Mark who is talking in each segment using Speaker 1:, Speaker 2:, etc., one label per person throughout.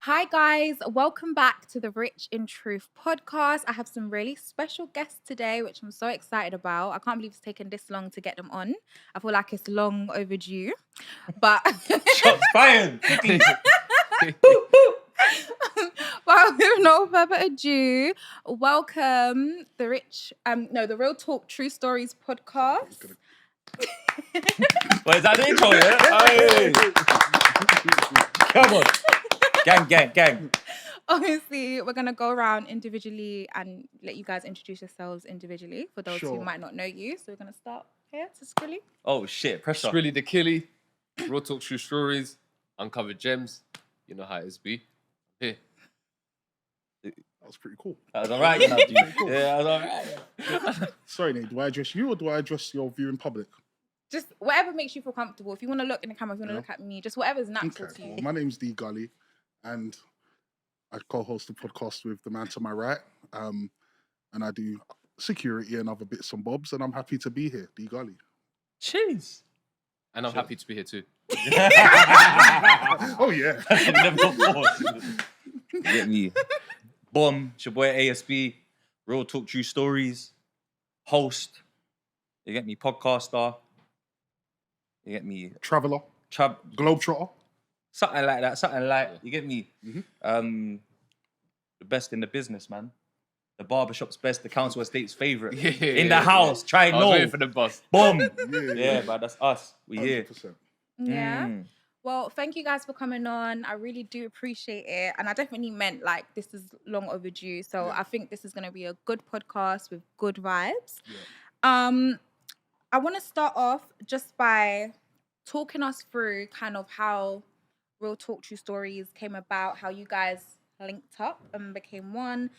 Speaker 1: Hi, guys. Welcome back to the Rich in Truth podcast. I have some really special guests today, which I'm so excited about. I can't believe it's taken this long to get them on. I feel like it's long overdue. But,
Speaker 2: Shots fired.
Speaker 1: but with no further ado, welcome the Real Talk True Stories podcast.
Speaker 2: Wait, is that the intro, yeah? Hey. Come on. Gang.
Speaker 1: Obviously, we're going to go around individually and let you guys introduce yourselves individually for those who might not know you. So we're going to start here to Skrilly.
Speaker 2: Oh, shit. Pressure.
Speaker 3: Skrilly the Killy, Real Talk Tru Stories, Uncovered Gems. You know how ASB. Here.
Speaker 4: That was pretty cool.
Speaker 2: That was all right.
Speaker 4: Cool.
Speaker 2: Yeah, that was all right.
Speaker 4: Sorry, Nate, do I address you or do I address your viewing public?
Speaker 1: Just whatever makes you feel comfortable. If you want to look in the camera, if you want to look at me, just whatever's natural to you.
Speaker 4: Well, my name's Dee Gully, and I co-host the podcast with the man to my right. And I do security and other bits and bobs, and I'm happy to be here, Dee Gully.
Speaker 2: Cheers.
Speaker 3: And I'm happy to be here too.
Speaker 4: Oh, yeah.
Speaker 2: Never got forced. You get me? Boom. It's your boy ASB, Real Talk True Stories, host. You get me? Podcaster. You get me?
Speaker 4: Traveller, Globetrotter.
Speaker 2: Something like that. You get me?
Speaker 4: Mm-hmm.
Speaker 2: The best in the business, man. The barbershop's best, the council estate's favourite.
Speaker 3: Yeah,
Speaker 2: in the house, try
Speaker 3: I was
Speaker 2: no.
Speaker 3: waiting for the bus.
Speaker 2: Boom.
Speaker 4: Yeah,
Speaker 2: but that's us. We here.
Speaker 4: 100%.
Speaker 1: Yeah. Well, thank you guys for coming on. I really do appreciate it. And I definitely meant like this is long overdue. So I think this is going to be a good podcast with good vibes.
Speaker 4: Yeah.
Speaker 1: I want to start off just by talking us through kind of how Real Talk True Stories came about, how you guys linked up and became one.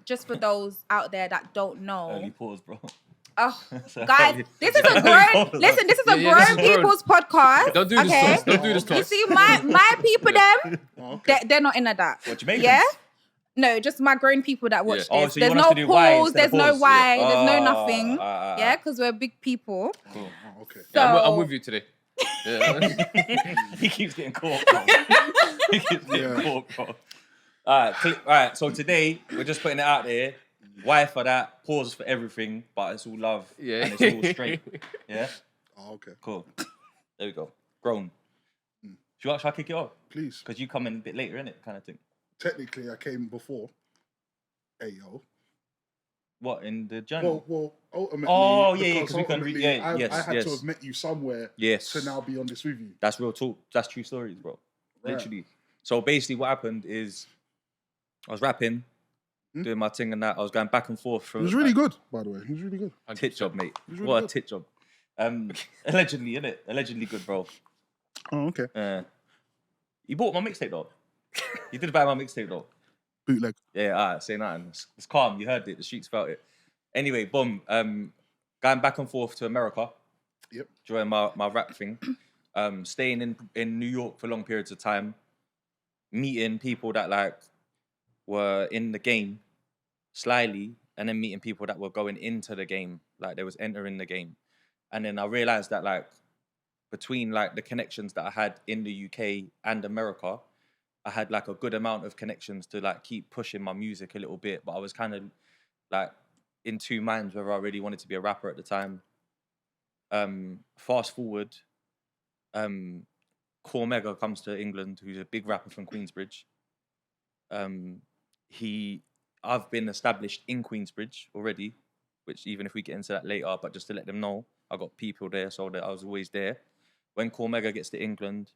Speaker 1: Just for those out there that don't know.
Speaker 2: Early pause, bro.
Speaker 1: Oh, guys, this is a grown. Listen, this is a grown people's podcast.
Speaker 3: Don't do this to us. Don't do this to
Speaker 1: You
Speaker 3: us.
Speaker 1: see, my people, them,
Speaker 4: Okay.
Speaker 1: they're not into that.
Speaker 2: What, Jamaicans?
Speaker 1: Yeah. No, just my grown people that watch
Speaker 3: Yeah.
Speaker 2: Oh,
Speaker 1: this.
Speaker 2: so you
Speaker 1: There's
Speaker 2: want us
Speaker 1: no
Speaker 2: to do why
Speaker 1: pause.
Speaker 2: instead
Speaker 1: There's
Speaker 2: of
Speaker 1: no
Speaker 2: pause?
Speaker 1: why.
Speaker 2: Yeah.
Speaker 1: There's no nothing.
Speaker 2: Yeah.
Speaker 1: Yeah, because we're big people.
Speaker 2: Cool.
Speaker 4: Oh, okay.
Speaker 3: Yeah,
Speaker 1: So-
Speaker 3: I'm with you today. Yeah.
Speaker 2: He keeps getting caught, bro. He keeps getting caught, bro. All right. So today we're just putting it out there. Why for that? Pause for everything, but it's all love.
Speaker 3: Yeah.
Speaker 2: And it's all straight. Yeah.
Speaker 4: Oh, okay.
Speaker 2: Cool. There we go. Grown. Shall I kick it off?
Speaker 4: Please.
Speaker 2: Because you come in a bit later, innit? Kind of thing.
Speaker 4: Technically, I came before. Hey, yo.
Speaker 2: What, in the journey?
Speaker 4: Well, ultimately.
Speaker 2: Oh, yeah,
Speaker 4: because
Speaker 2: 'cause we can
Speaker 4: ultimately,
Speaker 2: yeah,
Speaker 4: I
Speaker 2: yes,
Speaker 4: had
Speaker 2: yes.
Speaker 4: to have met you somewhere
Speaker 2: Yes.
Speaker 4: to now be on this with you.
Speaker 2: That's real talk. That's true stories, bro.
Speaker 4: Right.
Speaker 2: Literally. So basically what happened is I was rapping, doing my thing and that. I was going back and forth
Speaker 4: It
Speaker 2: from
Speaker 4: was really good, by the way. It was really good.
Speaker 2: tit job, mate.
Speaker 4: was really
Speaker 2: What a
Speaker 4: good.
Speaker 2: tit job. Allegedly, innit? Allegedly good, bro.
Speaker 4: Oh, okay.
Speaker 2: You bought my mixtape though. You did buy my mixtape though.
Speaker 4: Bootleg.
Speaker 2: Yeah, alright, say nothing. It's calm, you heard it, the streets felt it. Anyway, boom. Going back and forth to America.
Speaker 4: Yep.
Speaker 2: During my rap thing. Staying in New York for long periods of time. Meeting people that like were in the game slyly, and then meeting people that were going into the game, like they was entering the game. And then I realized that like between like the connections that I had in the UK and America, I had like a good amount of connections to like keep pushing my music a little bit, but I was kind of like in two minds whether I really wanted to be a rapper at the time. Fast forward, Cormega comes to England, who's a big rapper from Queensbridge. I've been established in Queensbridge already, which even if we get into that later, but just to let them know, I got people there, so that I was always there. When Cormega gets to England,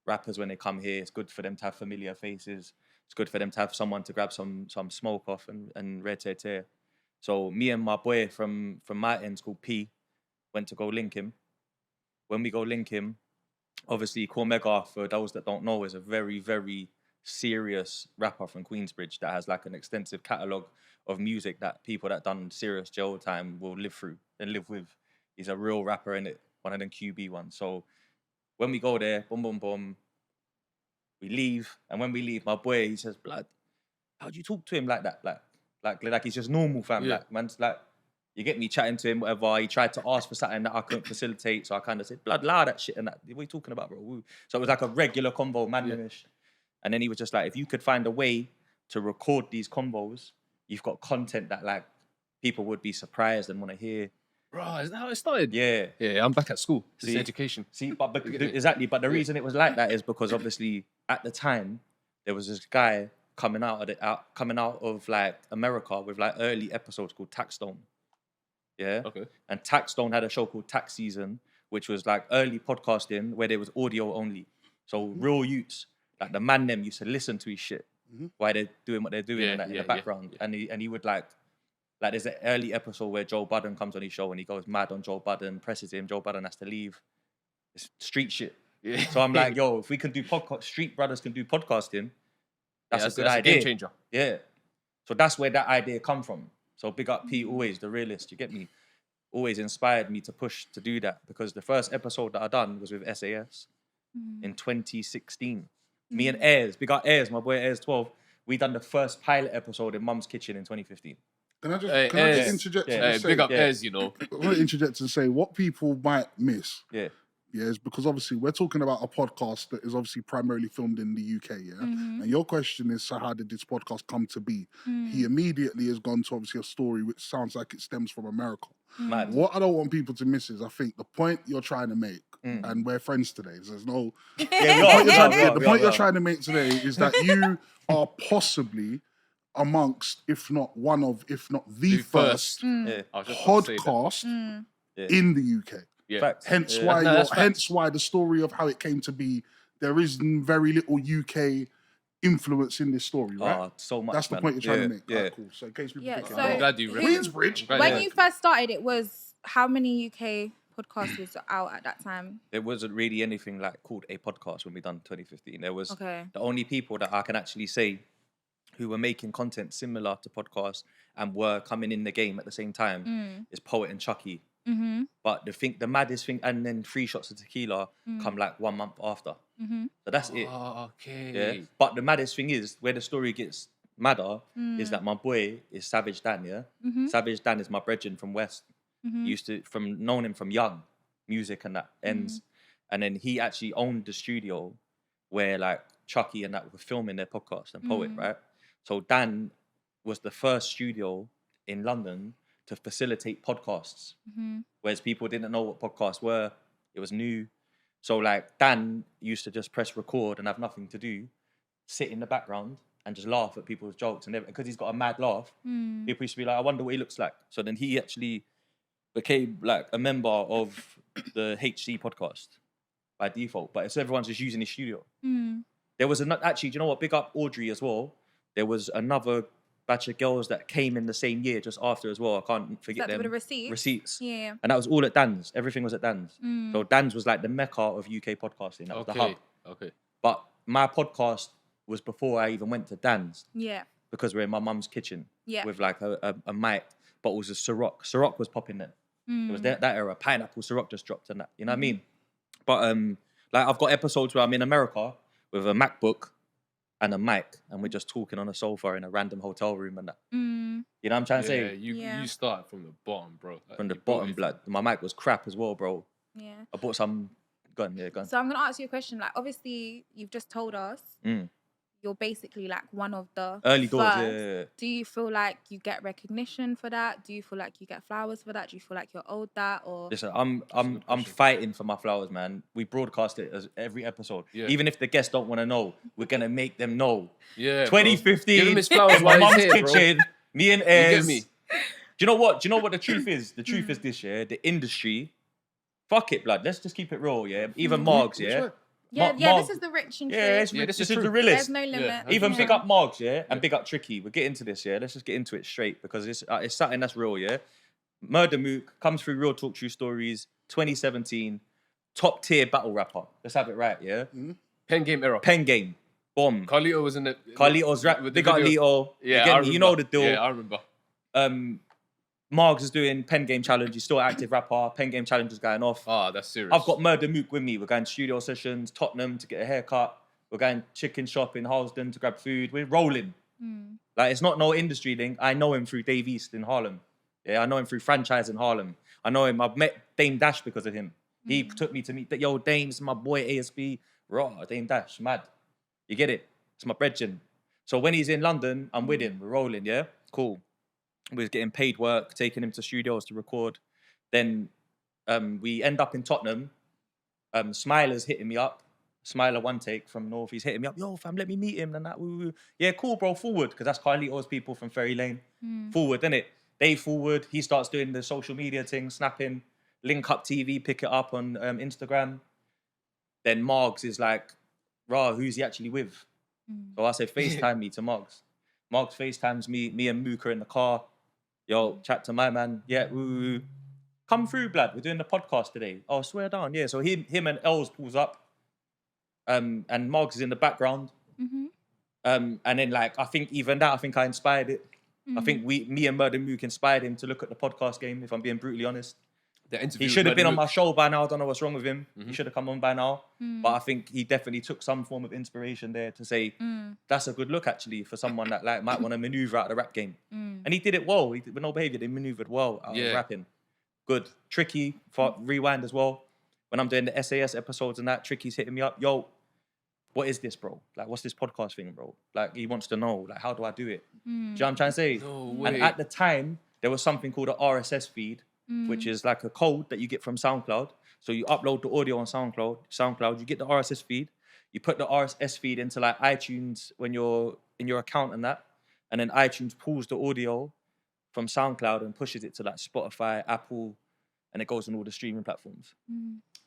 Speaker 2: rappers, when they come here, it's good for them to have familiar faces. It's good for them to have someone to grab some smoke off and red tear. So me and my boy from my end, called P, went to go link him. When we go link him, obviously Cormega, for those that don't know, is a very, very serious rapper from Queensbridge that has like an extensive catalogue of music that people that done serious jail time will live through and live with. He's a real rapper, innit? One of them QB ones. So when we go there, boom, boom, boom, we leave. And when we leave, my boy, he says, blood, how'd you talk to him like that? Like he's just normal, fam.
Speaker 3: Yeah.
Speaker 2: Like, man's like, you get me chatting to him, whatever. He tried to ask for something that I couldn't facilitate. So I kind of said, blood, allow that shit and that. What are you talking about, bro? Woo. So it was like a regular convo, man.
Speaker 3: Yeah.
Speaker 2: And then he was just like, if you could find a way to record these combos, you've got content that like people would be surprised and want to hear.
Speaker 3: Bro, is that how it started?
Speaker 2: Yeah.
Speaker 3: Yeah, I'm back at school. This is
Speaker 2: See?
Speaker 3: education.
Speaker 2: See, but exactly. But the reason it was like that is because obviously at the time there was this guy coming out of like America with like early episodes called Taxstone. Yeah.
Speaker 3: Okay.
Speaker 2: And Taxstone had a show called Tax Season, which was like early podcasting where there was audio only. So real youths, like the man them used to listen to his shit while they're doing what they're doing in the background. And he would like there's an early episode where Joe Budden comes on his show and he goes mad on Joe Budden, presses him, Joe Budden has to leave. It's street shit. Yeah. So I'm like, yo, if we can do street brothers can do podcasting, that's a good idea.
Speaker 3: A game changer.
Speaker 2: Yeah. So that's where that idea come from. So big up Pete, always the realist, you get me? Always inspired me to push to do that because the first episode that I done was with SAS in 2016. Me and Ayers, big up Ayers, my boy Ayers 12, we done the first pilot episode in Mum's Kitchen in 2015.
Speaker 4: Can I just interject and say,
Speaker 3: big up Ayers, you know.
Speaker 4: I want to interject and say what people might miss.
Speaker 2: Yeah.
Speaker 4: Yeah, is because obviously we're talking about a podcast that is obviously primarily filmed in the UK, yeah? And your question is, so how did this podcast come to be? He immediately has gone to obviously a story which sounds like it stems from America. What I don't want people to miss is I think the point you're trying to make, and we're friends today, so there's no... the point you're trying to make today is that you are possibly amongst, if not one of, if not the first podcast in the UK.
Speaker 3: Yeah.
Speaker 4: Hence why the story of how it came to be, there is very little UK influence in this story, right?
Speaker 2: So much.
Speaker 4: That's the point you're trying to make.
Speaker 2: Yeah.
Speaker 4: Right, cool. So in case people
Speaker 1: Yeah,
Speaker 4: think,
Speaker 1: so
Speaker 3: I'm glad you
Speaker 4: Queensbridge.
Speaker 1: When you first started, it was how many UK podcasts was out at that time?
Speaker 2: There wasn't really anything like called a podcast when we done 2015. There was
Speaker 1: Okay.
Speaker 2: the only people that I can actually say who were making content similar to podcasts and were coming in the game at the same time is Poet and Chucky. But the maddest thing, and then 3 shots of tequila come like 1 month after. So that's it.
Speaker 3: Okay.
Speaker 2: Yeah. But the maddest thing is where the story gets madder is that my boy is Savage Dan. Yeah. Savage Dan is my brethren from West. Used to known him from young, music and that ends, and then he actually owned the studio where like Chucky and that were filming their podcast and Poet, right? So Dan was the first studio in London to facilitate podcasts, whereas people didn't know what podcasts were. It was new. So like Dan used to just press record and have nothing to do, sit in the background and just laugh at people's jokes. And because he's got a mad laugh, people used to be like, I wonder what he looks like. So then he actually became like a member of the HC podcast by default, but it's everyone's just using his studio. There was actually, do you know what? Big up Audrey as well. There was another batch of girls that came in the same year just after as well. I can't forget them.
Speaker 1: With the receipts?
Speaker 2: Receipts.
Speaker 1: Yeah.
Speaker 2: And that was all at Dan's. Everything was at Dan's. So Dan's was like the mecca of UK podcasting. That was the hub.
Speaker 3: Okay.
Speaker 2: But my podcast was before I even went to Dan's.
Speaker 1: Yeah.
Speaker 2: Because we're in my mum's kitchen.
Speaker 1: Yeah.
Speaker 2: With like a mic. But it was a Ciroc. Ciroc was popping then. It was that era. Pineapple Ciroc just dropped and that. You know what I mean? But like I've got episodes where I'm in America with a MacBook and a mic, and we're just talking on a sofa in a random hotel room and that. You know what I'm trying to say?
Speaker 3: You started from the bottom, bro.
Speaker 2: From the bottom, blood. My mic was crap as well, bro.
Speaker 1: Yeah.
Speaker 2: I bought some. Go on.
Speaker 1: So I'm gonna ask you a question. Like, obviously, you've just told us you're basically like one of the
Speaker 2: early doors.
Speaker 1: first.
Speaker 2: Yeah.
Speaker 1: Do you feel like you get recognition for that? Do you feel like you get flowers for that? Do you feel like you're owed that? Or
Speaker 2: Listen, I'm fighting for my flowers, man. We broadcast it as every episode.
Speaker 3: Yeah.
Speaker 2: Even if the guests don't want to know, we're gonna make them know.
Speaker 3: Yeah.
Speaker 2: 2015.
Speaker 3: Give him his flowers
Speaker 2: my
Speaker 3: while
Speaker 2: mum's
Speaker 3: he's here, bro.
Speaker 2: kitchen. Me and Ayers.
Speaker 3: You get me?
Speaker 2: Do you know what? Do you know what the truth is? The truth is this, yeah. The industry. Fuck it, blood. Let's just keep it real, yeah. Even Margs, yeah.
Speaker 1: this is the rich and
Speaker 2: Yeah,
Speaker 1: true.
Speaker 2: this is the
Speaker 1: There's
Speaker 2: realest.
Speaker 1: no limit.
Speaker 3: Yeah.
Speaker 2: Even big up Margs, yeah, and big up Tricky. We'll get into this, yeah. Let's just get into it straight because it's something that's real, yeah. Murder Mook comes through Real Talk Tru Stories, 2017, top tier battle rapper. Let's have it right, yeah.
Speaker 3: Pen game era.
Speaker 2: Pen game, bomb.
Speaker 3: Carlito was in it.
Speaker 2: Carlito's rap.
Speaker 3: with the
Speaker 2: Big up
Speaker 3: video.
Speaker 2: Lito.
Speaker 3: Yeah,
Speaker 2: you know the deal.
Speaker 3: Yeah, I remember.
Speaker 2: Margs is doing Pen Game Challenge. He's still an active rapper. Pen Game Challenge is going off.
Speaker 3: Ah, that's serious.
Speaker 2: I've got Murder Mook with me. We're going studio sessions, Tottenham to get a haircut. We're going chicken shop in Harlesden to grab food. We're rolling. Like, it's not no industry thing. I know him through Dave East in Harlem. Yeah, I know him through franchise in Harlem. I know him. I've met Dame Dash because of him. He took me to meet Dame's my boy ASB. Raw, Dame Dash, mad. You get it? It's my brethren. So when he's in London, I'm with him. We're rolling, yeah? Cool. We're getting paid work, taking him to studios to record. Then we end up in Tottenham. Smiler's hitting me up. Smiler one take from North. He's hitting me up. Yo, fam, let me meet him and that. Woo, woo. Yeah, cool, bro. Forward, because that's Carlito's people from Ferry Lane. Forward, innit? They forward. He starts doing the social media thing, snapping. Link Up TV, pick it up on Instagram. Then Margs is like, rah, who's he actually with? So I said, FaceTime me to Margs. Margs FaceTimes me and Mook are in the car. Yo, chat to my man. Yeah, woo. Come through, blood. We're doing the podcast today. Oh, swear down. Yeah, so him and Els pulls up. And Margs is in the background. And then like, I think I inspired it. I think me and Murder Mook inspired him to look at the podcast game, if I'm being brutally honest. He should have been on my show by now. I don't know what's wrong with him. He should have come on by now. But I think he definitely took some form of inspiration there to say, that's a good look actually for someone that like might want to maneuver out of the rap game. And he did it well. With no behavior, they maneuvered well out of rapping. Good. Tricky, for rewind as well. When I'm doing the SAS episodes and that, Tricky's hitting me up. Yo, what is this, bro? Like, what's this podcast thing, bro? Like, he wants to know, like, how do I do it? Do you know what I'm trying to say?
Speaker 3: No way.
Speaker 2: And at the time, there was something called an RSS feed, which is like a code that you get from SoundCloud. So you upload the audio on SoundCloud, you get the RSS feed, you put the RSS feed into like iTunes when you're in your account and that, and then iTunes pulls the audio from SoundCloud and pushes it to like Spotify, Apple, and it goes on all the streaming platforms.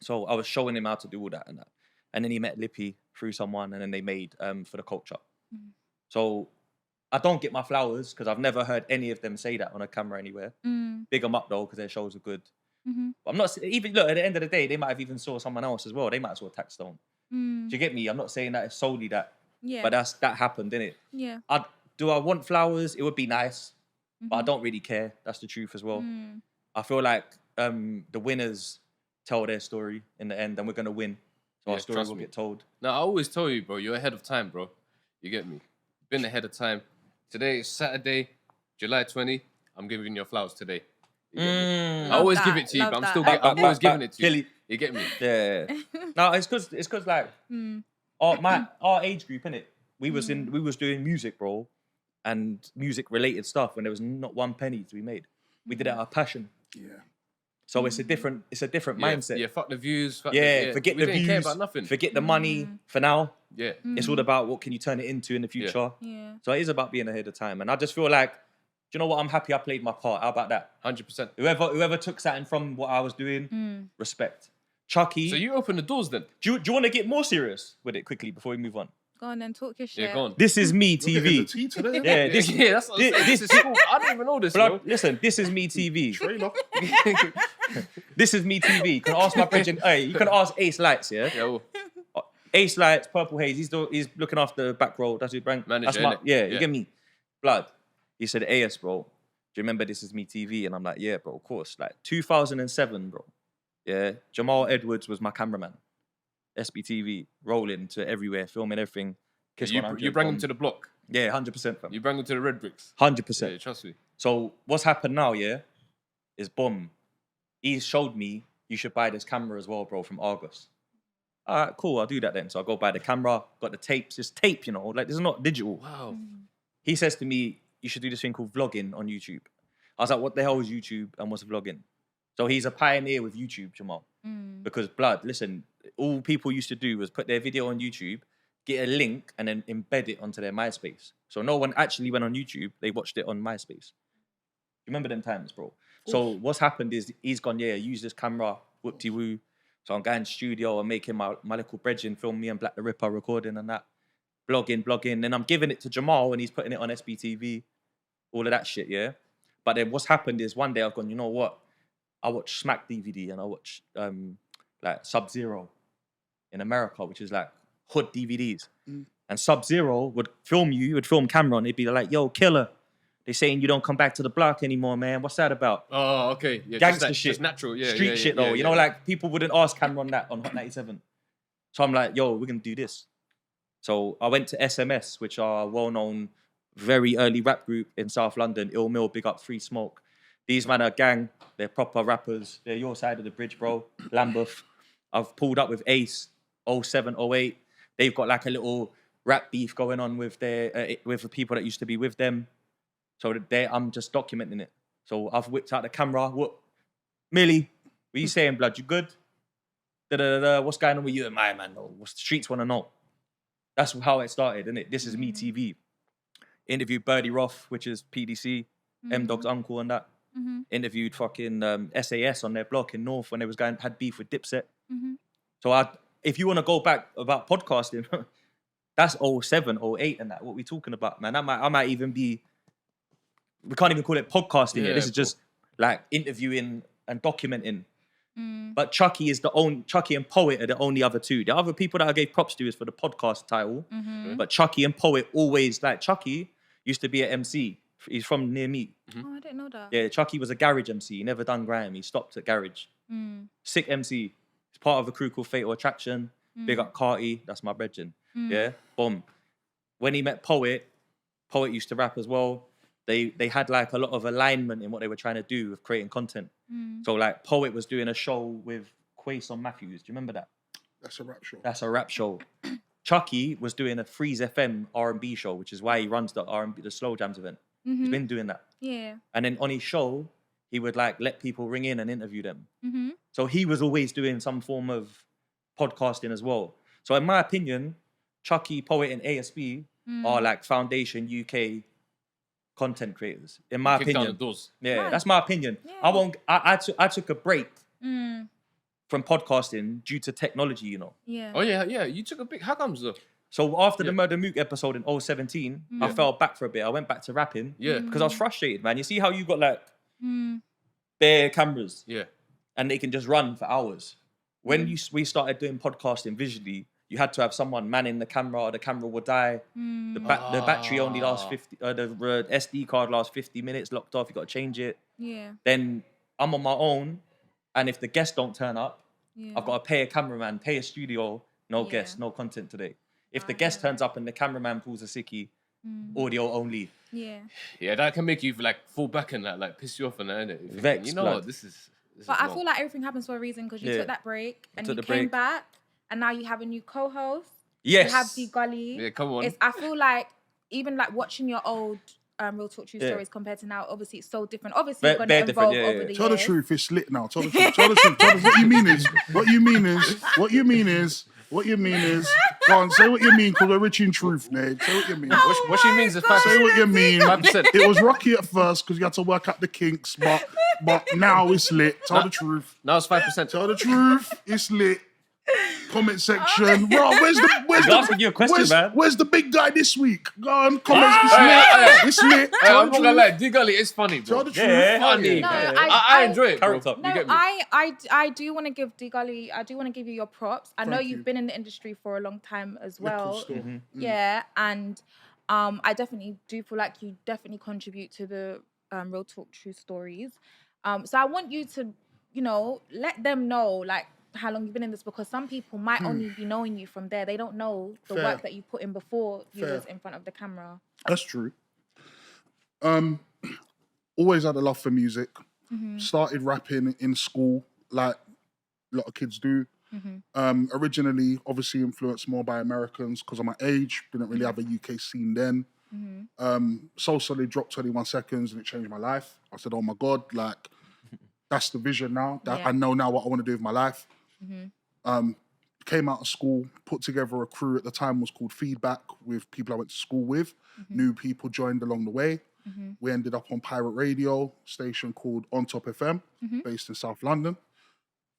Speaker 2: So I was showing him how to do all that and that. And then he met Lippy through someone, and then they made For the Culture. So I don't get my flowers because I've never heard any of them say that on a camera anywhere. Big them up though, because their shows are good. But I'm not even, look, at the end of the day, they might have even saw someone else as well. They might have saw Taxstone. Do you get me? I'm not saying that it's solely that.
Speaker 1: Yeah.
Speaker 2: But that happened, didn't it?
Speaker 1: Yeah.
Speaker 2: Do I want flowers? It would be nice. But I don't really care. That's the truth as well. I feel like the winners tell their story in the end, and we're going to win. So our story will get told.
Speaker 3: Now, I always tell you, bro, you're ahead of time, bro. You get me? Been ahead of time. Today is Saturday, July 20. I'm giving you your flowers today. You get me? I always give it to you, but I'm always giving it to you. You get me?
Speaker 2: Yeah. No, it's because like our age group, innit? We was doing music, bro, and music related stuff when there was not one penny to be made. We did it out of passion.
Speaker 4: Yeah.
Speaker 2: So it's a different mindset.
Speaker 3: Yeah, fuck the views.
Speaker 2: Forget the
Speaker 3: we didn't
Speaker 2: views.
Speaker 3: care about nothing.
Speaker 2: Forget the money for now.
Speaker 3: Yeah.
Speaker 2: It's all about what can you turn it into in the future.
Speaker 1: Yeah.
Speaker 2: So it is about being ahead of time. And I just feel like, do you know what? I'm happy I played my part. How about that?
Speaker 3: 100%.
Speaker 2: Whoever took something from what I was doing, respect. Chucky.
Speaker 3: So you open the doors then?
Speaker 2: Do you want to get more serious with it quickly before we move on?
Speaker 1: Go on then, talk your shit.
Speaker 3: Yeah, go on.
Speaker 2: This is me
Speaker 4: You're getting the
Speaker 2: TV.
Speaker 4: tea today.
Speaker 2: Yeah,
Speaker 3: That's what I'm saying. This is cool. I don't even know this,
Speaker 2: Blood,
Speaker 3: bro.
Speaker 2: listen, this is me TV.
Speaker 4: Trailer.
Speaker 2: This is me TV. You can ask my brethren. Hey, you can ask Ace Lights, yeah?
Speaker 3: Yo,
Speaker 2: Ace Lights, Purple Haze. He's looking after the back row. That's his brand.
Speaker 3: Manager,
Speaker 2: That's
Speaker 3: innit?
Speaker 2: you
Speaker 3: Yeah.
Speaker 2: get me? Blood. He said, AS, bro. Do you remember This Is Me TV? And I'm like, yeah, bro, of course. Like 2007, bro. Yeah. Jamal Edwards was my cameraman. SBTV, rolling to everywhere, filming everything. Kiss
Speaker 3: you
Speaker 2: 100,
Speaker 3: bring them to the block.
Speaker 2: Yeah, 100%, fam.
Speaker 3: You bring them to the Red Bricks.
Speaker 2: 100%.
Speaker 3: Yeah, trust me.
Speaker 2: So what's happened now, yeah, is boom. He showed me you should buy this camera as well, bro, from Argos. All right, cool, I'll do that then. So I go buy the camera, got the tapes, it's tape, you know, like this is not digital.
Speaker 3: Wow.
Speaker 2: He says to me, you should do this thing called vlogging on YouTube. I was like, what the hell is YouTube and what's vlogging? So he's a pioneer with YouTube, Jamal. Because blood, listen, all people used to do was put their video on YouTube, get a link and then embed it onto their MySpace. So no one actually went on YouTube, they watched it on MySpace. You remember them times, bro? So what's happened is he's gone, yeah, use this camera, whoop-de-woo. So I'm going to studio and making my little brethren film me and Black the Ripper recording and that. Blogging. Then I'm giving it to Jamal and he's putting it on SBTV. All of that shit, yeah? But then what's happened is one day I've gone, you know what? I watch Smack DVD and I watch like Sub-Zero in America, which is like hood DVDs. And Sub-Zero would film you, would film Cameron. They'd be like, yo, killer. They're saying you don't come back to the block anymore, man. What's that about?
Speaker 3: Oh, okay. Yeah,
Speaker 2: Gangster
Speaker 3: just
Speaker 2: shit.
Speaker 3: Just natural, yeah.
Speaker 2: Street shit, though. You know, like, people wouldn't ask Cameron that on Hot 97. So I'm like, yo, we're going to do this. So I went to SMS, which are a well-known, very early rap group in South London. Ill Mill, big up Free Smoke. These men are gang. They're proper rappers. They're your side of the bridge, bro. Lambeth. I've pulled up with Ace, 07, 08. They've got like a little rap beef going on with with the people that used to be with them. So I'm just documenting it. So I've whipped out the camera. What, Millie? What you saying, blood? You good? What's going on with you and my man? What the streets want to know? That's how it started, innit? This is me TV. Interviewed Birdie Roth, which is PDC, M-Dog's uncle and that. Interviewed fucking SAS on their block in North when they had beef with Dipset. So if you want to go back about podcasting, that's 07, 08 and that. What we talking about, man? I might even be. We can't even call it podcasting yet. This is just like interviewing and documenting. But Chucky and Poet are the only other two. The other people that I gave props to is for the podcast title. But Chucky and Poet always, like, Chucky used to be an MC. He's from near me.
Speaker 1: Oh, I didn't know that.
Speaker 2: Yeah, Chucky was a garage MC. He never done grime. He stopped at garage. Sick MC. He's part of a crew called Fatal Attraction. Big up Carty. That's my brethren. Yeah, boom. When he met Poet used to rap as well. They had like a lot of alignment in what they were trying to do with creating content. So like Poet was doing a show with Quason Matthews. Do you remember that?
Speaker 4: That's a rap show.
Speaker 2: That's a rap show. Chucky was doing a Freeze FM R&B show, which is why he runs the R&B, the Slow Jams event. He's been doing that.
Speaker 1: Yeah.
Speaker 2: And then on his show, he would like let people ring in and interview them. So he was always doing some form of podcasting as well. So in my opinion, Chucky, Poet, and ASB are like foundation UK content creators. In my opinion,
Speaker 3: down the doors.
Speaker 2: Yeah, that's my opinion.
Speaker 1: Yeah.
Speaker 2: I took a break from podcasting due to technology, you know.
Speaker 1: Yeah.
Speaker 3: Oh yeah. You took a big. How comes though?
Speaker 2: So after the Murder Mook episode in 2017, I fell back for a bit. I went back to rapping.
Speaker 3: Yeah.
Speaker 2: Because I was frustrated, man. You see how you got like bare cameras.
Speaker 3: Yeah.
Speaker 2: And they can just run for hours. When we started doing podcasting visually, you had to have someone manning the camera or the camera would die. The battery only lasts 50, the SD card lasts 50 minutes locked off. You got to change it.
Speaker 1: Yeah.
Speaker 2: Then I'm on my own. And if the guests don't turn up, I've got to pay a cameraman, pay a studio, no guests, no content today. If the guest turns up and the cameraman pulls a sickie, audio only.
Speaker 1: Yeah.
Speaker 3: Yeah, that can make you like fall back and that, like piss you off and that, innit?
Speaker 2: Vex,
Speaker 3: you know
Speaker 2: blood.
Speaker 3: what? This is
Speaker 1: But I
Speaker 3: wrong.
Speaker 1: feel like everything happens for a reason because you
Speaker 2: Yeah.
Speaker 1: took that break and
Speaker 2: took
Speaker 1: you
Speaker 2: the
Speaker 1: came
Speaker 2: break.
Speaker 1: back and now you have a new co-host.
Speaker 2: Yes.
Speaker 1: You have Dee Gully.
Speaker 3: Yeah, come on.
Speaker 1: I feel like even like watching your old Real Talk Tru Stories compared to now, obviously it's so different. Obviously you're going to evolve over the
Speaker 4: Tell
Speaker 1: years.
Speaker 4: the truth, it's lit now. Tell the truth. Tell the truth. What you mean is, go on, say what you mean, because we're rich in truth, Nate. Say what you mean.
Speaker 3: What she means is 5%.
Speaker 4: Say what you mean.
Speaker 3: 5%.
Speaker 4: It was rocky at first because you had to work out the kinks, but now it's lit. Tell the truth.
Speaker 3: Now it's 5%.
Speaker 4: Tell the truth, it's lit. Comment section. Bro, where's
Speaker 2: He's asking you a question, man.
Speaker 4: Where's the big guy this week? Go on, comments. It's lit. It's lit. Tell
Speaker 3: I'm
Speaker 4: the
Speaker 3: not gonna
Speaker 4: truth.
Speaker 3: lie, Dee Gully is funny, bro.
Speaker 4: Tell the truth.
Speaker 2: Yeah.
Speaker 3: Funny.
Speaker 1: No,
Speaker 3: man.
Speaker 1: I
Speaker 3: enjoy it, bro.
Speaker 2: Carrot top.
Speaker 1: No,
Speaker 3: You get me?
Speaker 1: I do want to give Dee Gully, I do want to give you your props. I know
Speaker 4: Thank
Speaker 1: you've
Speaker 4: you.
Speaker 1: been in the industry for a long time as well.
Speaker 4: Still.
Speaker 1: Yeah, and I definitely do feel like you definitely contribute to the Real Talk Tru Stories. So I want you to, let them know like how long you've been in this because some people might only be knowing you from there. They don't know the
Speaker 4: Fair.
Speaker 1: work that you put in before you
Speaker 4: Fair.
Speaker 1: was in front of the camera.
Speaker 4: That's true. Always had a love for music. Started rapping in school, like a lot of kids do. Originally, obviously influenced more by Americans because of my age. Didn't really have a UK scene then. So Solid dropped 21 Seconds and it changed my life. I said, oh my God, like, that's the vision now.
Speaker 1: Yeah.
Speaker 4: I know now what I want to do with my life. Came out of school, put together a crew at the time was called Feedback with people I went to school with. New people joined along the way. We ended up on pirate radio station called On Top FM, based in South London.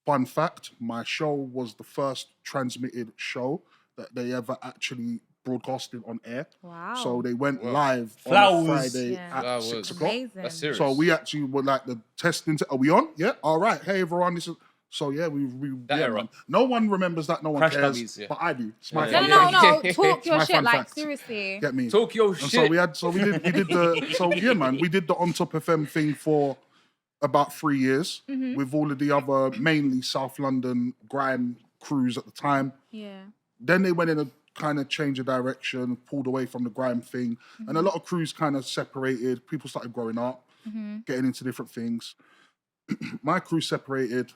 Speaker 4: Fun fact, my show was the first transmitted show that they ever actually broadcasted on air.
Speaker 1: Wow.
Speaker 4: So they went live on a
Speaker 2: Flowers.
Speaker 4: Friday
Speaker 1: Yeah.
Speaker 4: at
Speaker 3: That
Speaker 4: 6
Speaker 3: was
Speaker 4: o'clock.
Speaker 1: Amazing.
Speaker 3: That's serious.
Speaker 4: So we actually were like the testing. Are we on? Yeah. All right. Hey everyone. This is. So yeah, we
Speaker 3: That
Speaker 4: yeah,
Speaker 3: era.
Speaker 4: man. No one remembers that. No one
Speaker 2: Crash
Speaker 4: cares.
Speaker 2: dummies, yeah.
Speaker 4: But I do. It's my
Speaker 3: Yeah.
Speaker 4: fun
Speaker 1: No,
Speaker 4: fact.
Speaker 1: no. Talk your
Speaker 4: My
Speaker 1: shit,
Speaker 4: fun
Speaker 1: like
Speaker 4: fact.
Speaker 1: seriously.
Speaker 4: Get me.
Speaker 3: Tokyo
Speaker 4: And
Speaker 3: shit.
Speaker 4: so we did we did the On Top FM thing for about 3 years with all of the other mainly South London grime crews at the time.
Speaker 1: Yeah.
Speaker 4: Then they went in a kind of change of direction, pulled away from the grime thing, and a lot of crews kind of separated. People started growing up, getting into different things. My crew separated.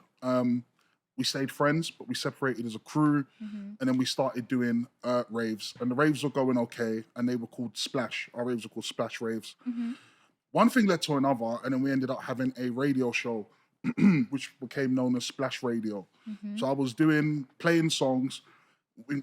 Speaker 4: we stayed friends, but we separated as a crew. And then we started doing raves. And the raves were going okay. And they were called Splash. Our raves were called Splash Raves. One thing led to another. And then we ended up having a radio show, which became known as Splash Radio. So I was playing songs.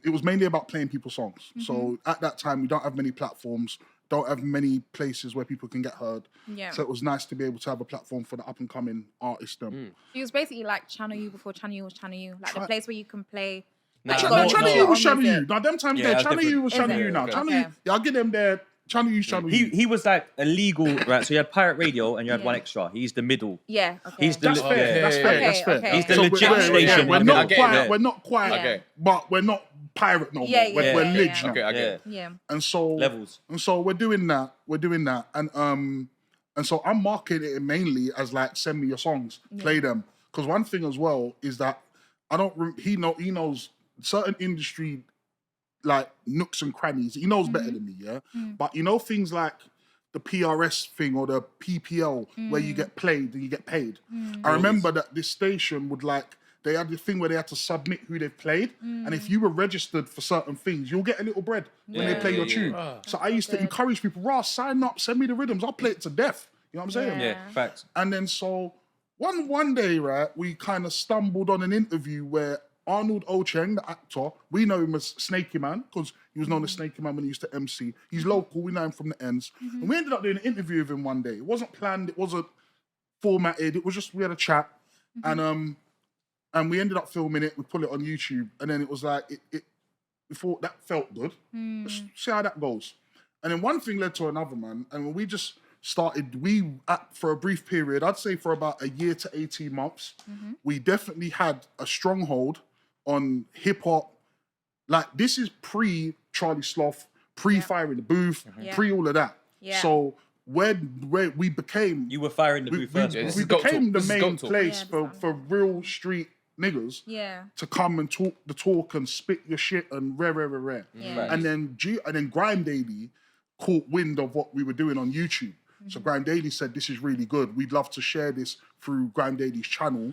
Speaker 4: It was mainly about playing people's songs. So at that time, we don't have many platforms, don't have many places where people can get heard.
Speaker 1: Yeah.
Speaker 4: So it was nice to be able to have a platform for the up and coming artists.
Speaker 1: It was basically like Channel U before Channel U was Channel U, like the place where you can play.
Speaker 4: Channel U was Channel U. Now, them times
Speaker 2: Yeah,
Speaker 4: there,
Speaker 2: that's
Speaker 4: Channel U was
Speaker 1: different.
Speaker 4: Channel U now.
Speaker 1: Okay.
Speaker 4: Channel U, yeah, I'll get them there. Channel U, Channel U.
Speaker 2: He was like a legal, right? So you had pirate radio and you had one extra. He's the middle.
Speaker 1: Yeah. Okay.
Speaker 2: He's the
Speaker 4: That's fair. That's fair.
Speaker 1: Okay,
Speaker 4: That's fair.
Speaker 1: okay.
Speaker 2: He's the
Speaker 4: So
Speaker 2: legit station.
Speaker 4: We're
Speaker 2: in the
Speaker 4: not
Speaker 2: middle.
Speaker 4: quite. We're not quite.
Speaker 3: Okay.
Speaker 4: But we're not pirate no more.
Speaker 1: Yeah,
Speaker 4: We're
Speaker 1: yeah,
Speaker 4: lig
Speaker 1: yeah.
Speaker 4: now.
Speaker 3: Okay, I get it.
Speaker 1: Yeah.
Speaker 4: And so
Speaker 2: Levels.
Speaker 4: And so we're doing that. And so I'm marketing it mainly as like, send me your songs, play them. Because one thing as well is that he knows certain industry like nooks and crannies. He knows better than me, yeah. But you know things like the PRS thing or the PPL where you get played and you get paid. I remember that this station would they had the thing where they had to submit who they've played, and if you were registered for certain things, you'll get a little bread when they play your tune. So I used to encourage people, sign up, send me the rhythms, I'll play it to death. You know what I'm saying?
Speaker 2: Yeah, facts.
Speaker 4: And then so one day, right, we kind of stumbled on an interview where Arnold Ocheng, the actor, we know him as Snakey Man because he was known as Snakey Man when he used to MC. He's local, we know him from the ends. And we ended up doing an interview with him one day. It wasn't planned, it wasn't formatted, it was just, we had a chat. And we ended up filming it, we put it on YouTube, and then it was like, we thought that felt good. Let's see how that goes. And then one thing led to another, man, and we just started, for a brief period, I'd say for about a year to 18 months, we definitely had a stronghold on hip hop. Like, this is pre-Charlie Sloth, pre-Fire in the Booth, pre all of that.
Speaker 1: Yeah.
Speaker 4: So where we became...
Speaker 2: You were firing the booth first.
Speaker 4: We became the main place for real street niggas to come and talk the talk and spit your shit and rare.
Speaker 1: Yeah.
Speaker 4: And then Grime Daily caught wind of what we were doing on YouTube. So Grime Daily said, this is really good. We'd love to share this through Grime Daily's channel.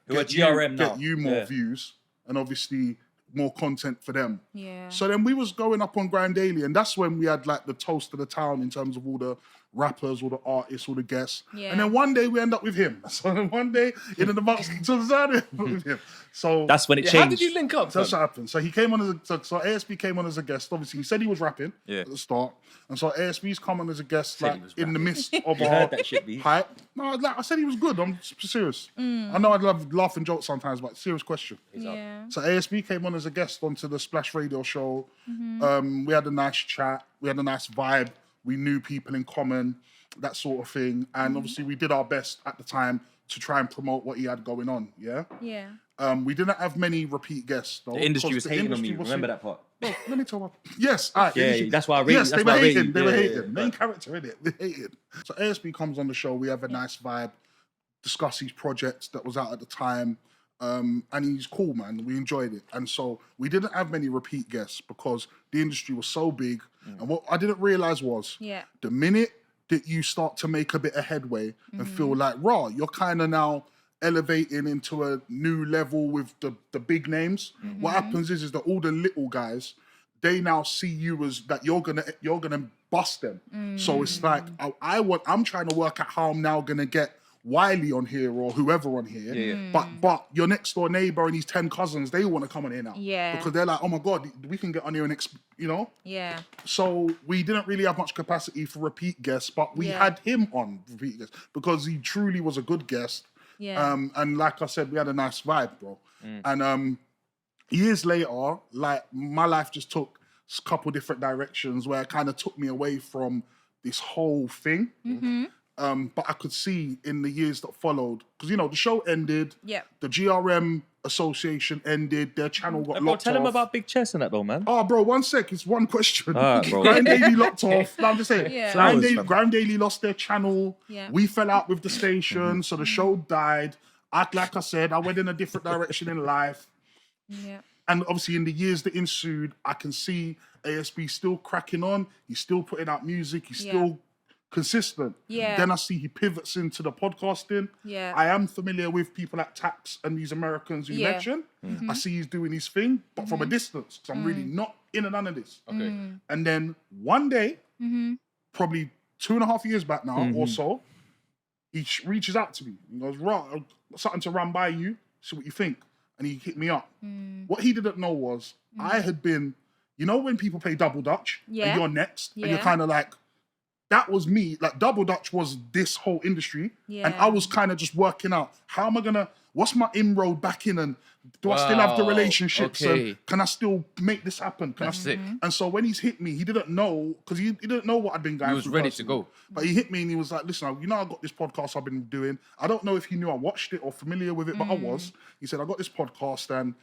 Speaker 2: Get GRM now.
Speaker 4: Get you more views and obviously more content for them.
Speaker 1: Yeah.
Speaker 4: So then we was going up on Grime Daily, and that's when we had like the toast of the town in terms of all the rappers, all the artists, all the guests. Yeah. And then one day we end up with him. So then one day in the box with him. So
Speaker 2: that's when it changed.
Speaker 3: How did you link up?
Speaker 4: That's what happened. So he came on so ASB came on as a guest. Obviously, he said he was rapping at the start. And so ASB's come on as a guest like in the midst of our hype. No, like I said he was good. I'm serious. I know I'd love laugh and joke sometimes, but serious question.
Speaker 1: Yeah.
Speaker 4: So ASB came on as a guest onto the Splash Radio show. We had a nice chat. We had a nice vibe. We knew people in common, that sort of thing. And obviously we did our best at the time to try and promote what he had going on, yeah?
Speaker 1: Yeah.
Speaker 4: We didn't have many repeat guests, though.
Speaker 2: The industry was hating on me. Remember that part?
Speaker 4: No, let me tell you. Yes, all right.
Speaker 2: Yeah, that's why I rated.
Speaker 4: Yes,
Speaker 2: that's
Speaker 4: they
Speaker 2: why
Speaker 4: were
Speaker 2: I
Speaker 4: hating.
Speaker 2: rated.
Speaker 4: They were hating. Main character, innit? They hated. So ASB comes on the show. We have a nice vibe, discuss his projects that was out at the time. And he's cool, man. We enjoyed it. And so we didn't have many repeat guests because the industry was so big. And what I didn't realize was the minute that you start to make a bit of headway and feel like, you're kind of now elevating into a new level with the big names. What happens is that all the little guys, they now see you as that you're gonna bust them. So it's like I'm trying to work out how I'm now gonna get Wiley on here or whoever on here, but your next door neighbor and his 10 cousins, they want to come on here now, because they're like, oh my god, we can get on here and So we didn't really have much capacity for repeat guests, but we had him on repeat guests because he truly was a good guest. And like I said, we had a nice vibe, bro. And years later, like my life just took a couple different directions where it kind of took me away from this whole thing. But I could see in the years that followed, because the show ended, the GRM association ended, their channel got locked off.
Speaker 2: Tell them about Big Chess and that though, man.
Speaker 4: Oh, bro, 1 sec, it's one question.
Speaker 2: All right, bro.
Speaker 4: Grime Daily locked off. No, I'm just saying. Grime
Speaker 2: Daily
Speaker 4: Daily lost their channel. We fell out with the station, so the show died. Like I said, I went in a different direction in life. And obviously in the years that ensued, I can see ASB still cracking on. He's still putting out music. He's still consistent.
Speaker 1: Yeah.
Speaker 4: Then I see he pivots into the podcasting.
Speaker 1: Yeah.
Speaker 4: I am familiar with people like Tax and these Americans who you mentioned. I see he's doing his thing, but from a distance, because I'm really not in and none of this.
Speaker 3: Okay.
Speaker 4: And then one day, probably 2.5 years back now or so, he reaches out to me. He goes, "Right, I've got something to run by you, see what you think." And he hit me up. What he didn't know was I had been, you know when people play double dutch and you're next and you're kind of like, that was me. Like double dutch was this whole industry. And I was kind of just working out, how am I going to, what's my inroad back in, and do I still have the relationships? And can I still make this happen?
Speaker 3: That's sick.
Speaker 4: And so when he's hit me, he didn't know, because he didn't know what I'd been going through.
Speaker 3: He was ready to
Speaker 4: personally.
Speaker 3: go.
Speaker 4: But he hit me and he was like, "Listen, you know, I got this podcast I've been doing. I don't know if he knew I watched it or familiar with it, but I was." He said, "I got this podcast, and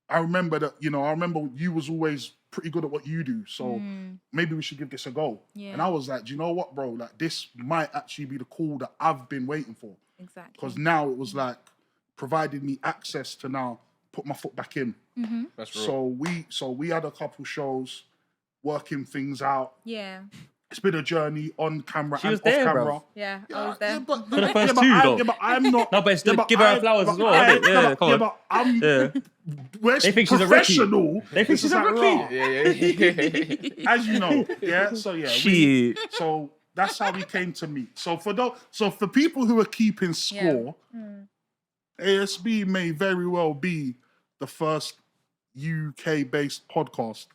Speaker 4: I remember that, you know, I remember you was always pretty good at what you do. So maybe we should give this a go." And I was like, "Do you know what, bro? Like, this might actually be the call that I've been waiting for."
Speaker 1: Exactly.
Speaker 4: Because now it was like providing me access to now put my foot back in.
Speaker 3: That's real.
Speaker 4: So we had a couple shows working things out.
Speaker 1: Yeah.
Speaker 4: It's been a journey on camera and
Speaker 2: was
Speaker 4: off
Speaker 2: there,
Speaker 4: camera.
Speaker 2: bro.
Speaker 1: Yeah, I was there.
Speaker 4: but,
Speaker 2: For the first two, though.
Speaker 4: but I'm not.
Speaker 2: No, but it's give her flowers as well, isn't it? Yeah, come on.
Speaker 4: but I'm. We're
Speaker 2: They think she's a rookie.
Speaker 4: professional.
Speaker 2: They think
Speaker 4: It's
Speaker 2: she's
Speaker 4: just
Speaker 2: a
Speaker 4: like,
Speaker 2: rookie.
Speaker 4: rah. As you know, yeah. So yeah,
Speaker 2: Shit.
Speaker 4: so that's how we came to meet. So for people who are keeping score, ASB may very well be the first UK-based podcast,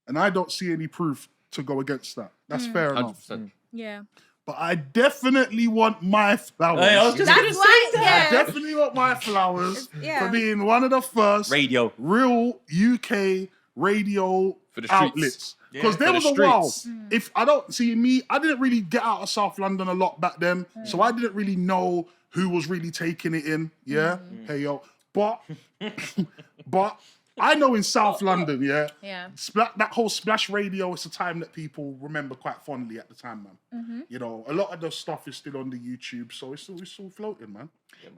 Speaker 4: and I don't see any proof to go against that. That's fair enough.
Speaker 3: 100%.
Speaker 1: Yeah.
Speaker 4: But I definitely want my flowers.
Speaker 2: Hey, I was just
Speaker 1: That's why,
Speaker 4: I
Speaker 1: yeah.
Speaker 4: definitely want my flowers for being one of the first
Speaker 2: Radio.
Speaker 4: real UK radio
Speaker 3: For the streets.
Speaker 4: outlets. Because
Speaker 3: Yeah,
Speaker 4: there
Speaker 3: for
Speaker 4: was
Speaker 3: the
Speaker 4: a while.
Speaker 3: streets.
Speaker 4: If I don't see me, I didn't really get out of South London a lot back then, so I didn't really know who was really taking it in. Yeah, hey yo, but I know in South London, yeah, that whole Splash Radio is a time that people remember quite fondly at the time, man. You know, a lot of the stuff is still on the YouTube, so it's still floating, man.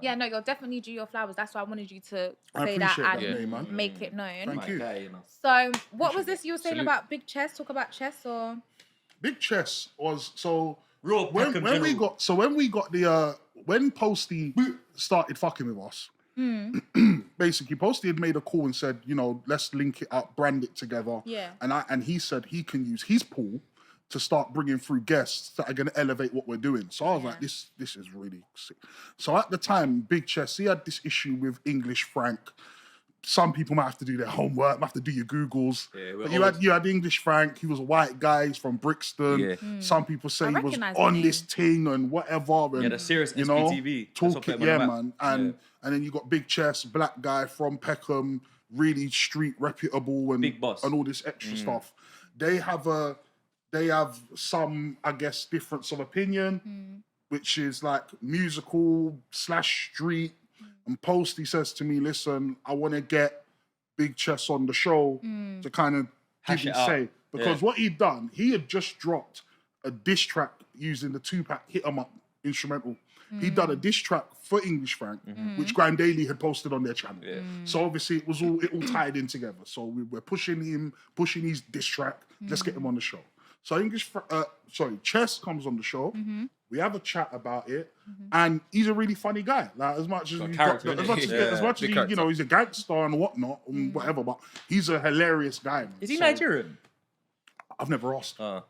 Speaker 1: Yeah, no, you'll definitely do your flowers. That's why I wanted you to
Speaker 4: I
Speaker 1: say that
Speaker 4: appreciate
Speaker 1: and
Speaker 4: that, May, man.
Speaker 1: make it known.
Speaker 4: Thank you.
Speaker 1: So, what was this you were saying
Speaker 3: Salute.
Speaker 1: about big chess? Talk about chess or?
Speaker 4: Big Chess was so
Speaker 2: Real
Speaker 4: when
Speaker 2: Peckham
Speaker 4: we
Speaker 2: General.
Speaker 4: got the when Posty started fucking with us. Basically, Posty had made a call and said, you know, let's link it up, brand it together.
Speaker 1: Yeah.
Speaker 4: And he said he can use his pool to start bringing through guests that are going to elevate what we're doing. So I was like, this is really sick. So at the time, Big Chess, he had this issue with English Frank. Some people might have to do their homework, might have to do your Googles.
Speaker 2: Yeah,
Speaker 4: But you had English Frank, he was a white guy, he's from Brixton.
Speaker 2: Yeah.
Speaker 4: Some people say
Speaker 1: I
Speaker 4: he was
Speaker 1: recognise the
Speaker 4: on
Speaker 1: name.
Speaker 4: this thing and whatever. And,
Speaker 2: Yeah, the serious
Speaker 4: you know,
Speaker 2: SBTV. That's what
Speaker 4: talk
Speaker 2: put
Speaker 4: it,
Speaker 2: him on
Speaker 4: yeah,
Speaker 2: the map.
Speaker 4: man. And then you got Big Chess, black guy from Peckham, really street reputable and
Speaker 2: Big boss.
Speaker 4: and all this extra stuff. They have some, I guess, difference of opinion, which is like musical / street. And Posty says to me, "Listen, I want to get Big Chess on the show to kind of give
Speaker 2: Hash
Speaker 4: his
Speaker 2: it out.
Speaker 4: say." Because
Speaker 2: Yeah.
Speaker 4: what he'd done, he had just dropped a diss track using the Tupac Hit 'Em Up instrumental. He'd done a diss track for English Frank, which Grime Daily had posted on their channel.
Speaker 2: Yeah.
Speaker 4: So obviously it all tied in together. So we're pushing his diss track. Let's get him on the show. So Chess comes on the show. We have a chat about it, and he's a really funny guy. Like as much as
Speaker 2: Got
Speaker 4: he's
Speaker 2: character,
Speaker 4: got, as
Speaker 2: innit?
Speaker 4: much as,
Speaker 2: Yeah.
Speaker 4: as much as
Speaker 3: Big
Speaker 4: he,
Speaker 3: character.
Speaker 4: you know, he's a gangster and whatnot and whatever, but he's a hilarious guy. Man.
Speaker 2: Is he
Speaker 4: So,
Speaker 2: Nigerian?
Speaker 4: I've never asked.
Speaker 2: Because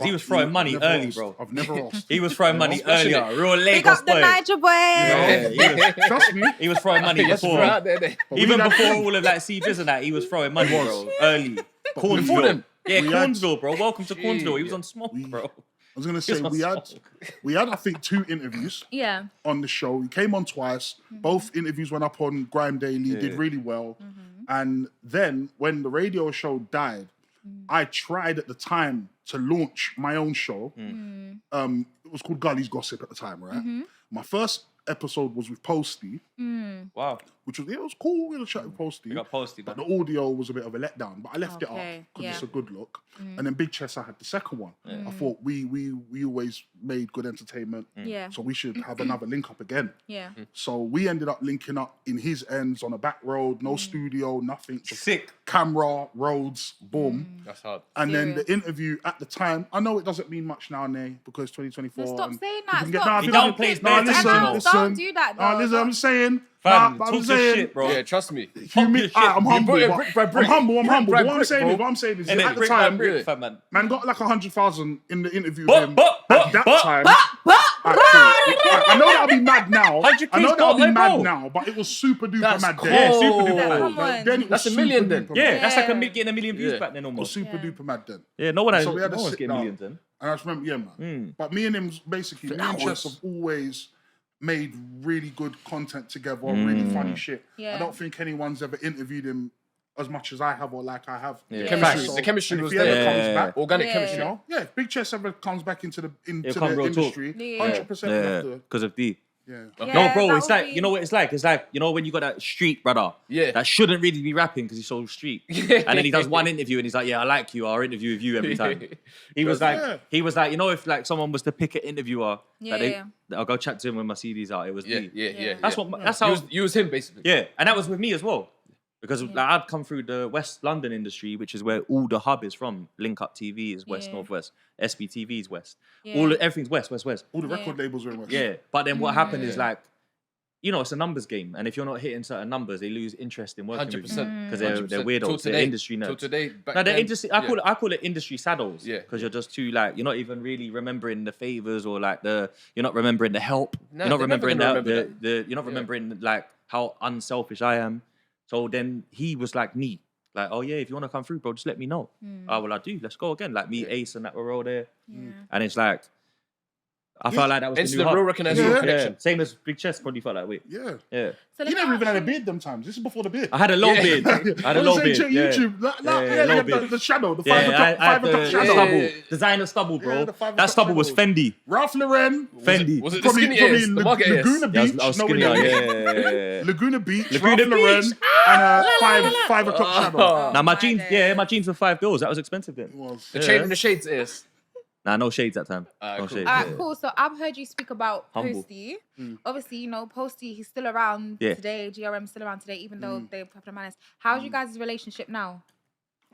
Speaker 2: he was throwing money
Speaker 4: I've never
Speaker 2: early,
Speaker 4: asked.
Speaker 2: bro.
Speaker 4: I've never asked.
Speaker 2: He was throwing money
Speaker 3: especially-
Speaker 2: earlier. Real
Speaker 1: Big
Speaker 2: Lagos
Speaker 1: up the
Speaker 2: boy.
Speaker 1: Niger boy.
Speaker 2: Yeah, he was-
Speaker 4: Trust me.
Speaker 2: He was throwing money
Speaker 3: Yes,
Speaker 2: before.
Speaker 3: we're out there.
Speaker 4: But
Speaker 2: Even
Speaker 4: we had-
Speaker 2: before all of that CBiz and that, he was throwing money, bro. Early. Cornsville.
Speaker 3: them.
Speaker 2: Yeah,
Speaker 4: We had-
Speaker 2: Cornsville, bro. Welcome to Cornsville. He was
Speaker 3: Yeah.
Speaker 2: on smoke,
Speaker 4: We-
Speaker 2: bro.
Speaker 4: I was gonna
Speaker 2: He was
Speaker 4: say
Speaker 2: on
Speaker 4: we had I think 2 interviews
Speaker 1: Yeah.
Speaker 4: on the show. He came on twice. Both interviews went up on Grime Daily, did really well. And then when the radio show died, I tried at the time to launch my own show. It was called Gully's Gossip at the time, right? My first episode was with Posty.
Speaker 2: Wow.
Speaker 4: which was, it was cool. We had a chat with Posty.
Speaker 2: We got Posty,
Speaker 4: But
Speaker 2: man.
Speaker 4: the audio was a bit of a letdown. But I left it up
Speaker 1: Okay,
Speaker 4: because
Speaker 1: yeah.
Speaker 4: it's a good look. And then Big Chess, I had the second one. I thought we always made good entertainment.
Speaker 1: Yeah.
Speaker 4: So we should have another link up again.
Speaker 1: Yeah.
Speaker 4: So we ended up linking up in his ends on a back road, no studio, nothing. Just
Speaker 2: Sick.
Speaker 4: camera, roads, boom.
Speaker 3: That's hard.
Speaker 4: And then
Speaker 1: Serious.
Speaker 4: the interview at the time, I know it doesn't mean much now, Nay, because 2024.
Speaker 1: No, stop
Speaker 4: and
Speaker 1: saying
Speaker 4: you
Speaker 1: that.
Speaker 4: can get-
Speaker 1: Stop.
Speaker 4: nah,
Speaker 2: He
Speaker 4: you
Speaker 2: don't
Speaker 4: know-
Speaker 2: play his
Speaker 4: nah,
Speaker 2: best
Speaker 4: listen,
Speaker 2: anymore.
Speaker 4: listen.
Speaker 1: Don't do that,
Speaker 4: Nah,
Speaker 1: though.
Speaker 4: listen, I'm saying.
Speaker 2: Fam,
Speaker 4: but
Speaker 2: talk
Speaker 4: I'm
Speaker 2: your
Speaker 4: saying.
Speaker 2: shit, bro.
Speaker 3: Yeah, trust me.
Speaker 4: I'm humble.
Speaker 3: it
Speaker 4: but-
Speaker 3: brick by brick.
Speaker 4: I'm humble.
Speaker 3: Brick
Speaker 4: But
Speaker 3: by
Speaker 4: what I'm
Speaker 3: brick,
Speaker 4: saying
Speaker 3: bro.
Speaker 4: is,
Speaker 2: And
Speaker 4: at
Speaker 2: then
Speaker 4: the
Speaker 2: brick by
Speaker 4: time,
Speaker 2: brick, fam, man.
Speaker 4: man got like 100,000 in the interview.
Speaker 2: But-
Speaker 4: With him.
Speaker 2: but-
Speaker 4: At that
Speaker 2: but-
Speaker 4: time.
Speaker 1: But
Speaker 4: Alright, cool. I know that'll be mad now.
Speaker 2: 100K
Speaker 4: I know that'll be
Speaker 2: got,
Speaker 4: mad
Speaker 2: bro.
Speaker 4: now, but it was super duper
Speaker 3: That's
Speaker 4: mad
Speaker 3: cold.
Speaker 4: then.
Speaker 2: Yeah, super duper
Speaker 1: Yeah,
Speaker 2: mad.
Speaker 1: come on.
Speaker 4: Then it was
Speaker 3: That's a million
Speaker 4: super
Speaker 3: then.
Speaker 4: duper
Speaker 2: Yeah,
Speaker 4: mad.
Speaker 2: that's like
Speaker 1: Yeah.
Speaker 2: getting a million views
Speaker 3: Yeah.
Speaker 2: back then
Speaker 4: It was
Speaker 2: almost.
Speaker 4: super
Speaker 1: Yeah.
Speaker 4: duper mad then.
Speaker 2: Yeah, no one has
Speaker 4: So we had
Speaker 2: no
Speaker 4: to
Speaker 2: one's
Speaker 4: sit
Speaker 2: getting
Speaker 4: down.
Speaker 2: millions then.
Speaker 4: And I just remember, yeah, man. But me and him, basically, me and
Speaker 3: hours.
Speaker 4: Chess have always made really good content together, really funny shit.
Speaker 1: Yeah.
Speaker 4: I don't think anyone's ever interviewed him as much as I have or like I have.
Speaker 2: Yeah.
Speaker 3: Chemistry.
Speaker 4: So-
Speaker 3: The chemistry
Speaker 4: and
Speaker 3: was
Speaker 4: if he ever
Speaker 3: there.
Speaker 4: comes
Speaker 2: Yeah.
Speaker 4: back,
Speaker 3: Organic
Speaker 1: Yeah.
Speaker 3: chemistry.
Speaker 4: you know, yeah, if Big Chess ever comes back into the
Speaker 2: It'll come Real Talk.
Speaker 4: industry,
Speaker 1: Yeah.
Speaker 4: 100% we
Speaker 2: Yeah,
Speaker 4: have to.
Speaker 2: because of D.
Speaker 4: Yeah.
Speaker 1: Yeah,
Speaker 2: No, bro,
Speaker 1: that
Speaker 2: it's
Speaker 1: would
Speaker 2: like,
Speaker 1: be-
Speaker 2: you know what it's like? It's like, you know, when you got that street brother
Speaker 3: Yeah.
Speaker 2: that shouldn't really be rapping because he's so street. And then he does one interview and he's like, yeah, I like you. I'll interview with you every time. He was like, you know, if like someone was to pick an interviewer,
Speaker 1: Yeah,
Speaker 2: that
Speaker 1: yeah.
Speaker 2: I'll go chat to him when my CD's out. It was
Speaker 3: Yeah,
Speaker 2: me.
Speaker 3: yeah.
Speaker 2: That's how,
Speaker 3: You was him basically.
Speaker 2: yeah. And that was with me as well. Because like, I'd come through the West London industry, which is where all the hub is from. Link Up TV is West,
Speaker 1: Yeah.
Speaker 2: Northwest. SB TV is West.
Speaker 1: Yeah.
Speaker 2: Everything's West.
Speaker 4: All the record labels are in West.
Speaker 2: Yeah. But then what happened is like, you know, it's a numbers game. And if you're not hitting certain numbers, they lose interest in working with you.
Speaker 3: 100%.
Speaker 2: Because they're
Speaker 3: 100%.
Speaker 2: weirdos.
Speaker 3: Till
Speaker 2: They're
Speaker 3: today.
Speaker 2: industry nerds.
Speaker 3: Till today. Back
Speaker 2: No, the
Speaker 3: then,
Speaker 2: industry. I call it industry saddles.
Speaker 3: Yeah.
Speaker 2: Because you're just too like you're not even really remembering the favors or like you're not remembering the help.
Speaker 3: No,
Speaker 2: you're not
Speaker 3: they're never
Speaker 2: remembering
Speaker 3: gonna
Speaker 2: the
Speaker 3: remember
Speaker 2: you're not remembering like how unselfish I am. So then he was like me, like, oh yeah, if you want to come through, bro, just let me know. Oh well, I do. Let's go again. Like me, Ace, and that were all there. And it's like I felt like that was
Speaker 3: It's
Speaker 2: the new
Speaker 3: the
Speaker 2: hub.
Speaker 3: real recognizable
Speaker 4: Yeah.
Speaker 3: connection.
Speaker 2: Same as Big Chest probably felt that way.
Speaker 4: Yeah.
Speaker 2: Yeah.
Speaker 1: So
Speaker 4: You
Speaker 1: let me
Speaker 4: never even
Speaker 1: ask
Speaker 4: had a
Speaker 1: you-
Speaker 4: beard them times. This is before the beard.
Speaker 2: I had a low
Speaker 3: Yeah.
Speaker 2: beard. I had a low beard.
Speaker 4: Check
Speaker 2: Yeah.
Speaker 4: YouTube.
Speaker 2: low beard.
Speaker 4: The shadow, the
Speaker 2: Yeah,
Speaker 4: 5 o'clock,
Speaker 2: I had
Speaker 4: 5 o'clock
Speaker 2: the
Speaker 4: shadow.
Speaker 2: stubble,
Speaker 3: Yeah.
Speaker 2: designer stubble, bro.
Speaker 4: Yeah, the 5
Speaker 2: that
Speaker 4: o'clock
Speaker 2: stubble was
Speaker 4: shadows.
Speaker 2: Fendi.
Speaker 4: Ralph Lauren.
Speaker 2: Fendi.
Speaker 3: Was it the skinny ears? The market ears?
Speaker 4: Laguna
Speaker 2: Yeah,
Speaker 4: Beach.
Speaker 2: I was
Speaker 4: no,
Speaker 2: skinny.
Speaker 4: no,
Speaker 2: Yeah.
Speaker 4: Laguna Beach,
Speaker 2: Laguna
Speaker 4: Ralph Lauren,
Speaker 2: Beach.
Speaker 4: and a 5 o'clock shadow.
Speaker 2: Now my
Speaker 1: my
Speaker 2: jeans,
Speaker 1: days.
Speaker 2: my jeans were $5. That was expensive then.
Speaker 4: It was.
Speaker 3: The chain in the shades is.
Speaker 2: Nah, no shades that time.
Speaker 3: Alright,
Speaker 2: No
Speaker 3: cool.
Speaker 2: shades.
Speaker 1: All right,
Speaker 2: yeah.
Speaker 1: cool. So I've heard you speak about
Speaker 2: Humble.
Speaker 1: Posty. Obviously, you know, Posty, he's still around
Speaker 2: Yeah.
Speaker 1: today. GRM's still around today, even though they're popular minus. How's you guys' relationship now?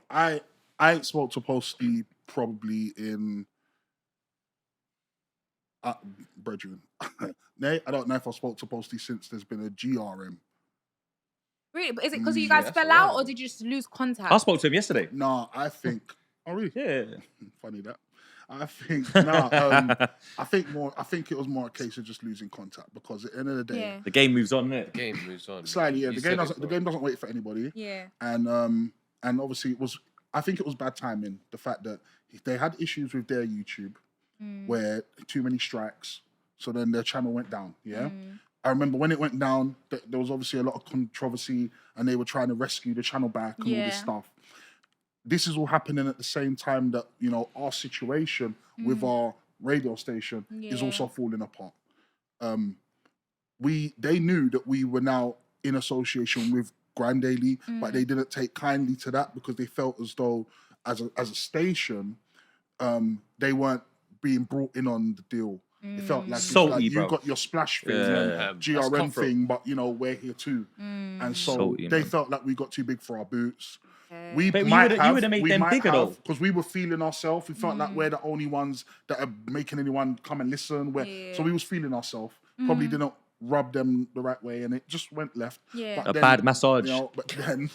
Speaker 4: I ain't spoke to Posty probably in brethren. Nay, I don't know if I spoke to Posty since there's been a GRM.
Speaker 1: Really? But is it because you guys
Speaker 3: that's
Speaker 1: fell
Speaker 3: a while
Speaker 1: out, or
Speaker 3: ago.
Speaker 1: did you just lose contact?
Speaker 2: I spoke to him yesterday.
Speaker 4: No, I think. Oh really?
Speaker 2: Yeah.
Speaker 4: Funny that. I think I think it was more a case of just losing contact because at the end of the day,
Speaker 1: Yeah.
Speaker 2: The game moves on, innit?
Speaker 3: Game moves on.
Speaker 4: slightly, yeah,
Speaker 3: You
Speaker 4: the
Speaker 3: said
Speaker 4: game
Speaker 3: it,
Speaker 4: doesn't
Speaker 3: bro.
Speaker 4: wait for anybody.
Speaker 1: Yeah.
Speaker 4: And obviously I think it was bad timing, the fact that they had issues with their YouTube where too many strikes, so then their channel went down. Yeah. I remember when it went down, there was obviously a lot of controversy and they were trying to rescue the channel back and all this
Speaker 1: Yeah.
Speaker 4: stuff. This is all happening at the same time that, you know, our situation with our radio station is
Speaker 1: Yeah.
Speaker 4: also falling apart. They knew that we were now in association with Grand Daily, but they didn't take kindly to that because they felt as though as a station, they weren't being brought in on the deal. It felt like,
Speaker 2: Salty,
Speaker 4: you
Speaker 2: bro.
Speaker 4: got your splash thing
Speaker 2: Yeah.
Speaker 4: and
Speaker 3: That's
Speaker 4: GRM
Speaker 3: cutthroat.
Speaker 4: thing, but you know, we're here too. And so
Speaker 2: Salty,
Speaker 4: they
Speaker 2: man.
Speaker 4: felt like we got too big for our boots.
Speaker 1: Okay.
Speaker 4: We
Speaker 2: But you
Speaker 4: might
Speaker 2: would've- you would've made them bigger, though.
Speaker 4: because we were feeling ourselves. We felt like we're the only ones that are making anyone come and listen. So we was feeling ourselves. Probably didn't rub them the right way, and it just went left.
Speaker 1: Yeah.
Speaker 2: A bad massage.
Speaker 4: You know, but then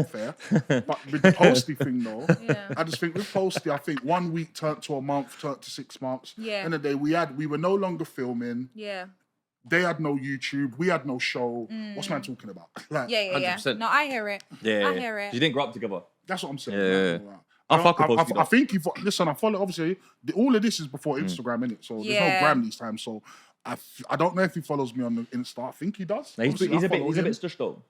Speaker 4: fair. But with the Posty thing though,
Speaker 1: Yeah.
Speaker 4: I just think with Posty, I think 1 week turned to a month, turned to 6 months.
Speaker 1: Yeah.
Speaker 4: End of the day, we were no longer filming.
Speaker 1: Yeah.
Speaker 4: They had no YouTube. We had no show. What's man talking about? Like,
Speaker 1: Yeah, yeah, yeah.
Speaker 3: 100%.
Speaker 1: No, I hear it.
Speaker 2: Yeah.
Speaker 1: I hear it.
Speaker 2: You didn't grow up together.
Speaker 4: that's what I'm saying.
Speaker 2: Yeah.
Speaker 4: Like,
Speaker 2: I fuck with Posty,
Speaker 4: I
Speaker 2: though.
Speaker 4: think listen, I follow, obviously, all of this is before Instagram, innit? So there's no
Speaker 1: Yeah.
Speaker 4: gram these times. So I don't know if he follows me on the Insta. I think he does.
Speaker 2: Nah, he's
Speaker 4: Obviously, I
Speaker 2: a
Speaker 4: follow
Speaker 2: bit
Speaker 4: him.
Speaker 2: stush though.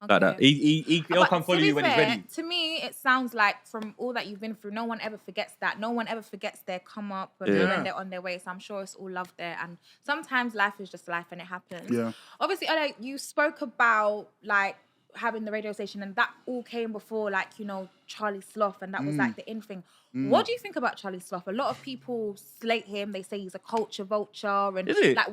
Speaker 2: like that. He'll
Speaker 1: But
Speaker 2: come
Speaker 1: to
Speaker 2: follow
Speaker 1: be
Speaker 2: you when he's
Speaker 1: fair,
Speaker 2: ready.
Speaker 1: To me, it sounds like from all that you've been through, no one ever forgets that. No one ever forgets their come up and when they're on their way. So I'm sure it's all love there. And sometimes life is just life and it happens.
Speaker 4: Yeah.
Speaker 1: Obviously, like you spoke about like having the radio station, and that all came before, like, you know, Charlie Sloth, and that was like the in thing. What do you think about Charlie Sloth? A lot of people slate him. They say he's a culture vulture, and
Speaker 2: Is it?
Speaker 1: like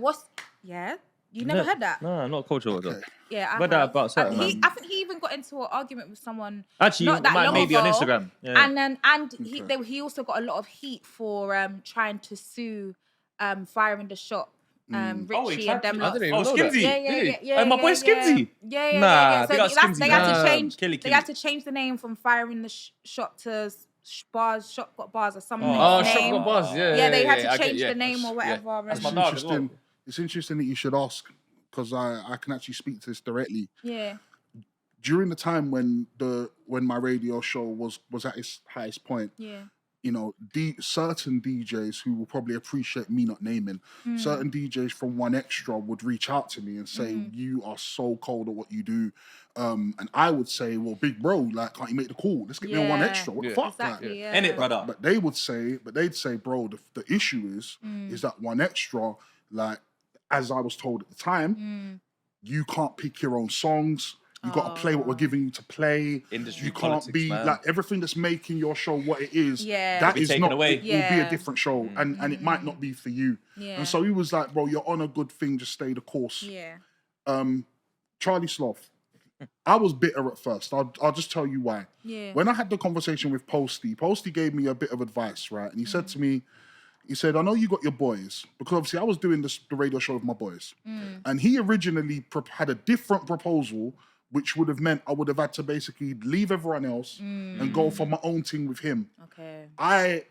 Speaker 1: you never heard that?
Speaker 2: No, not cultural.
Speaker 4: Okay.
Speaker 1: Yeah, I
Speaker 2: But that
Speaker 1: have.
Speaker 2: about certain man.
Speaker 1: I think he even got into an argument with someone.
Speaker 2: Actually,
Speaker 1: not that long
Speaker 2: maybe
Speaker 1: ago,
Speaker 2: on Instagram. Yeah.
Speaker 1: And he also got a lot of heat for trying to sue Fire in the Shop, Richie and them.
Speaker 3: I
Speaker 1: lot.
Speaker 3: didn't even know that.
Speaker 1: Yeah.
Speaker 2: my boy Skimsy.
Speaker 1: Yeah.
Speaker 2: Nah,
Speaker 1: So
Speaker 2: big up
Speaker 1: they had to
Speaker 2: Skimsy.
Speaker 1: change.
Speaker 2: Killy.
Speaker 1: They had to change the name from Fire in the Shop to Shop Got Bars or something.
Speaker 3: Oh,
Speaker 1: name.
Speaker 3: Shop Got Bars. Yeah,
Speaker 1: They had
Speaker 3: I
Speaker 1: to change
Speaker 3: get-
Speaker 1: the name or
Speaker 3: yeah.
Speaker 1: whatever.
Speaker 2: That's
Speaker 1: and-
Speaker 2: my
Speaker 4: It's
Speaker 2: dog as well.
Speaker 4: interesting. It's interesting that you should ask, because I can actually speak to this directly.
Speaker 1: Yeah.
Speaker 4: During the time when my radio show was at its highest point,
Speaker 1: Yeah.
Speaker 4: you know, certain DJs who will probably appreciate me not naming, certain DJs from One Extra would reach out to me and say, "You are so cold at what you do," and I would say, "Well, big bro, like, can't you make the call? Let's get me on One
Speaker 1: Yeah.
Speaker 4: Extra. What the
Speaker 3: Yeah.
Speaker 4: fuck,
Speaker 1: Exactly.
Speaker 4: like?"
Speaker 1: Yeah.
Speaker 2: Innit, brother?
Speaker 4: But they'd say, bro, the issue is that One Extra, like, as I was told at the time, you can't pick your own songs. You got to play what we're giving you to play.
Speaker 2: Industry
Speaker 4: You can't
Speaker 2: politics,
Speaker 4: be
Speaker 2: man.
Speaker 4: like everything that's making your show what it is.
Speaker 1: Yeah.
Speaker 4: That
Speaker 2: Be
Speaker 4: is
Speaker 2: taken
Speaker 4: not.
Speaker 2: away.
Speaker 4: It will be
Speaker 1: Yeah.
Speaker 4: a different show, and it might not be for you.
Speaker 1: Yeah.
Speaker 4: And so he was like, bro, you're on a good thing. Just stay the course.
Speaker 1: Yeah.
Speaker 4: Charlie Sloth. I was bitter at first. I'll just tell you why.
Speaker 1: Yeah.
Speaker 4: When I had the conversation with Posty gave me a bit of advice, right? And he said to me, he said, I know you got your boys, because obviously I was doing the radio show with my boys. And he originally had a different proposal, which would have meant I would have had to basically leave everyone else and go for my own thing with him.
Speaker 1: Okay.
Speaker 4: I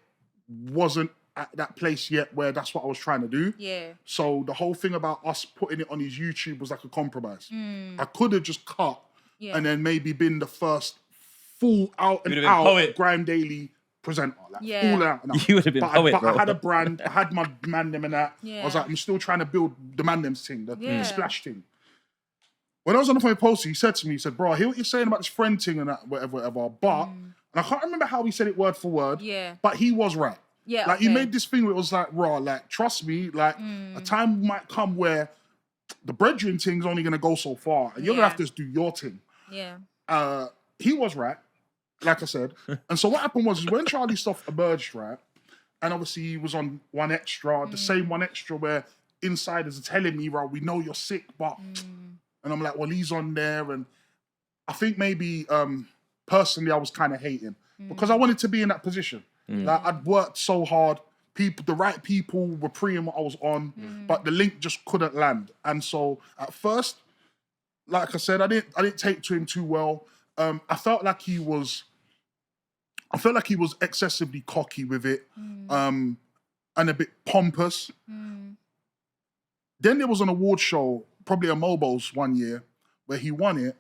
Speaker 4: wasn't at that place yet where that's what I was trying to do.
Speaker 1: Yeah.
Speaker 4: So the whole thing about us putting it on his YouTube was like a compromise. I could have just cut and then maybe been the first full out and
Speaker 2: You'd have been
Speaker 4: out
Speaker 2: poet.
Speaker 4: Grime Daily presenter. Like
Speaker 1: Yeah.
Speaker 4: full out and out.
Speaker 2: You would have been
Speaker 4: But
Speaker 2: poet,
Speaker 4: I
Speaker 2: bro.
Speaker 4: had a brand, I had my man them and that. I was
Speaker 1: Yeah.
Speaker 4: like, I'm still trying to build the man them thing, the
Speaker 1: Yeah.
Speaker 4: splash thing. When I was on the phone with Posty, he said to me, he said, bro, I hear what you're saying about this friend thing and that, whatever, but, and I can't remember how he said it word for word,
Speaker 1: Yeah.
Speaker 4: but he was right.
Speaker 1: Yeah.
Speaker 4: Like, he
Speaker 1: okay.
Speaker 4: made this thing where it was like, raw, like, trust me, like, a time might come where the brethren thing's only going to go so far, and you're going to have to just do your thing.
Speaker 1: Yeah.
Speaker 4: He was right, like I said. And so what happened was when Charlie Sloth emerged, right, and obviously he was on One Extra, the same One Extra where insiders are telling me, right, we know you're sick, but... And I'm like, well, he's on there. And I think maybe personally I was kind of hating because I wanted to be in that position. Like, I'd worked so hard. The right people were preeing what I was on, but the link just couldn't land. And so at first, like I said, I didn't take to him too well. I felt like he was excessively cocky with it, and a bit pompous. Then there was an award show, probably a Mobiles one year, where he won it,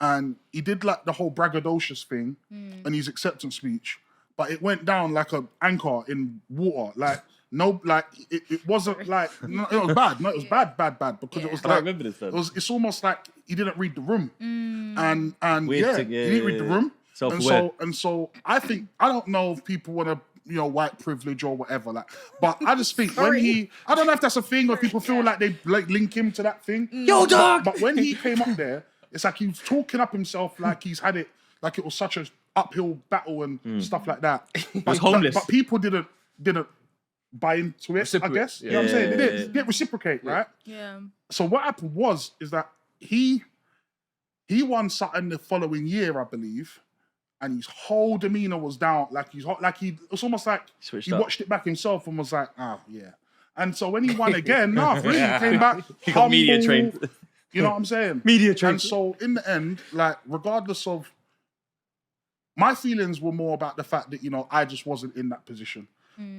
Speaker 4: and he did like the whole braggadocious thing and his acceptance speech, but it went down like an anchor in water. Like, no, like it wasn't like, no, it was bad. No, it was bad because it was
Speaker 2: I
Speaker 4: like,
Speaker 2: don't remember this then.
Speaker 4: it's almost like he didn't read the room. And
Speaker 2: Weird
Speaker 4: yeah,
Speaker 2: thing,
Speaker 4: he didn't read the room.
Speaker 2: Self-aware.
Speaker 4: And so I don't know if people want to, white privilege or whatever, like, but I just think when I don't know if that's a thing or if people feel like they like link him to that thing.
Speaker 2: Yo, dog!
Speaker 4: But when he came up there, it's like he was talking up himself like he's had it, like it was such a uphill battle and stuff like that. But,
Speaker 2: homeless.
Speaker 4: but people didn't buy into it, I guess. You know what I'm saying? They didn't reciprocate, right?
Speaker 1: Yeah.
Speaker 4: So what happened is that he won something the following year, I believe, and his whole demeanor was down. It's almost like
Speaker 2: Switched
Speaker 4: he
Speaker 2: up.
Speaker 4: watched it back himself and was like, oh yeah. And so when he won again, he came back.
Speaker 2: He got media
Speaker 4: humble,
Speaker 2: trained.
Speaker 4: You know what I'm saying?
Speaker 2: Media trained.
Speaker 4: And so in the end, like, regardless of, my feelings were more about the fact that, I just wasn't in that position.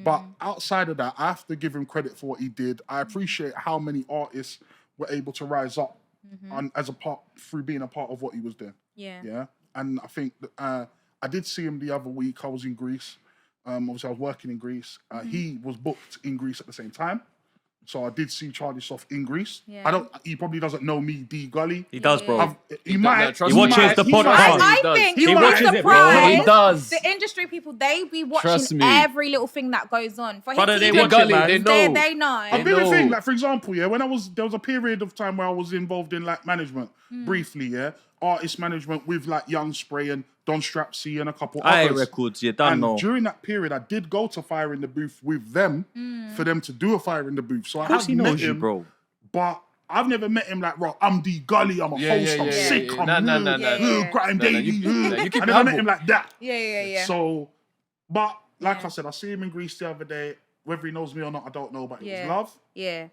Speaker 4: But outside of that, I have to give him credit for what he did. I appreciate how many artists were able to rise up through being a part of what he was doing.
Speaker 1: Yeah.
Speaker 4: Yeah. And I think that, I did see him the other week. I was in Greece. Obviously, I was working in Greece. He was booked in Greece at the same time. So I did see Charlie Soft in Greece.
Speaker 1: Yeah.
Speaker 4: He probably doesn't know me, Dee Gully.
Speaker 2: He does, bro.
Speaker 4: He might.
Speaker 3: trust
Speaker 2: He
Speaker 3: me.
Speaker 2: watches the
Speaker 3: He
Speaker 2: podcast.
Speaker 3: might.
Speaker 1: I think
Speaker 4: He
Speaker 1: you'll
Speaker 4: watches
Speaker 1: be
Speaker 2: it, bro.
Speaker 1: surprised.
Speaker 3: He does.
Speaker 1: The industry people, they be watching
Speaker 3: Trust me.
Speaker 1: every little thing that goes on. For him
Speaker 2: Brother,
Speaker 1: to
Speaker 2: they
Speaker 1: even-
Speaker 2: watch it, man.
Speaker 3: They know.
Speaker 1: They know.
Speaker 4: I've been a
Speaker 3: know.
Speaker 4: thing, like for example, yeah, when there was a period of time where I was involved in like management, briefly, yeah, artist management with like Young Spray and Don Strapsy and a couple
Speaker 2: Aye,
Speaker 4: others.
Speaker 2: records, you don't
Speaker 4: And
Speaker 2: know.
Speaker 4: during that period, I did go to Fire in the Booth with them for them to do a Fire in the Booth. So I
Speaker 2: Of course
Speaker 4: have
Speaker 2: he
Speaker 4: met
Speaker 2: knows you,
Speaker 4: him,
Speaker 2: bro.
Speaker 4: but I've never met him like, bro, I'm Dee Gully, I'm a host, I'm sick, I'm Grime Daily,
Speaker 3: you keep
Speaker 4: I
Speaker 3: it
Speaker 4: never met
Speaker 3: humble.
Speaker 4: him like that.
Speaker 1: Yeah.
Speaker 4: So, but like I said, I see him in Greece the other day. Whether he knows me or not, I don't know, but it was love.
Speaker 1: Yeah.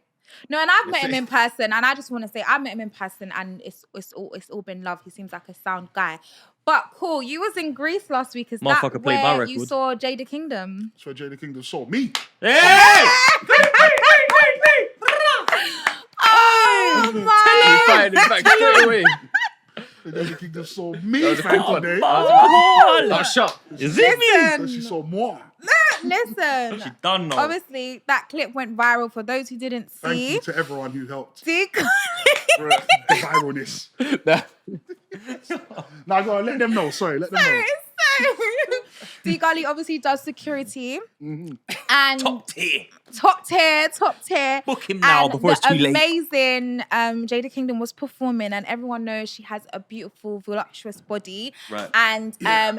Speaker 1: No, and I've met him in person, and I just want to say I met him in person, and it's all been love. He seems like a sound guy. But cool, you was in Greece last week. Is that
Speaker 2: Motherfucker played my
Speaker 1: where you
Speaker 2: record.
Speaker 1: saw Jada Kingdom?
Speaker 4: So Jada Kingdom saw me.
Speaker 2: Hey!
Speaker 1: Oh
Speaker 3: He
Speaker 1: my!
Speaker 3: fired him back straight away.
Speaker 4: Jada Kingdom saw me.
Speaker 3: That was a quick one.
Speaker 4: today.
Speaker 3: I was shocked.
Speaker 2: Is it me?
Speaker 4: So she saw more.
Speaker 1: Listen,
Speaker 2: Done now.
Speaker 1: obviously that clip went viral. For those who didn't
Speaker 4: Thank
Speaker 1: see,
Speaker 4: you to everyone who helped.
Speaker 1: Dee Gully.
Speaker 4: The viralness. Now go on, let them know. Sorry, let them know.
Speaker 1: Dee Gully obviously does security
Speaker 4: Mm-hmm.
Speaker 1: and top tier.
Speaker 2: Book him now
Speaker 1: And
Speaker 2: before it's
Speaker 1: the
Speaker 2: too late.
Speaker 1: amazing Jada Kingdom was performing, and everyone knows she has a beautiful, voluptuous body.
Speaker 2: Right.
Speaker 1: And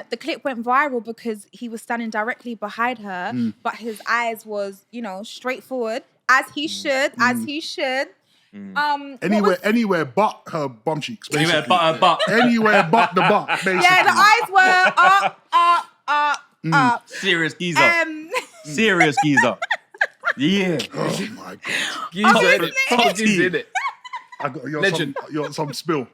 Speaker 1: the clip went viral because he was standing directly behind her, but his eyes was, straight forward, as he should, as he should.
Speaker 4: Anywhere but her bum cheeks, basically.
Speaker 2: Anywhere but her butt.
Speaker 4: Anywhere but the butt, basically.
Speaker 1: Yeah, the eyes were up.
Speaker 2: Serious geezer. Serious geezer. Yeah.
Speaker 4: Oh my god.
Speaker 3: Geezer in it. Top geezer in it.
Speaker 4: I got you
Speaker 3: Legend.
Speaker 4: some spill.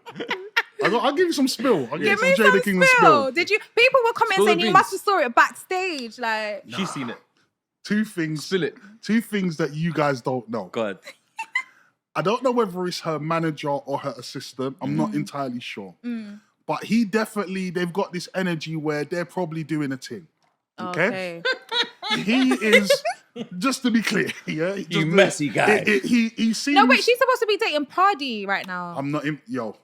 Speaker 4: I'll give you some spill. I'll give you
Speaker 1: Give
Speaker 4: some
Speaker 1: me
Speaker 4: Jada
Speaker 1: some
Speaker 4: Kingdom
Speaker 1: spill.
Speaker 4: spill.
Speaker 1: Did you? People were commenting
Speaker 3: Spill the
Speaker 1: saying you
Speaker 3: beans.
Speaker 1: must have saw it backstage. Like,
Speaker 2: She's seen it.
Speaker 4: Two things.
Speaker 3: Spill it.
Speaker 4: Two things that you guys don't know.
Speaker 2: Go ahead.
Speaker 4: I don't know whether it's her manager or her assistant. I'm not entirely sure. But they've got this energy where they're probably doing a thing. Okay? He is, just to be clear, yeah?
Speaker 2: You messy guy.
Speaker 4: He seems...
Speaker 1: No, wait, she's supposed to be dating Party right now.
Speaker 4: I'm not... Yo.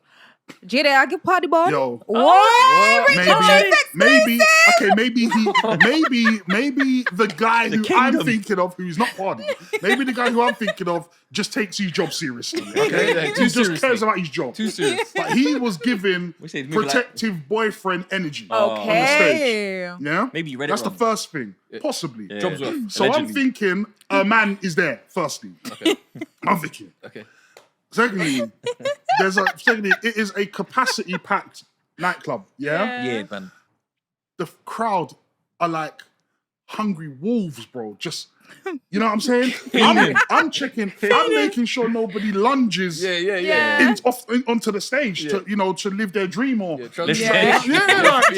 Speaker 1: Jada, I give Party ball.
Speaker 4: Yo.
Speaker 1: What?
Speaker 4: Maybe the guy who I'm
Speaker 2: kingdom.
Speaker 4: thinking of, who's not Party, maybe the guy who I'm thinking of just takes his job seriously. Okay,
Speaker 3: Yeah,
Speaker 4: he
Speaker 3: too
Speaker 4: just
Speaker 3: seriously.
Speaker 4: cares about his job.
Speaker 3: Too serious.
Speaker 4: But he was giving
Speaker 2: We say it's maybe
Speaker 4: protective boyfriend energy.
Speaker 1: Okay.
Speaker 4: Yeah,
Speaker 2: Maybe you read it
Speaker 4: That's
Speaker 2: wrong.
Speaker 4: the first thing, possibly.
Speaker 2: Yeah.
Speaker 3: Job's worth.
Speaker 4: So I'm
Speaker 2: Allegedly.
Speaker 4: thinking a man is there. Firstly, I'm thinking.
Speaker 3: Okay.
Speaker 4: Secondly, it is a capacity-packed nightclub.
Speaker 2: Yeah, man.
Speaker 4: The crowd are like hungry wolves, bro. Just, you know what I'm saying? I'm checking. I'm making sure nobody lunges
Speaker 3: Yeah.
Speaker 4: onto the stage to live their dream or.
Speaker 3: Try
Speaker 2: Let's
Speaker 3: to-
Speaker 2: say-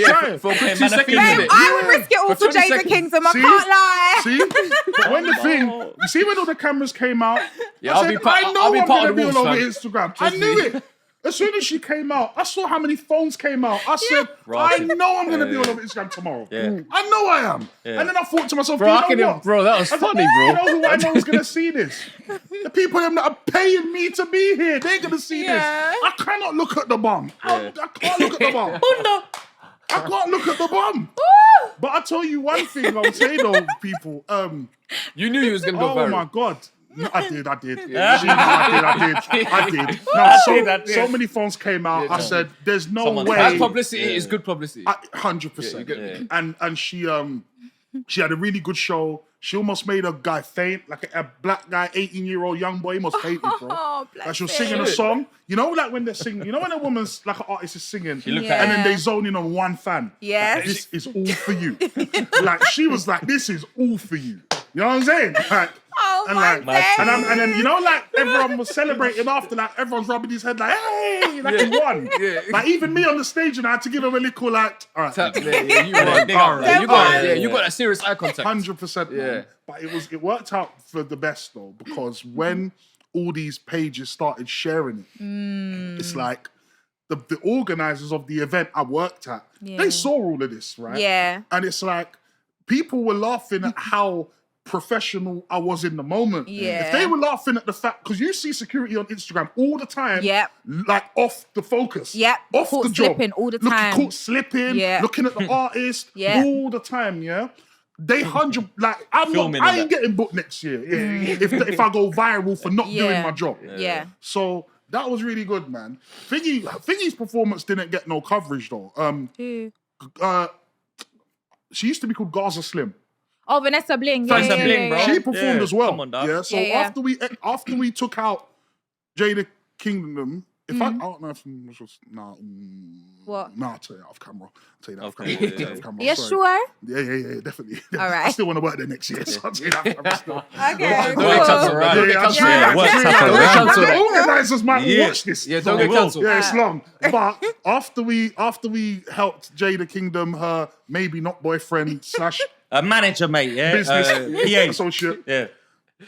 Speaker 4: Try it.
Speaker 3: For a quick
Speaker 2: Okay,
Speaker 3: 2
Speaker 2: man,
Speaker 3: seconds,
Speaker 2: I feel
Speaker 3: innit?
Speaker 2: it.
Speaker 1: I would risk it all
Speaker 3: For
Speaker 1: for
Speaker 3: 20
Speaker 1: Jada
Speaker 3: seconds.
Speaker 1: Kingdom. I
Speaker 4: See?
Speaker 1: can't lie.
Speaker 4: See? But when the thing, you see when all the cameras came out,
Speaker 3: Yeah,
Speaker 4: I
Speaker 3: I'll
Speaker 4: said,
Speaker 3: be part-
Speaker 4: I know
Speaker 3: I'll be
Speaker 4: I'm
Speaker 3: part
Speaker 4: going to
Speaker 3: of
Speaker 4: be
Speaker 3: the
Speaker 4: all over
Speaker 3: Wolves,
Speaker 4: Instagram.
Speaker 3: Trust
Speaker 4: I knew
Speaker 3: me.
Speaker 4: it. As soon as she came out, I saw how many phones came out. I said, I
Speaker 2: Right.
Speaker 4: know I'm going to be all over Instagram tomorrow.
Speaker 2: Yeah.
Speaker 4: I know I am.
Speaker 2: Yeah.
Speaker 4: And then I thought to myself,
Speaker 3: Bro,
Speaker 4: you know what?
Speaker 3: bro, that was
Speaker 4: I said,
Speaker 3: funny,
Speaker 4: You
Speaker 3: bro.
Speaker 4: know who I know is going to see this? The people that are paying me to be here, they're going to see
Speaker 1: Yeah.
Speaker 4: this. I cannot look at the bum. I can't look at the bum. I can't look at the bum. But I tell you one thing I'll say though, people.
Speaker 3: You knew you was going to go
Speaker 4: Oh
Speaker 3: viral.
Speaker 4: my God. No, I did.
Speaker 3: Yeah.
Speaker 4: I did. No, so many phones came out.
Speaker 3: Yeah,
Speaker 4: I said, "There's no
Speaker 2: Someone's
Speaker 4: way."
Speaker 3: Bad publicity is good publicity.
Speaker 4: 100%.
Speaker 3: Yeah, you
Speaker 4: And she had a really good show. She almost made a guy faint, like a black guy, 18-year-old young boy, almost fainted, bro.
Speaker 1: Oh, bless
Speaker 4: Like she was
Speaker 1: him.
Speaker 4: singing a song. You know, like when they're singing. You know when a woman's like an artist is singing,
Speaker 2: looked
Speaker 1: at
Speaker 4: and then
Speaker 1: him.
Speaker 4: they zone in on one fan.
Speaker 1: Yes.
Speaker 4: Like, this is all for you. Like she was like, "This is all for you." You know what I'm saying? Like,
Speaker 1: Oh
Speaker 4: and
Speaker 1: my
Speaker 4: like,
Speaker 1: days.
Speaker 4: and then you know, like everyone was celebrating after, like everyone's rubbing his head, like, "Hey!" Like he won.
Speaker 3: Yeah.
Speaker 4: Like even me on the stage, and I had to give him a little, like, "All right,
Speaker 3: Tap, yeah, you won.
Speaker 2: Big up,
Speaker 3: Yeah,
Speaker 1: bro.
Speaker 3: you got a serious eye contact.
Speaker 4: 100%."
Speaker 3: Yeah.
Speaker 4: But it worked out for the best though, because when all these pages started sharing it, it's like the organizers of the event I worked at,
Speaker 1: Yeah.
Speaker 4: they saw all of this, right?
Speaker 1: Yeah.
Speaker 4: And it's like people were laughing at how professional I was in the moment.
Speaker 1: Yeah.
Speaker 4: If they were laughing at the fact, because you see security on Instagram all the time,
Speaker 1: Yep.
Speaker 4: like off the focus,
Speaker 1: Yep.
Speaker 4: off
Speaker 1: Caught
Speaker 4: the job,
Speaker 1: slipping all the time.
Speaker 4: caught slipping,
Speaker 1: Yeah.
Speaker 4: looking at the artist
Speaker 1: Yeah.
Speaker 4: all the time, yeah. They I'm
Speaker 2: Filming
Speaker 4: not, I
Speaker 2: and
Speaker 4: ain't getting booked next year if I go viral for not doing my job.
Speaker 1: Yeah.
Speaker 4: So that was really good, man. Thingy's performance didn't get no coverage though.
Speaker 1: Who?
Speaker 4: She used to be called Gaza Slim.
Speaker 1: Oh, Vanessa Bling.
Speaker 2: Vanessa Bling, bro.
Speaker 4: She performed
Speaker 2: Yeah,
Speaker 4: as well.
Speaker 2: come on, dog.
Speaker 4: Yeah. So
Speaker 1: Yeah.
Speaker 4: after we took out Jada Kingdom, I don't know if it was
Speaker 1: What?
Speaker 4: Nah, I'll tell you that off camera. I'll tell you that off
Speaker 2: Okay,
Speaker 4: camera.
Speaker 2: yeah,
Speaker 4: I'll tell you that off camera.
Speaker 1: Yeah,
Speaker 4: Sorry.
Speaker 1: sure.
Speaker 4: Yeah, definitely.
Speaker 1: All right.
Speaker 4: I still want to work there next year, so I'll tell you that off camera still.
Speaker 1: Okay,
Speaker 3: Don't get cancelled,
Speaker 1: cool.
Speaker 3: right? Don't get
Speaker 4: Yeah,
Speaker 3: cancelled.
Speaker 2: yeah, what's
Speaker 3: Don't
Speaker 2: happening?
Speaker 3: get cancelled.
Speaker 4: The organisers might
Speaker 2: Yeah.
Speaker 4: watch this.
Speaker 3: Yeah,
Speaker 4: so
Speaker 3: don't
Speaker 4: they
Speaker 3: get
Speaker 4: will.
Speaker 3: cancelled.
Speaker 4: Yeah, it's long. But after we helped Jada Kingdom, her maybe not boyfriend /
Speaker 2: A manager, mate. Yeah.
Speaker 4: business
Speaker 2: PA.
Speaker 4: associate,
Speaker 2: Yeah.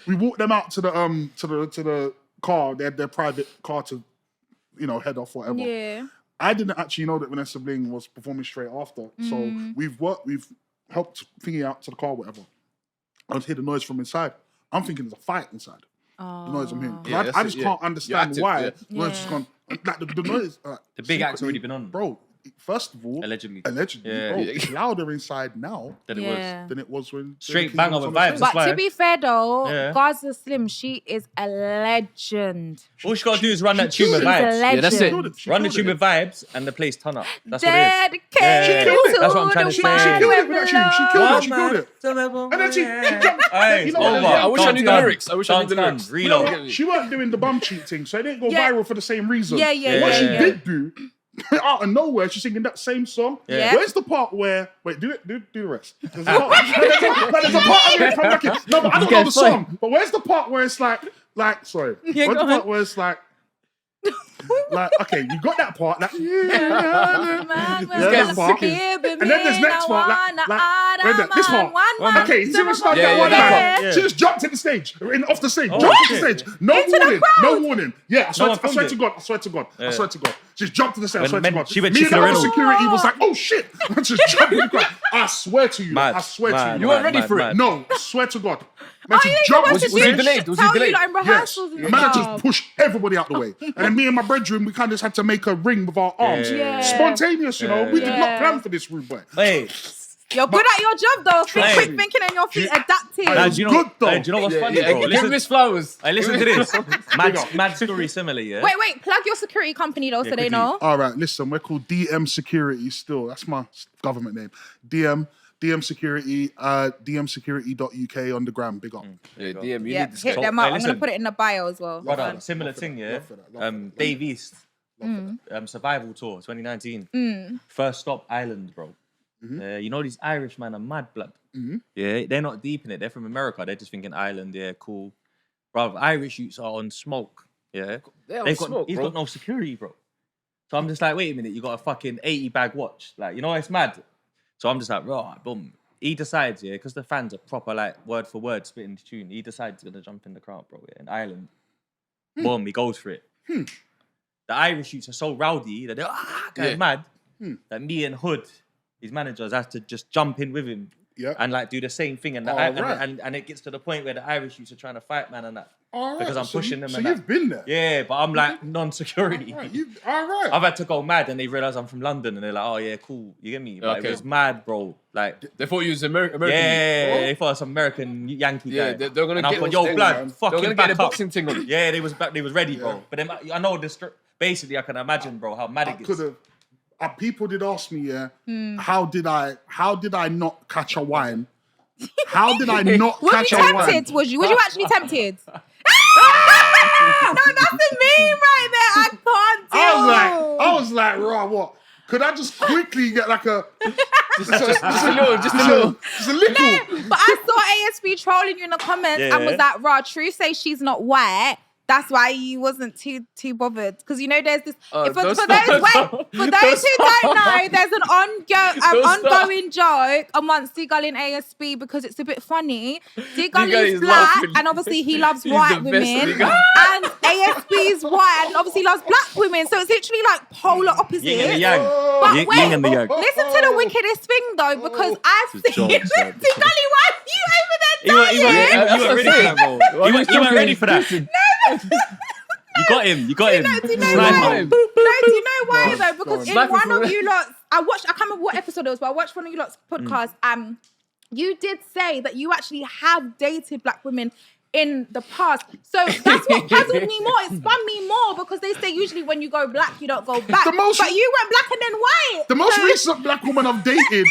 Speaker 4: we walked them out to the car. They had their private car to, head off whatever.
Speaker 1: Yeah.
Speaker 4: I didn't actually know that Vanessa Bling was performing straight after. So we've helped Thingy out to the car, whatever. I was hear the noise from inside. I'm thinking there's a fight inside. The noise I'm hearing.
Speaker 3: Yeah,
Speaker 4: I just can't understand
Speaker 3: active,
Speaker 4: why.
Speaker 3: yeah.
Speaker 4: The noise has gone. Like the noise.
Speaker 2: The big act's
Speaker 4: secretly,
Speaker 2: already been on.
Speaker 4: Bro, first of all,
Speaker 2: Allegedly.
Speaker 4: bro,
Speaker 2: Yeah.
Speaker 4: it's louder inside now
Speaker 2: That it
Speaker 1: Yeah.
Speaker 4: than it was when
Speaker 2: Straight
Speaker 4: Jada Kingdom
Speaker 2: banger
Speaker 4: was
Speaker 2: with
Speaker 4: on the
Speaker 2: vibes.
Speaker 4: stage.
Speaker 1: But
Speaker 2: That's
Speaker 1: to
Speaker 2: why.
Speaker 1: be fair though,
Speaker 2: Yeah.
Speaker 1: Gaza Slim, she is a legend.
Speaker 2: All she got to do is run that tune
Speaker 1: She's
Speaker 2: with
Speaker 1: a
Speaker 2: vibes.
Speaker 1: legend.
Speaker 3: Yeah, that's it.
Speaker 2: Run the tune with vibes and the place ton up. That's what it is.
Speaker 1: Dedicated
Speaker 2: Yeah.
Speaker 1: to
Speaker 2: That's what I'm trying to
Speaker 1: the
Speaker 2: say.
Speaker 1: one
Speaker 2: She
Speaker 4: killed it
Speaker 1: we
Speaker 4: with that tune. She
Speaker 1: love.
Speaker 4: killed it. And then she jumped.
Speaker 2: Hey,
Speaker 4: You know what,
Speaker 2: over.
Speaker 4: I
Speaker 3: wish I knew the
Speaker 2: Done.
Speaker 3: lyrics. I wish I knew the
Speaker 2: Done.
Speaker 3: lyrics.
Speaker 4: You know
Speaker 2: Reload.
Speaker 4: what? She weren't doing the bum cheat thing, so it didn't go
Speaker 1: Yeah.
Speaker 4: viral for the same reason.
Speaker 1: Yeah.
Speaker 4: What she
Speaker 2: yeah.
Speaker 4: did do, out of nowhere, she's singing that same song.
Speaker 1: Yeah.
Speaker 4: Where's the part where? Wait, do the rest. There's a part, there's a part of it come back in. No, but I don't know the song. But where's the part where it's like, sorry.
Speaker 1: Yeah,
Speaker 4: Where's
Speaker 1: go
Speaker 4: the part
Speaker 1: on.
Speaker 4: where it's like, okay, you got that part. Like,
Speaker 1: That
Speaker 4: part. And then there's next part. This part. Okay, see when she started
Speaker 3: Yeah,
Speaker 4: that one
Speaker 3: that
Speaker 4: line.
Speaker 2: part.
Speaker 4: She just jumped in the stage, off the stage,
Speaker 2: Oh,
Speaker 4: jumped to the
Speaker 2: shit.
Speaker 4: stage. No warning. Yeah, I
Speaker 2: No one
Speaker 4: swear
Speaker 2: filmed
Speaker 4: to
Speaker 2: it.
Speaker 4: God. I swear to God. She just jumped to the stage. I
Speaker 2: When
Speaker 4: swear to
Speaker 2: men-
Speaker 4: God.
Speaker 2: she went
Speaker 4: Me and
Speaker 2: chicken
Speaker 4: the other
Speaker 2: little.
Speaker 4: security was like, oh shit. I just jumped in the crowd. I swear to you.
Speaker 2: Mad,
Speaker 4: I swear to
Speaker 2: mad,
Speaker 4: you.
Speaker 3: You weren't ready
Speaker 2: mad,
Speaker 3: for it.
Speaker 2: mad.
Speaker 4: No, I swear to God. Man,
Speaker 1: Oh, you
Speaker 4: just
Speaker 1: know
Speaker 4: jumped
Speaker 1: what
Speaker 4: on
Speaker 1: to
Speaker 4: the
Speaker 3: was he
Speaker 1: do?
Speaker 4: stage.
Speaker 3: delayed? Was he
Speaker 1: Tell you
Speaker 3: delayed?
Speaker 1: like in
Speaker 4: Yes.
Speaker 1: rehearsals and
Speaker 4: The man
Speaker 1: stuff.
Speaker 4: just pushed everybody out the way. And then me and my brethren, we kind of just had to make a ring with our arms.
Speaker 2: Yeah.
Speaker 4: Spontaneous, you know. We did
Speaker 1: Yeah.
Speaker 4: not plan for this, rude boy.
Speaker 2: Hey,
Speaker 1: You're good at your job though. Think
Speaker 2: Hey.
Speaker 1: quick thinking and your feet adapting.
Speaker 4: Hey,
Speaker 2: nah,
Speaker 4: was
Speaker 2: do you know?
Speaker 4: good, though.
Speaker 2: Hey, do you know what's funny,
Speaker 3: Yeah,
Speaker 2: bro?
Speaker 3: give him
Speaker 2: Listen,
Speaker 3: his flowers.
Speaker 2: hey, listen to this. Mad story similar, yeah.
Speaker 1: Wait, plug your security company though so they
Speaker 2: quickly.
Speaker 1: know.
Speaker 4: All right, listen, we're called DM Security still. That's my government name. DM Security, dmsecurity.uk on the gram. Big up.
Speaker 3: Yeah, DM, you
Speaker 1: Yeah,
Speaker 3: need this
Speaker 1: hit
Speaker 3: guy.
Speaker 1: them up.
Speaker 2: Hey,
Speaker 1: I'm
Speaker 2: listen.
Speaker 1: gonna put it in the bio as well.
Speaker 2: Brother, similar thing, yeah.
Speaker 4: love for that.
Speaker 2: Dave East, Survival Tour 2019. First stop Ireland, bro. You know these Irish man are mad blood. Yeah, they're not deep in it. They're from America. They're just thinking Ireland. Yeah, cool. Bro, Irish youths are on smoke. Yeah,
Speaker 3: They're on
Speaker 2: They've got,
Speaker 3: smoke,
Speaker 2: he's
Speaker 3: bro.
Speaker 2: got no security, bro. So I'm just like, wait a minute, you got a fucking 80 bag watch. Like, you know, it's mad. So I'm just like, right, boom. He decides, yeah, because the fans are proper, like, word for word spitting the tune. He decides he's going to jump in the crowd, bro, yeah, in Ireland. Boom, he goes for it. The Irish youths are so rowdy that they're going mad that me and Hood, his managers, have to just jump in with him
Speaker 4: Yeah.
Speaker 2: and, like, do the same thing. And, and it gets to the point where the Irish youths are trying to fight, man, and that.
Speaker 4: All right,
Speaker 2: Because I'm
Speaker 4: so
Speaker 2: pushing
Speaker 4: you-
Speaker 2: them
Speaker 4: So
Speaker 2: and
Speaker 4: you've
Speaker 2: that.
Speaker 4: been there.
Speaker 2: Yeah, but I'm like non-security.
Speaker 4: All right.
Speaker 2: I've had to go mad and they realise I'm from London and they're like, oh yeah, cool, you get me? But
Speaker 3: Okay.
Speaker 2: it was mad, bro. Like,
Speaker 3: They thought you was American.
Speaker 2: yeah, they thought I was some American Yankee guy.
Speaker 3: Yeah, they're gonna
Speaker 2: and I
Speaker 3: get
Speaker 2: thought,
Speaker 3: those
Speaker 2: yo,
Speaker 3: things,
Speaker 2: blood,
Speaker 4: man.
Speaker 3: They're
Speaker 2: fucking
Speaker 3: gonna
Speaker 2: back
Speaker 3: get a
Speaker 2: up.
Speaker 3: boxing thing on.
Speaker 2: Yeah, they was ready, bro. But then, I know this. Basically, I can imagine, bro, how mad
Speaker 4: I
Speaker 2: it gets.
Speaker 4: could have. People did ask me, how did I not catch a wine? How did I not
Speaker 1: Was
Speaker 4: catch
Speaker 1: you
Speaker 4: a wine?
Speaker 1: tempted? Was you actually tempted? No, that's the meme right there. I can't do.
Speaker 4: I was like, raw, what? Could I just quickly get like a
Speaker 3: Just a little.
Speaker 4: just a little?
Speaker 1: But I saw ASB trolling you in the comments and was
Speaker 2: Yeah.
Speaker 1: like, "Raw, True say she's not white. That's why you wasn't too bothered. Because you know there's this. For
Speaker 3: don't
Speaker 1: those
Speaker 3: stop.
Speaker 1: who don't know, there's an ongoing joke amongst Dee Gully and ASB because it's a bit funny. Dee Gully is black, and obviously he loves white women, and ASB is white and obviously loves black women. So it's literally like polar opposites.
Speaker 2: Yin and the yang.
Speaker 1: But
Speaker 2: Yin
Speaker 1: wait,
Speaker 2: and the yang.
Speaker 1: listen to the wickedest thing though, because I've seen Dee Gully, why are you over there dying?
Speaker 2: You weren't ready for that, bro. You weren't ready for that. You got him.
Speaker 1: Do you know why? Do you know why though? Because in one of you lot, I can't remember what episode it was, but I watched one of you lot's podcast. You did say that you actually have dated black women in the past. So that's what puzzled me more. It spun me more because they say usually when you go black, you don't go back. But you went black and then white.
Speaker 4: The most recent black woman I've dated,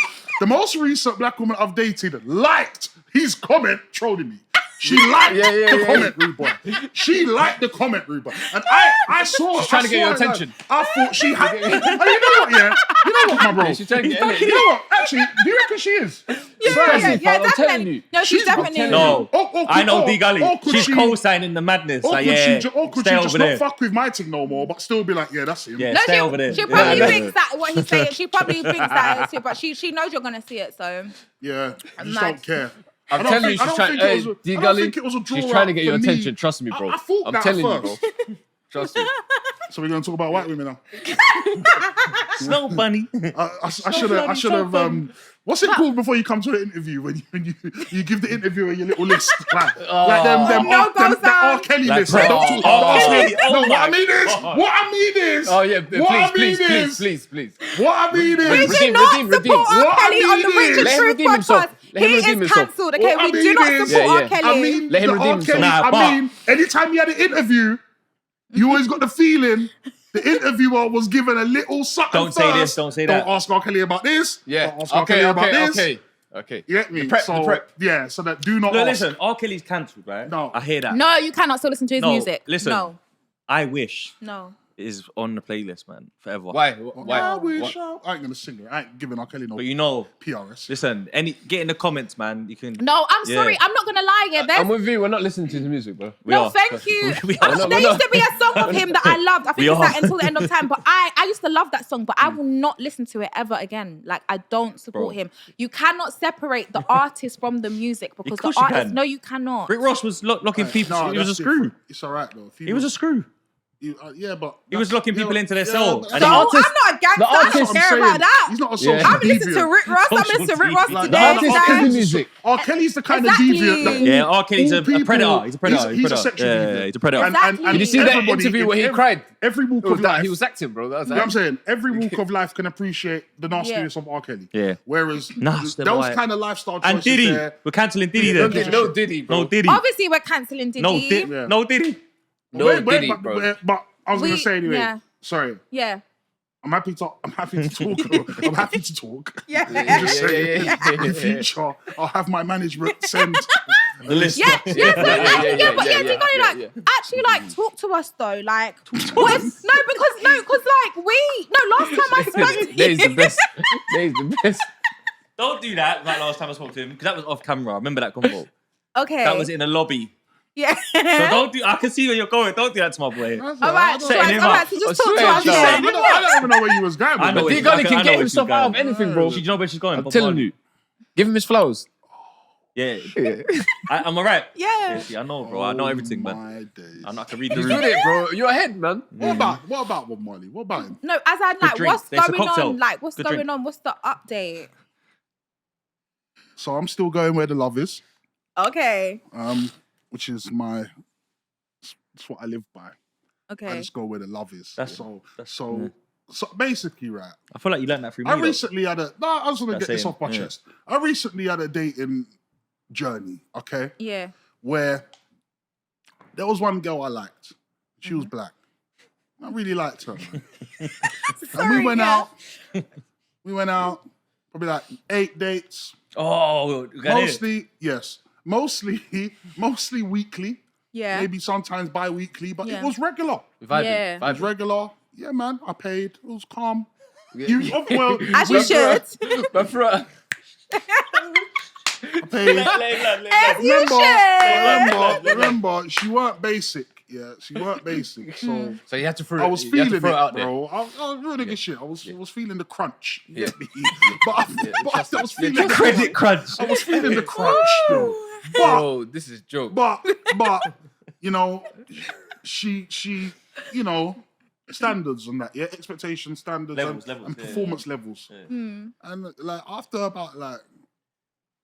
Speaker 4: liked his comment trolling me. She liked the comment, rude boy. She liked the comment, rude boy. And I saw.
Speaker 3: She's trying to get your attention.
Speaker 4: I thought she had. You know what? Yeah. You know what, my bro?
Speaker 3: She's trying to get
Speaker 4: You know what? Actually, do you reckon she is?
Speaker 1: Yeah,
Speaker 3: I'm telling you.
Speaker 1: No, she's definitely.
Speaker 2: No, I know Dee Gully. She's co-signing the madness. Like,
Speaker 4: could she
Speaker 2: stay
Speaker 4: just
Speaker 2: over
Speaker 4: not
Speaker 2: there.
Speaker 4: fuck with my thing no more, but still be like, yeah, that's him.
Speaker 2: Yeah,
Speaker 1: No,
Speaker 2: stay over there.
Speaker 1: she probably thinks that what he's saying. She probably thinks that too, but she knows you're gonna see it. So
Speaker 4: Yeah, I just don't care.
Speaker 3: I'm telling you, she's trying. Hey, Dee Gully, she's trying to get your attention. Trust me, bro.
Speaker 4: I thought
Speaker 3: I'm
Speaker 4: that
Speaker 3: telling you,
Speaker 4: first.
Speaker 3: bro. Trust me.
Speaker 4: So we're gonna talk about white women now.
Speaker 2: Snow bunny.
Speaker 4: I should have. What's it called before you come to an interview when you give the interviewer your little list like them R. Kelly list.
Speaker 2: Like,
Speaker 4: Don't talk
Speaker 2: R.
Speaker 4: about
Speaker 2: Kelly.
Speaker 4: No, what I mean is.
Speaker 3: Oh yeah, please.
Speaker 4: What I mean is.
Speaker 1: we do not support R. Kelly on the Richard
Speaker 3: Let him
Speaker 1: Truth
Speaker 3: redeem himself.
Speaker 1: podcast.
Speaker 3: Let him
Speaker 1: He
Speaker 3: redeem
Speaker 1: is
Speaker 3: himself.
Speaker 1: cancelled. Okay,
Speaker 4: What
Speaker 1: we
Speaker 4: I
Speaker 1: do not
Speaker 4: mean is-
Speaker 1: support R.
Speaker 3: Yeah,
Speaker 1: Kelly.
Speaker 4: I mean,
Speaker 3: Let him
Speaker 4: the
Speaker 3: redeem
Speaker 4: R.
Speaker 3: himself.
Speaker 4: Kelly.
Speaker 2: Nah,
Speaker 4: I
Speaker 2: but-
Speaker 4: mean, anytime you had an interview, you always got the feeling the interviewer was given a little something
Speaker 2: Don't say this, don't say that.
Speaker 4: Don't ask R. Kelly about this.
Speaker 3: Yeah.
Speaker 4: Don't ask R. Kelly about this.
Speaker 3: Okay.
Speaker 4: You get me?
Speaker 3: The prep.
Speaker 4: Yeah, so that do not
Speaker 2: Look,
Speaker 4: ask.
Speaker 2: listen, R. Kelly's cancelled, right?
Speaker 4: No.
Speaker 2: I hear that.
Speaker 1: No, you cannot still listen to his music.
Speaker 2: Listen.
Speaker 1: No.
Speaker 2: I wish
Speaker 1: No.
Speaker 2: it is on the playlist, man, forever.
Speaker 3: Why?
Speaker 4: I wish I ain't gonna sing it. I ain't giving R. Kelly no
Speaker 2: But you know,
Speaker 4: PRS.
Speaker 2: listen, get in the comments, man. You can.
Speaker 1: No, I'm
Speaker 2: Yeah.
Speaker 1: sorry. I'm not gonna lie. Yeah,
Speaker 3: I'm with you. We're not listening to his music, bro.
Speaker 2: We
Speaker 1: no,
Speaker 2: are.
Speaker 1: thank you.
Speaker 2: We are.
Speaker 1: There used to be a song of him that I loved. I think
Speaker 2: We
Speaker 1: it's
Speaker 2: are.
Speaker 1: like Until the End of Time. But I used to love that song, but I will not listen to it ever again. Like, I don't support him. You cannot separate the artist from the music because
Speaker 2: course
Speaker 1: the
Speaker 2: you
Speaker 1: artist.
Speaker 2: can.
Speaker 1: No, you cannot.
Speaker 2: Rick Ross was locking people.
Speaker 4: No,
Speaker 2: He was a
Speaker 4: that's
Speaker 2: screw.
Speaker 4: different. It's alright though. If
Speaker 2: He was a screw.
Speaker 4: yeah, but
Speaker 2: He was locking people into their cell.
Speaker 1: So
Speaker 2: And
Speaker 1: I'm
Speaker 2: he-
Speaker 1: not a gangster. I don't
Speaker 4: That's what I'm
Speaker 1: care
Speaker 4: saying.
Speaker 1: about that.
Speaker 4: He's not a social
Speaker 1: I'm listening to
Speaker 4: deviant.
Speaker 1: Rick Ross. I'm listening to Rick Ross
Speaker 2: Like,
Speaker 1: today.
Speaker 3: the artist is the
Speaker 1: anytime.
Speaker 3: music.
Speaker 4: R. Kelly's the kind
Speaker 1: Exactly.
Speaker 4: of deviant that
Speaker 2: Yeah, R. Kelly's
Speaker 4: all
Speaker 2: a
Speaker 4: people-
Speaker 2: predator. He's a predator.
Speaker 4: He's a sexual
Speaker 2: Yeah,
Speaker 4: deviant.
Speaker 2: he's a predator.
Speaker 1: Exactly.
Speaker 3: Did you see that
Speaker 4: everybody
Speaker 3: interview
Speaker 4: in
Speaker 3: where he cried?
Speaker 4: Every walk of life.
Speaker 3: He was acting, bro. That was
Speaker 4: You know what I'm saying? Every walk of life can appreciate the nastiness of R. Kelly.
Speaker 2: Yeah.
Speaker 4: Whereas
Speaker 2: Nasty
Speaker 4: those
Speaker 2: boy.
Speaker 4: kind of lifestyle choices
Speaker 2: And Diddy.
Speaker 4: there.
Speaker 2: We're cancelling Diddy
Speaker 3: No,
Speaker 2: then.
Speaker 3: no Diddy, bro.
Speaker 2: No Diddy.
Speaker 1: Obviously, we're cancelling Diddy.
Speaker 2: No Diddy.
Speaker 4: Yeah.
Speaker 2: No Diddy.
Speaker 3: No Diddy, bro.
Speaker 4: But I was going
Speaker 1: We-
Speaker 4: to say anyway.
Speaker 1: yeah.
Speaker 4: Sorry.
Speaker 1: Yeah.
Speaker 4: I'm happy to talk. I'm happy to talk.
Speaker 1: Yeah.
Speaker 4: I'm just saying,
Speaker 3: yeah.
Speaker 4: in the future, I'll have my management send
Speaker 2: The list.
Speaker 1: Yeah, but Dee Gully,
Speaker 3: yeah.
Speaker 1: like, actually, like, talk to us though, like, what if, because like, last time I spoke to
Speaker 3: That is
Speaker 1: you,
Speaker 3: the best. That is the best.
Speaker 2: Don't do that like last time I spoke to him because that was off camera. Remember that convo?
Speaker 1: okay,
Speaker 2: That was in a lobby.
Speaker 1: yeah,
Speaker 2: So don't do. I can see where you're going. Don't do that to my boy.
Speaker 1: all right,
Speaker 2: Setting him
Speaker 1: all
Speaker 2: up.
Speaker 1: right, so just
Speaker 3: I
Speaker 1: talk to
Speaker 3: swear,
Speaker 1: us
Speaker 3: Joe.
Speaker 4: I
Speaker 1: then.
Speaker 4: don't even know where you was going.
Speaker 2: I know
Speaker 4: with
Speaker 3: Dee
Speaker 2: where
Speaker 4: that.
Speaker 3: Gully
Speaker 2: I
Speaker 3: can
Speaker 2: know
Speaker 3: get
Speaker 2: where
Speaker 3: himself
Speaker 2: she's
Speaker 3: out of
Speaker 2: going.
Speaker 3: anything, bro.
Speaker 2: Do you know where she's going?
Speaker 3: I'm telling you. Give him his flowers.
Speaker 2: Yeah. I'm alright.
Speaker 1: Yeah.
Speaker 2: See, I know, bro. I know everything, man.
Speaker 4: My days.
Speaker 2: I can read the
Speaker 3: He's
Speaker 2: room.
Speaker 3: with it, bro. You're ahead, man.
Speaker 4: What about Bob Marley? What about him?
Speaker 1: No, as I like,
Speaker 2: drink.
Speaker 1: what's
Speaker 2: There's a
Speaker 1: going
Speaker 2: cocktail.
Speaker 1: on? Like, what's
Speaker 2: Good
Speaker 1: going
Speaker 2: drink.
Speaker 1: on? What's the update?
Speaker 4: So I'm still going where the love is,
Speaker 1: Okay,
Speaker 4: which is it's what I live by. I
Speaker 1: okay.
Speaker 4: just go where the love is.
Speaker 2: That's-
Speaker 4: So basically, right.
Speaker 2: I feel like you learned that through me.
Speaker 4: I
Speaker 2: though.
Speaker 4: recently had a. No, I was gonna
Speaker 2: That's
Speaker 4: get this
Speaker 2: it,
Speaker 4: off my
Speaker 2: yeah.
Speaker 4: chest. I recently had a dating journey. Okay,
Speaker 1: Yeah.
Speaker 4: where there was one girl I liked. She was black. I really liked her. And we went out. We went out. Probably like 8 dates.
Speaker 2: Oh, you got it.
Speaker 4: Mostly weekly.
Speaker 1: Yeah.
Speaker 4: Maybe sometimes bi-weekly, but
Speaker 1: Yeah.
Speaker 4: it was regular.
Speaker 3: Vibing.
Speaker 1: Yeah.
Speaker 4: It was
Speaker 3: Vibing.
Speaker 4: regular. Yeah, man. I paid. It was calm.
Speaker 3: Yeah.
Speaker 4: Well,
Speaker 1: As you should.
Speaker 3: But for
Speaker 4: I paid.
Speaker 1: As you should.
Speaker 4: Remember, she weren't basic. Yeah, she weren't basic. So
Speaker 3: So you had to throw
Speaker 4: I was
Speaker 3: you had to
Speaker 4: feeling
Speaker 3: throw
Speaker 4: it,
Speaker 3: out there.
Speaker 4: bro. I was really good shit. I was feeling the crunch. You
Speaker 3: Yeah.
Speaker 4: get me? But I was feeling the
Speaker 2: Credit crunch.
Speaker 4: I was feeling the crunch still. But
Speaker 3: Bro, this is joke.
Speaker 4: but you know, she you know, standards and that, yeah, expectation standards
Speaker 2: Levels,
Speaker 4: and
Speaker 2: yeah.
Speaker 4: performance levels.
Speaker 2: Yeah.
Speaker 4: And like after about like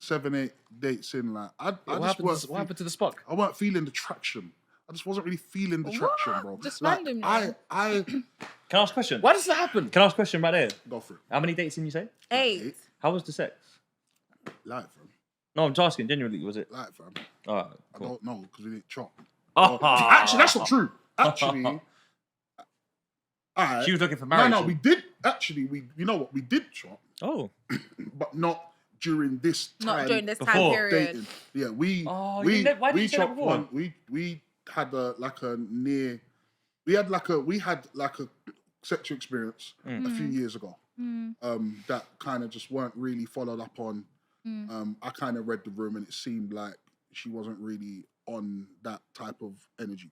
Speaker 4: 7-8 dates in, like I
Speaker 3: what
Speaker 4: just
Speaker 3: happened to the spark?
Speaker 4: I weren't feeling the traction. I just wasn't really feeling the traction, bro.
Speaker 1: Just
Speaker 4: like,
Speaker 1: randomly?
Speaker 4: I
Speaker 2: Can I ask a question?
Speaker 3: Why does that happen?
Speaker 2: Can I ask a question right there?
Speaker 4: go for it.
Speaker 2: How many dates did you say?
Speaker 1: 8.
Speaker 2: How was the sex?
Speaker 4: Light, fam.
Speaker 2: No, I'm just asking. Genuinely, was it?
Speaker 4: Light, fam.
Speaker 2: All right,
Speaker 4: I
Speaker 2: cool.
Speaker 4: don't know because we didn't chop.
Speaker 2: Oh,
Speaker 4: Actually, that's not true. Actually, alright.
Speaker 2: She was looking for marriage.
Speaker 4: No, we did. Actually, you know what? We did chop,
Speaker 2: Oh,
Speaker 4: but not during this time.
Speaker 1: Not during this time
Speaker 2: before
Speaker 1: period.
Speaker 4: Dating. Yeah, we.
Speaker 2: Oh,
Speaker 4: we
Speaker 2: why didn't
Speaker 4: we
Speaker 2: you say that
Speaker 4: chopped
Speaker 2: before?
Speaker 4: one. We had we had like a sexual experience a few years ago. That kind of just weren't really followed up on. I kind of read the room and it seemed like she wasn't really on that type of energy.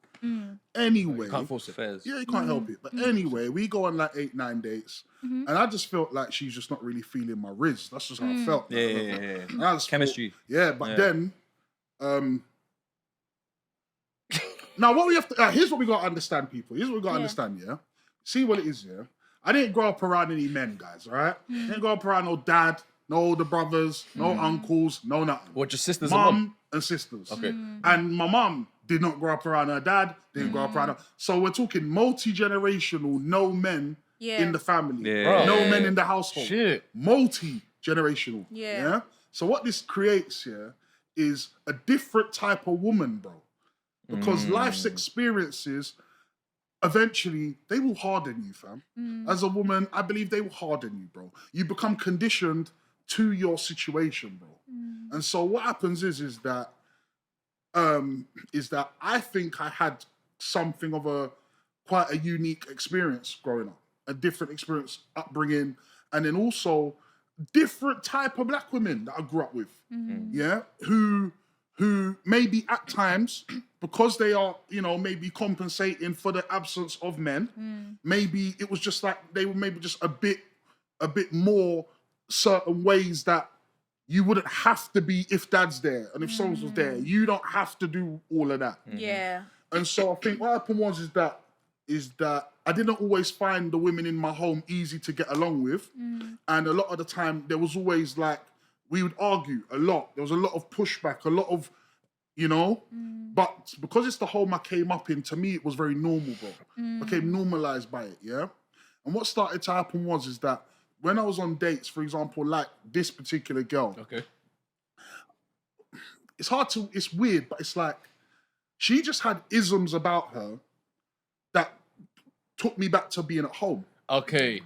Speaker 4: Anyway,
Speaker 3: Can't force it.
Speaker 2: Fairs.
Speaker 4: yeah, you can't help it. But anyway, we go on like 8-9 dates, and I just felt like she's just not really feeling my riz. That's just how I felt.
Speaker 2: Yeah.
Speaker 4: And I just
Speaker 2: Chemistry.
Speaker 4: thought- yeah, but
Speaker 2: Yeah.
Speaker 4: then, now what we have to here's what we got to understand, people. Here's what we got to understand. Yeah, see what it is. Yeah, I didn't grow up around any men, guys. All right, didn't grow up around no dad, no older brothers, no uncles, no nothing.
Speaker 3: What, just sisters and mum?
Speaker 4: Mum and sisters.
Speaker 3: Okay.
Speaker 4: And my mum did not grow up around her dad, didn't grow up around her. So we're talking multi-generational, no men in the family.
Speaker 2: Yeah.
Speaker 4: No men in the household.
Speaker 3: Shit.
Speaker 4: Multi-generational.
Speaker 1: Yeah.
Speaker 4: So what this creates here is a different type of woman, bro. Because life's experiences, eventually, they will harden you, fam. As a woman, I believe they will harden you, bro. You become conditioned to your situation, bro. And so what happens is that I think I had something of quite a unique experience growing up, a different experience upbringing, and then also different type of black women that I grew up with, yeah, who maybe at times, because they are, you know, maybe compensating for the absence of men, maybe it was just like they were maybe just a bit more certain ways that you wouldn't have to be if dad's there and if someone was there. You don't have to do all of that.
Speaker 1: Yeah.
Speaker 4: And so I think what happened is that I didn't always find the women in my home easy to get along with. And a lot of the time there was always like, we would argue a lot. There was a lot of pushback, a lot of, you know, but because it's the home I came up in, to me, it was very normal, bro. I became normalized by it, yeah? And what started to happen is that when I was on dates, for example, like this particular girl,
Speaker 3: Okay.
Speaker 4: it's weird, but it's like, she just had isms about her that took me back to being at home.
Speaker 3: Okay.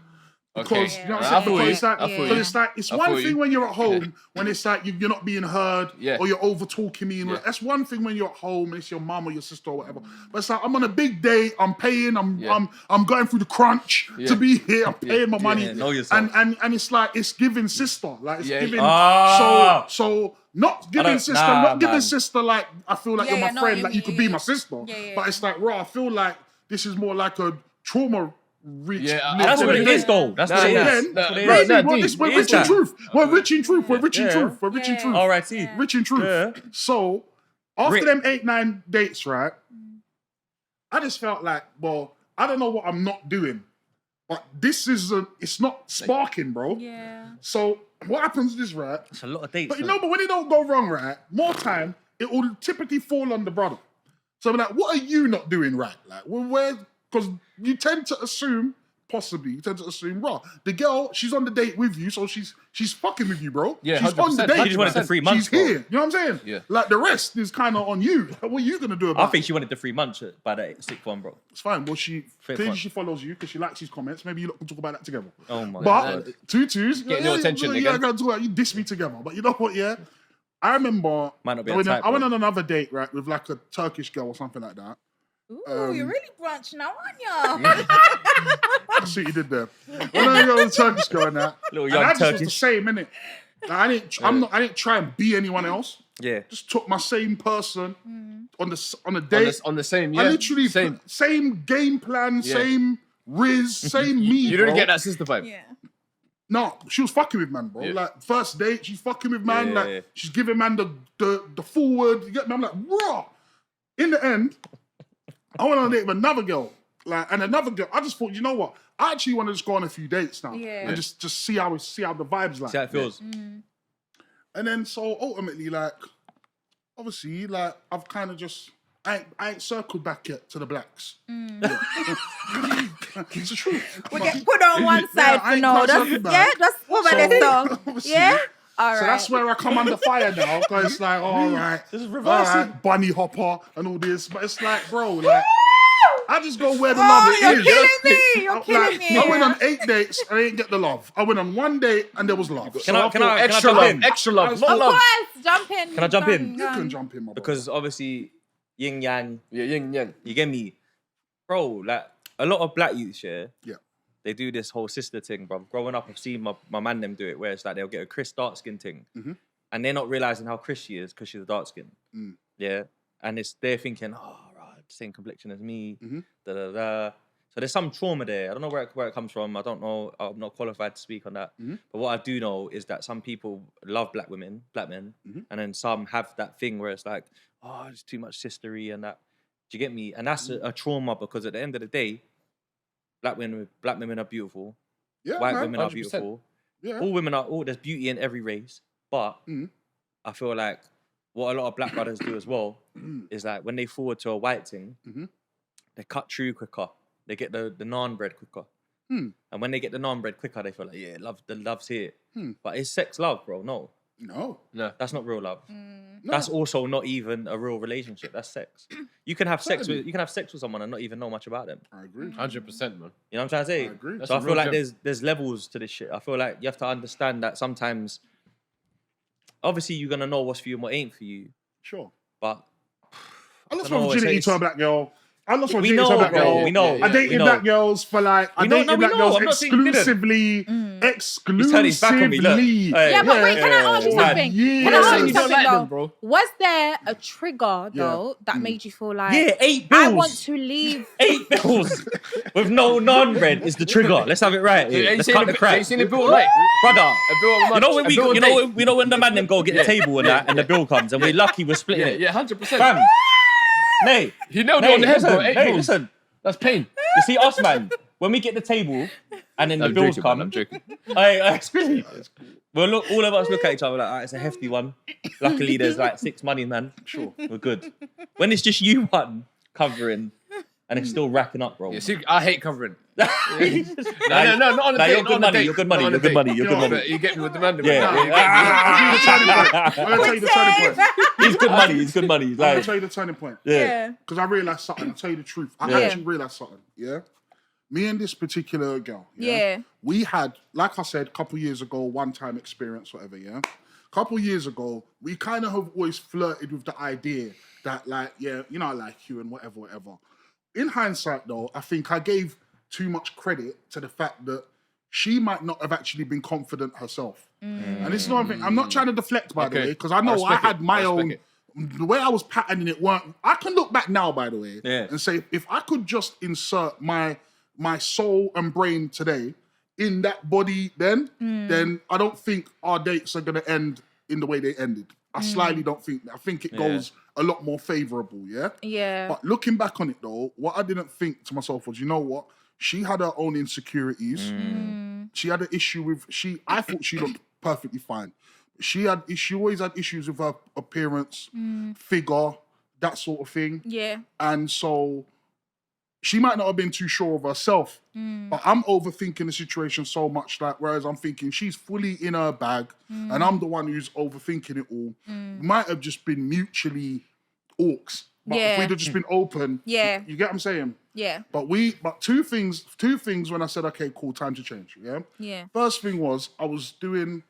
Speaker 4: Because,
Speaker 1: Okay.
Speaker 4: you know what
Speaker 3: I
Speaker 4: I'm
Speaker 3: feel
Speaker 4: saying?
Speaker 3: you.
Speaker 4: Because
Speaker 3: I feel you.
Speaker 4: it's
Speaker 3: I
Speaker 4: one
Speaker 3: feel
Speaker 4: thing
Speaker 3: you.
Speaker 4: when you're at home, when it's like you're not being heard,
Speaker 3: Yeah.
Speaker 4: or you're over talking me. And
Speaker 3: Yeah.
Speaker 4: that's one thing when you're at home and it's your mum or your sister or whatever. But it's like, I'm on a big day, I'm paying, I'm going through the crunch
Speaker 3: Yeah.
Speaker 4: to be here, I'm paying my money.
Speaker 2: Yeah, know yourself.
Speaker 4: And it's like, it's giving sister. Like, it's
Speaker 3: Yeah.
Speaker 4: giving,
Speaker 2: Ah.
Speaker 4: so not giving
Speaker 2: don't-
Speaker 4: sister,
Speaker 2: nah,
Speaker 4: not giving
Speaker 2: man.
Speaker 4: sister like, I feel like
Speaker 1: Yeah,
Speaker 4: you're
Speaker 1: yeah,
Speaker 4: my
Speaker 1: no,
Speaker 4: friend,
Speaker 1: you
Speaker 4: like you
Speaker 1: mean-
Speaker 4: could be my sister.
Speaker 1: Yeah.
Speaker 4: But it's like, I feel like this is more like a trauma reach.
Speaker 3: Yeah,
Speaker 2: That's what it is, though. That's what it is.
Speaker 4: Again,
Speaker 2: That's what it
Speaker 4: maybe,
Speaker 2: is.
Speaker 3: Nah,
Speaker 4: bro,
Speaker 3: Dee,
Speaker 4: we're
Speaker 2: it
Speaker 4: rich
Speaker 2: is
Speaker 4: in
Speaker 2: that.
Speaker 4: truth. We're rich in truth. We're rich in
Speaker 2: Yeah.
Speaker 4: truth. We're rich in
Speaker 1: Yeah.
Speaker 4: truth.
Speaker 2: All right, see.
Speaker 4: Rich in truth.
Speaker 2: Yeah.
Speaker 4: So after
Speaker 2: Rich.
Speaker 4: them 8-9 dates, right? I just felt like, well, I don't know what I'm not doing, but this is it's not sparking, bro.
Speaker 1: Yeah.
Speaker 4: So what happens is, right?
Speaker 2: It's a lot of dates.
Speaker 4: But you know, but when it don't go wrong, right? More time, it will typically fall on the brother. So I'm like, what are you not doing right? Like, because you tend to assume, raw. The girl, she's on the date with you, so she's fucking with you, bro.
Speaker 3: Yeah,
Speaker 4: she's on the
Speaker 3: 100%.
Speaker 4: date.
Speaker 2: She just wanted the 3 months,
Speaker 4: She's
Speaker 2: bro.
Speaker 4: here. You know what I'm saying?
Speaker 3: Yeah.
Speaker 4: Like the rest is kind of on you. What are you gonna do about
Speaker 2: I
Speaker 4: it?
Speaker 2: think she wanted the 3 months by the 6th one, bro.
Speaker 4: It's fine. Well, clearly
Speaker 2: fun.
Speaker 4: she follows you because she likes his comments. Maybe you lot can talk about that together.
Speaker 2: Oh my
Speaker 4: But
Speaker 2: god.
Speaker 4: 2-2s,
Speaker 3: Getting your attention
Speaker 4: yeah,
Speaker 3: again.
Speaker 4: gotta talk about, you diss me together. But you know what? Yeah, I remember
Speaker 2: Might not be
Speaker 4: I
Speaker 2: a
Speaker 4: went,
Speaker 2: type,
Speaker 4: I went
Speaker 2: bro.
Speaker 4: on another date, right, with like a Turkish girl or something like that.
Speaker 1: Ooh, you're really branching now, aren't you?
Speaker 4: I see what you did there. When I go with a Turkish girl and that,
Speaker 2: Little
Speaker 4: and
Speaker 2: young
Speaker 4: I just was
Speaker 2: Turkish.
Speaker 4: the same, innit? Like, I didn't try and be anyone else.
Speaker 2: Yeah.
Speaker 4: Just took my same person on a date.
Speaker 3: On the same, yeah.
Speaker 4: I literally
Speaker 3: same.
Speaker 4: game plan,
Speaker 3: Yeah.
Speaker 4: same riz, same me.
Speaker 3: You didn't
Speaker 4: bro.
Speaker 3: get that sister vibe.
Speaker 1: Yeah.
Speaker 4: No, she was fucking with man, bro.
Speaker 3: Yeah.
Speaker 4: Like first date, she's fucking with man.
Speaker 2: Yeah.
Speaker 4: Like she's giving man the forward. You get me? I'm like, raw. In the end, I went on a date with another girl. And another girl. I just thought, you know what? I actually want to just go on a few dates now.
Speaker 1: Yeah.
Speaker 4: And just see how the vibes like.
Speaker 2: See how it feels.
Speaker 4: And then so ultimately, like, obviously, like I've kind of just I ain't circled back yet to the blacks. Yeah. It's the truth.
Speaker 1: We get put on one side for now. Just over this song. Yeah? All right.
Speaker 4: So that's where I come under fire now. Because it's like, all right.
Speaker 2: This is
Speaker 4: All
Speaker 2: reversing.
Speaker 4: right, bunny hopper and all this. But it's like, bro, like, I just go where the love
Speaker 1: you're
Speaker 4: is.
Speaker 1: killing me. You're killing me.
Speaker 4: I went on 8 dates and I didn't get the love. I went on 1 date and there was love.
Speaker 2: Can I
Speaker 3: Extra
Speaker 2: jump
Speaker 3: love,
Speaker 2: in?
Speaker 3: extra love,
Speaker 1: Of
Speaker 3: not love.
Speaker 1: course, jump in.
Speaker 2: Can I jump in?
Speaker 4: You can jump in, my brother.
Speaker 2: Because obviously, yin yang,
Speaker 3: Yeah, yin yang.
Speaker 2: you get me? Bro, like, a lot of black youths,
Speaker 4: Yeah.
Speaker 2: they do this whole sister thing, bro. Growing up, I've seen my man them do it, where it's like they'll get a Chris dark skin thing, and they're not realizing how Chris she is because she's a dark skin. Yeah, and they're thinking, oh, right, same complexion as me, da da da. So there's some trauma there. I don't know where it comes from. I don't know. I'm not qualified to speak on that. But what I do know is that some people love black men, and then some have that thing where it's like, oh, it's too much sistery and that. Do you get me? And that's a trauma because at the end of the day, black women are beautiful.
Speaker 4: Yeah,
Speaker 2: White
Speaker 4: man.
Speaker 2: women are
Speaker 3: 100%.
Speaker 2: beautiful.
Speaker 4: Yeah.
Speaker 2: All women are. There's beauty in every race. But I feel like what a lot of black brothers do as well is like when they forward to a white thing, they cut through quicker. They get the naan bread quicker. And when they get the naan bread quicker, they feel like, yeah, the love's here. But it's sex love, bro. No, that's not real love.
Speaker 4: No.
Speaker 2: That's also not even a real relationship. That's sex. You can have sex with someone and not even know much about them.
Speaker 4: I agree.
Speaker 3: 100%, man.
Speaker 2: You know what I'm trying to say?
Speaker 4: I agree.
Speaker 3: That's
Speaker 2: So
Speaker 3: a
Speaker 2: I feel
Speaker 3: real
Speaker 2: like
Speaker 3: gem.
Speaker 2: there's levels to this shit. I feel like you have to understand that sometimes, obviously, you're gonna know what's for you and what ain't for you.
Speaker 4: Sure.
Speaker 2: But
Speaker 4: I lost
Speaker 2: don't
Speaker 4: my
Speaker 2: know,
Speaker 4: virginity
Speaker 2: it's-
Speaker 4: to a black girl. I lost my
Speaker 2: We
Speaker 4: virginity to a
Speaker 2: know,
Speaker 4: black
Speaker 2: bro.
Speaker 4: girl.
Speaker 2: We know.
Speaker 4: I dated
Speaker 2: We know.
Speaker 4: black girls for like, I
Speaker 2: We know,
Speaker 4: dated
Speaker 2: no, we
Speaker 4: black
Speaker 2: know.
Speaker 4: girls
Speaker 2: I'm not saying you didn't.
Speaker 4: exclusively.
Speaker 2: He's turning his back on me. Look. Hey.
Speaker 1: Yeah, but wait, can I ask you
Speaker 2: Yeah.
Speaker 1: something?
Speaker 4: Yeah.
Speaker 1: Can I ask
Speaker 3: You
Speaker 1: you
Speaker 3: don't
Speaker 1: something
Speaker 3: like them,
Speaker 1: though?
Speaker 3: bro.
Speaker 1: Was there a trigger though that made you feel like
Speaker 2: Yeah, 8 bills.
Speaker 1: I want to leave?
Speaker 2: 8 bills with no naan bread is the trigger. Let's have it right. Here.
Speaker 3: Ain't
Speaker 2: Let's
Speaker 3: seen
Speaker 2: cut the crap.
Speaker 3: Ain't seen a bill like
Speaker 2: Brother,
Speaker 3: a bill of
Speaker 2: you know when
Speaker 3: we
Speaker 2: you know when the man them go get the table and that, and the bill comes, and we're lucky we're splitting it.
Speaker 3: Yeah, 100%.
Speaker 2: Fam, Nay,
Speaker 3: He nailed it on the head, bro.
Speaker 2: listen,
Speaker 3: 8
Speaker 2: hey,
Speaker 3: bills.
Speaker 2: listen.
Speaker 3: That's pain.
Speaker 2: You see us, man. When we get the table, and then the
Speaker 3: I'm
Speaker 2: bills
Speaker 3: joking,
Speaker 2: come.
Speaker 3: man, I'm joking.
Speaker 2: Excuse me. Well, look, all of us look at each other like, it's a hefty one. Luckily, there's like 6 money, man. Sure, we're good. When it's just you one covering, and it's still racking up, bro.
Speaker 3: Yeah, see, I hate covering.
Speaker 2: No,
Speaker 3: No, not on the date.
Speaker 2: you're good money. You're good money.
Speaker 3: Not on
Speaker 2: You're
Speaker 3: the
Speaker 2: good money.
Speaker 3: date.
Speaker 2: You're good
Speaker 3: No,
Speaker 2: money.
Speaker 3: but you get me with the man.
Speaker 2: Yeah.
Speaker 4: I'm gonna tell you the turning point.
Speaker 2: He's good money. He's good money. He's
Speaker 4: I'm gonna
Speaker 2: like,
Speaker 4: tell you the turning point.
Speaker 2: yeah.
Speaker 4: Because I realised something. I'll tell you the truth. I
Speaker 2: Yeah.
Speaker 4: actually realised something. Yeah. Me and this particular girl.
Speaker 1: Yeah.
Speaker 4: We had, like I said, a couple years ago, one-time experience, whatever. Yeah. A couple years ago, we kind of have always flirted with the idea that, like, yeah, you know, I like you and whatever. In hindsight, though, I think I gave too much credit to the fact that she might not have actually been confident herself. And it's not. I'm not trying to deflect, by the
Speaker 3: Okay.
Speaker 4: way, because I know I
Speaker 3: respect
Speaker 4: had
Speaker 3: it.
Speaker 4: my
Speaker 3: I respect
Speaker 4: own.
Speaker 3: it.
Speaker 4: The way I was patterning it weren't. I can look back now, by the way,
Speaker 2: Yeah.
Speaker 4: and say if I could just insert my soul and brain today in that body, then I don't think our dates are gonna end in the way they ended. I slightly don't think. I think it goes a lot more favorable. Yeah.
Speaker 1: Yeah.
Speaker 4: But looking back on it though, what I didn't think to myself was, you know what? She had her own insecurities. She had an issue with I thought she looked perfectly fine. She always had issues with her appearance, figure, that sort of thing.
Speaker 1: Yeah.
Speaker 4: And so she might not have been too sure of herself. But I'm overthinking the situation so much that whereas I'm thinking she's fully in her bag and I'm the one who's overthinking it all. Might have just been mutually orcs. But if
Speaker 1: Yeah.
Speaker 4: we'd have just been open,
Speaker 1: Yeah.
Speaker 4: you get what I'm saying?
Speaker 1: Yeah.
Speaker 4: But two things when I said, okay, cool, time to change. Yeah.
Speaker 1: Yeah.
Speaker 4: First thing was I was doing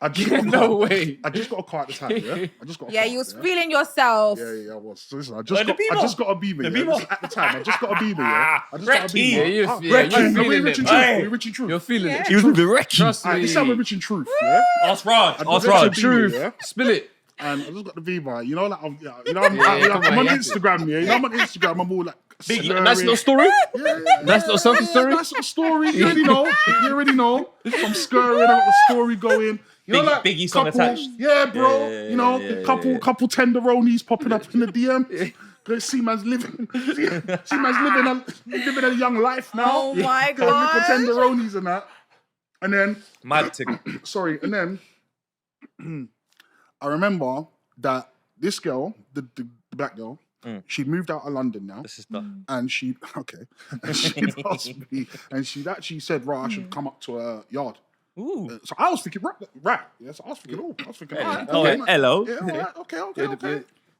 Speaker 4: I just got a
Speaker 3: No
Speaker 4: car.
Speaker 3: way.
Speaker 4: I just got a car at the time, yeah? I just got a
Speaker 1: Yeah,
Speaker 4: car,
Speaker 1: you was feeling yourself.
Speaker 4: Yeah, I was. So listen, I
Speaker 2: Wait,
Speaker 4: just
Speaker 2: the
Speaker 4: got a Beamer.
Speaker 2: The
Speaker 4: Yeah?
Speaker 2: Beamer?
Speaker 4: Listen, at the time, I just got a Beamer, yeah? I just got a
Speaker 2: Recce.
Speaker 4: Beamer.
Speaker 3: Yeah, you
Speaker 4: Ah,
Speaker 3: yeah, you
Speaker 4: hey, are we
Speaker 3: feeling
Speaker 4: rich
Speaker 3: it,
Speaker 4: and
Speaker 3: man.
Speaker 4: truth?
Speaker 2: Hey.
Speaker 4: Are we rich and truth?
Speaker 3: You're feeling
Speaker 1: Yeah.
Speaker 3: it.
Speaker 2: He was with the wreck.
Speaker 3: Trust
Speaker 4: Alright,
Speaker 3: me.
Speaker 4: this time we're rich and truth, yeah?
Speaker 2: Ask Raj.
Speaker 4: I
Speaker 2: Ask
Speaker 4: just got
Speaker 2: Raj.
Speaker 4: a Beamer,
Speaker 3: Truth.
Speaker 4: yeah?
Speaker 3: Spill it.
Speaker 4: And I just got the Beamer. You know, like, I'm
Speaker 3: Yeah,
Speaker 4: I'm
Speaker 3: come on,
Speaker 4: on
Speaker 3: yeah.
Speaker 4: Instagram, yeah? You know, I'm on Instagram, I'm all like,
Speaker 2: Big-
Speaker 4: slurring.
Speaker 3: Nice little story.
Speaker 4: Yeah.
Speaker 3: Nice little selfie story.
Speaker 4: Nice little story. You already know. I'm scurrying. I got the story going. You know,
Speaker 2: Big-
Speaker 4: like
Speaker 2: Biggie song
Speaker 4: couple,
Speaker 2: attached.
Speaker 4: Yeah, bro.
Speaker 2: Yeah,
Speaker 4: you know,
Speaker 2: yeah,
Speaker 4: couple tenderonis popping up in the DM. Cause see man's living a young life now.
Speaker 1: Oh my
Speaker 4: Little
Speaker 1: god.
Speaker 4: tenderonis and that. And then
Speaker 2: Mad tick.
Speaker 4: and then I remember that this girl, the black girl, she'd moved out of London now.
Speaker 2: The sister.
Speaker 4: And she'd asked me, and she'd actually said, right, I should come up to her yard.
Speaker 2: Ooh.
Speaker 4: So I was thinking, right. Yeah, so I was thinking, all right,
Speaker 2: Oh,
Speaker 4: okay.
Speaker 2: hello.
Speaker 4: Yeah, all right, okay.